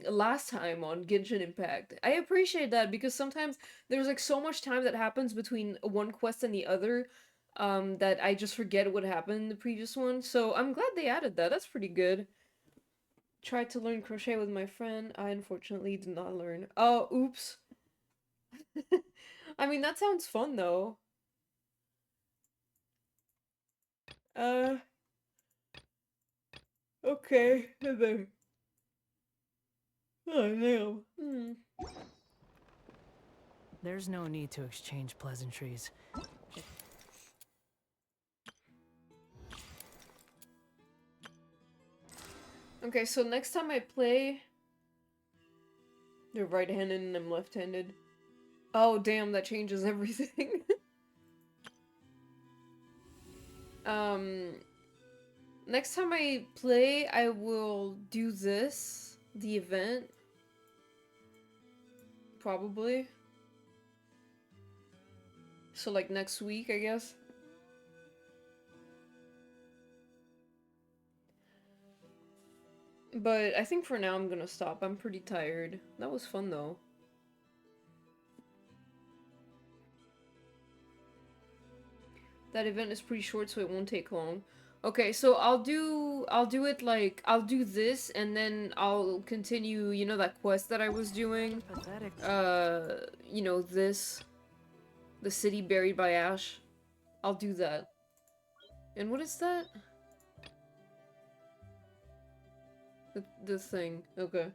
last time on Genshin Impact. I appreciate that because sometimes there's like so much time that happens between one quest and the other that I just forget what happened in the previous one. So I'm glad they added that. That's pretty good. Tried to learn crochet with my friend. I unfortunately did not learn. Oh, oops. I mean, that sounds fun though. Okay. There. Oh, no. Hmm. There's no need to exchange pleasantries. Okay, so next time I play... They're right-handed and I'm left-handed. Oh, damn, that changes everything. Next time I play, I will do this. The event. Probably. So, like, next week, I guess. But I think for now I'm gonna stop. I'm pretty tired. That was fun, though. That event is pretty short, so it won't take long. Okay, so I'll do it like, I'll do this, and then I'll continue, you know, that quest that I was doing? Pathetic. You know, this. The city buried by ash. I'll do that. And what is that? The thing. Okay.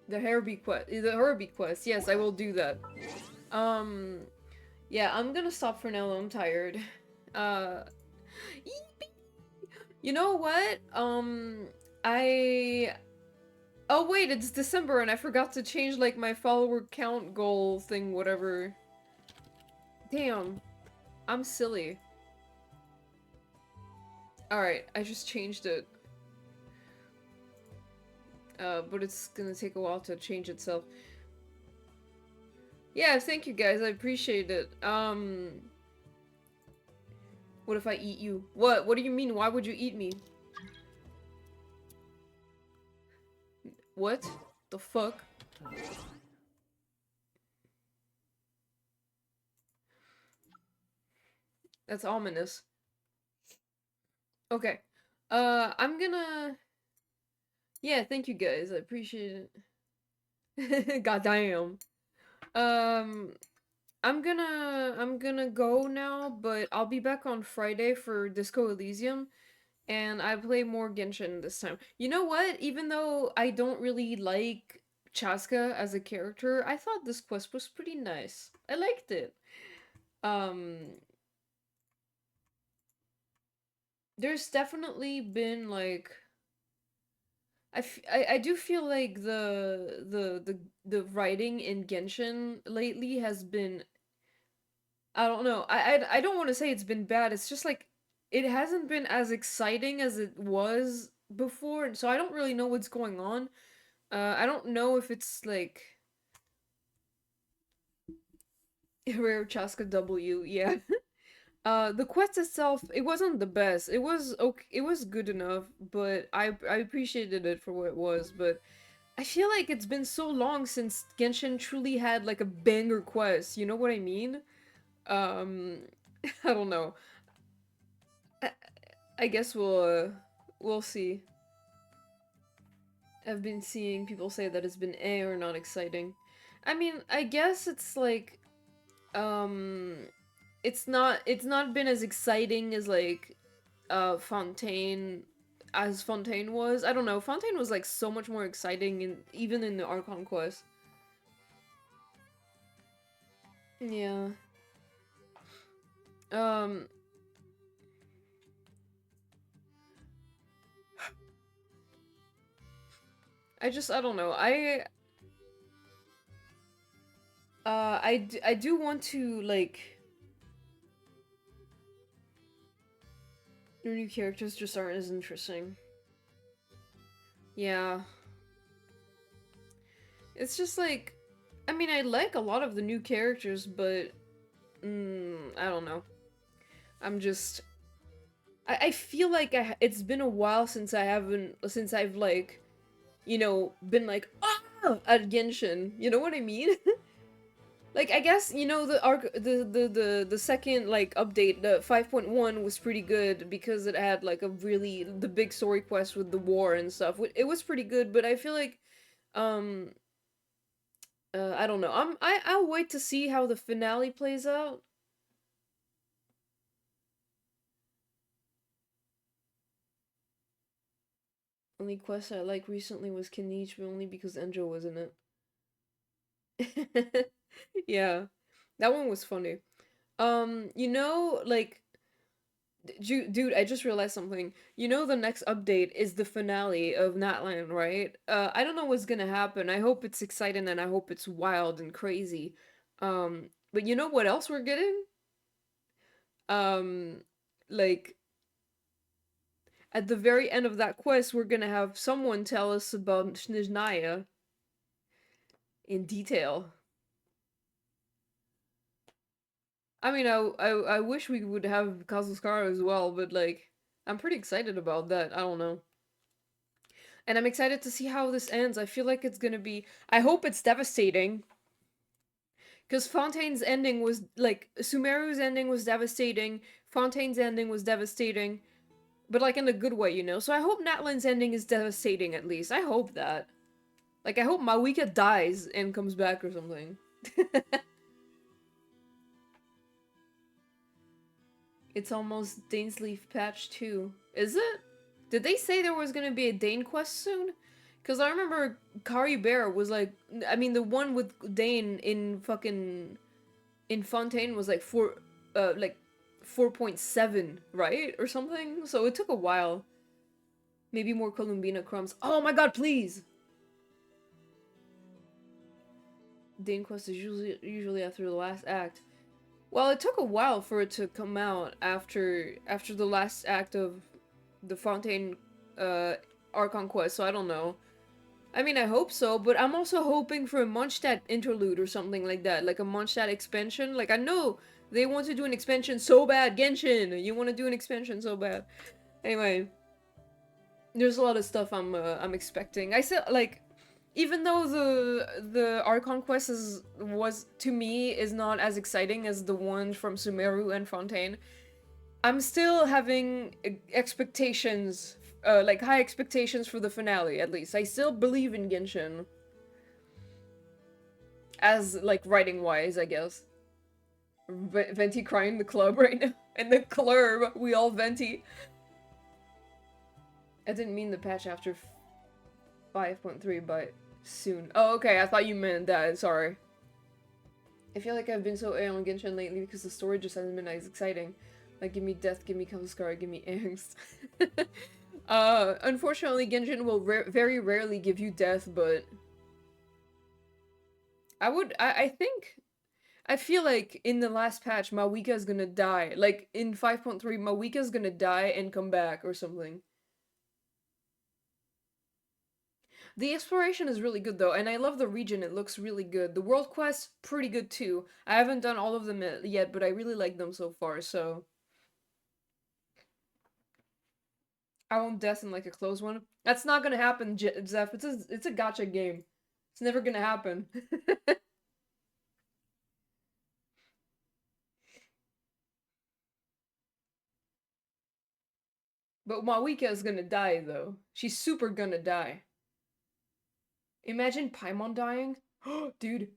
The Herbie quest. Yes, I will do that. Yeah, I'm gonna stop for now. I'm tired. You know what? Oh wait, it's December and I forgot to change like my follower count goal thing, whatever. Damn. I'm silly. Alright, I just changed it. But it's gonna take a while to change itself. Yeah, thank you guys, I appreciate it. What if I eat you? What? What do you mean? Why would you eat me? What? The fuck? That's ominous. Okay. I'm gonna... Yeah, thank you guys. I appreciate it. Goddamn. I'm gonna go now, but I'll be back on Friday for Disco Elysium, and I play more Genshin this time. You know what? Even though I don't really like Chasca as a character, I thought this quest was pretty nice. I liked it. There's definitely been like I do feel like the writing in Genshin lately has been, I don't know. I don't want to say it's been bad. It's just like it hasn't been as exciting as it was before, and so I don't really know what's going on. I don't know if it's like rare Chaska W. Yeah. The quest itself, it wasn't the best. It was okay. It was good enough, but I appreciated it for what it was. But I feel like it's been so long since Genshin truly had like a banger quest. You know what I mean? Um, I don't know. I, I guess we'll see. I've been seeing people say that it's been or not exciting. I mean, I guess it's like, um, it's not been as exciting as like, Fontaine, as Fontaine was. I don't know. Fontaine was like so much more exciting, in even in the Archon quest. Yeah. Um. I don't know. I do want to, like... The new characters just aren't as interesting. Yeah. It's just like... I mean, I like a lot of the new characters, but... I don't know. I'm just... I feel like it's been a while since since I've, like... You know, been like, ah! At Genshin. You know what I mean? Like, I guess, you know, the second, like, update, the 5.1 was pretty good because it had, like, the big story quest with the war and stuff. It was pretty good, but I feel like, um, I don't know. I'll wait to see how the finale plays out. Only quest I like recently was Kenichi, but only because Enjo was in it. Yeah. That one was funny. You know, like, dude, I just realized something. You know the next update is the finale of Natlan, right? I don't know what's gonna happen. I hope it's exciting and I hope it's wild and crazy. But you know what else we're getting? Um, like, at the very end of that quest, we're gonna have someone tell us about Snezhnaya in detail. I mean, I wish we would have Kazuskara as well, but like, I'm pretty excited about that. I don't know. And I'm excited to see how this ends. I feel like it's gonna be... I hope it's devastating. Because Fontaine's ending was, like, Sumeru's ending was devastating, Fontaine's ending was devastating, but, like, in a good way, you know? So I hope Natlan's ending is devastating, at least. I hope that. Like, I hope Mawika dies and comes back or something. It's almost Dane's Leaf Patch 2. Is it? Did they say there was gonna be a Dane quest soon? Because I remember Kari Bear was like... I mean, the one with Dane in fucking... In Fontaine was like 4.7, right? Or something? So it took a while. Maybe more Columbina crumbs. Oh my god, please! Dane quest is usually after the last act. Well, it took a while for it to come out after the last act of the Fontaine Archon quest, so I don't know. I mean, I hope so, but I'm also hoping for a Mondstadt interlude or something like that, like a Mondstadt expansion. Like, I know They want to do an expansion so bad. Genshin, you want to do an expansion so bad. Anyway, there's a lot of stuff I'm expecting. I said like, even though the Archon quest was to me is not as exciting as the ones from Sumeru and Fontaine, I'm still having expectations, like high expectations for the finale. At least I still believe in Genshin. As like writing wise, I guess. Venti crying in the club right now. In the club, we all Venti. I didn't mean the patch after 5.3, but soon. Oh, okay, I thought you meant that, sorry. I feel like I've been so on Genshin lately because the story just hasn't been as exciting. Like, give me death, give me Scar, give me angst. Unfortunately, Genshin will very rarely give you death, but... I think... I feel like in the last patch, Mawika's gonna die. Like, in 5.3, Mawika's gonna die and come back or something. The exploration is really good though, and I love the region, it looks really good. The world quests, pretty good too. I haven't done all of them yet, but I really like them so far, so... I want death in like a close one. That's not gonna happen, Zeph. It's a gacha game. It's never gonna happen. But Mawika is gonna die, though. She's super gonna die. Imagine Paimon dying. Dude.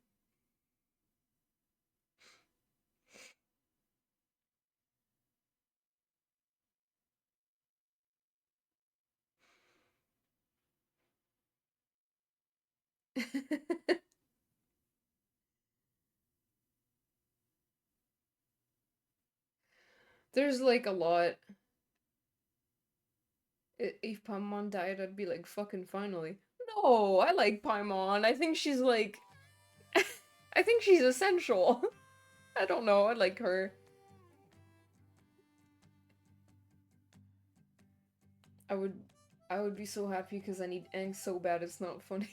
There's like a lot. If Paimon died, I'd be like, fucking finally. No, I like Paimon. I think she's like... I think she's essential. I don't know, I like her. I would be so happy because I need angst so bad it's not funny.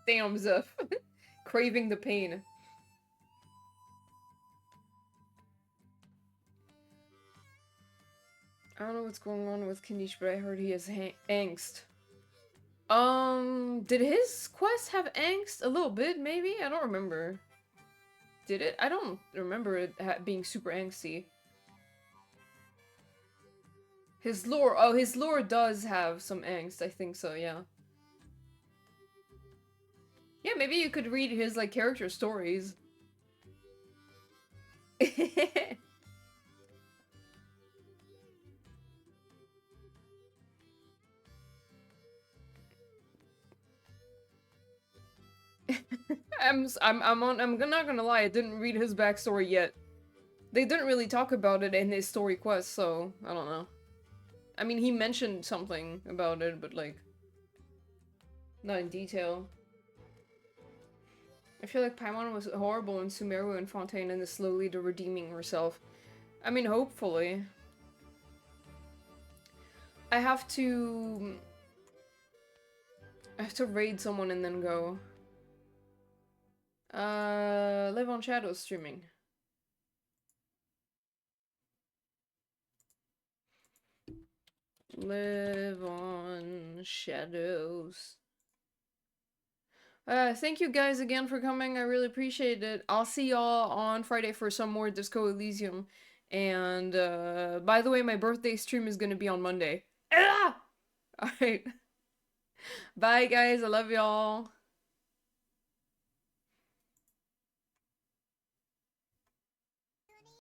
Damn, Zeph. Craving the pain. I don't know what's going on with Kanish, but I heard he has angst. Did his quest have angst? A little bit, maybe? I don't remember. Did it? I don't remember it being super angsty. His lore, oh, his lore does have some angst, I think so, yeah. Yeah, maybe you could read his, like, character stories. I'm not gonna lie, I didn't read his backstory yet. They didn't really talk about it in his story quest, so I don't know. I mean, he mentioned something about it, but like, not in detail. I feel like Paimon was horrible in Sumeru and Fontaine and is slowly redeeming herself. I mean, hopefully. I have to raid someone and then go. Live on Shadows streaming. Live on Shadows. Thank you guys again for coming. I really appreciate it. I'll see y'all on Friday for some more Disco Elysium. And, by the way, my birthday stream is gonna be on Monday. Ah! Alright. Bye, guys. I love y'all.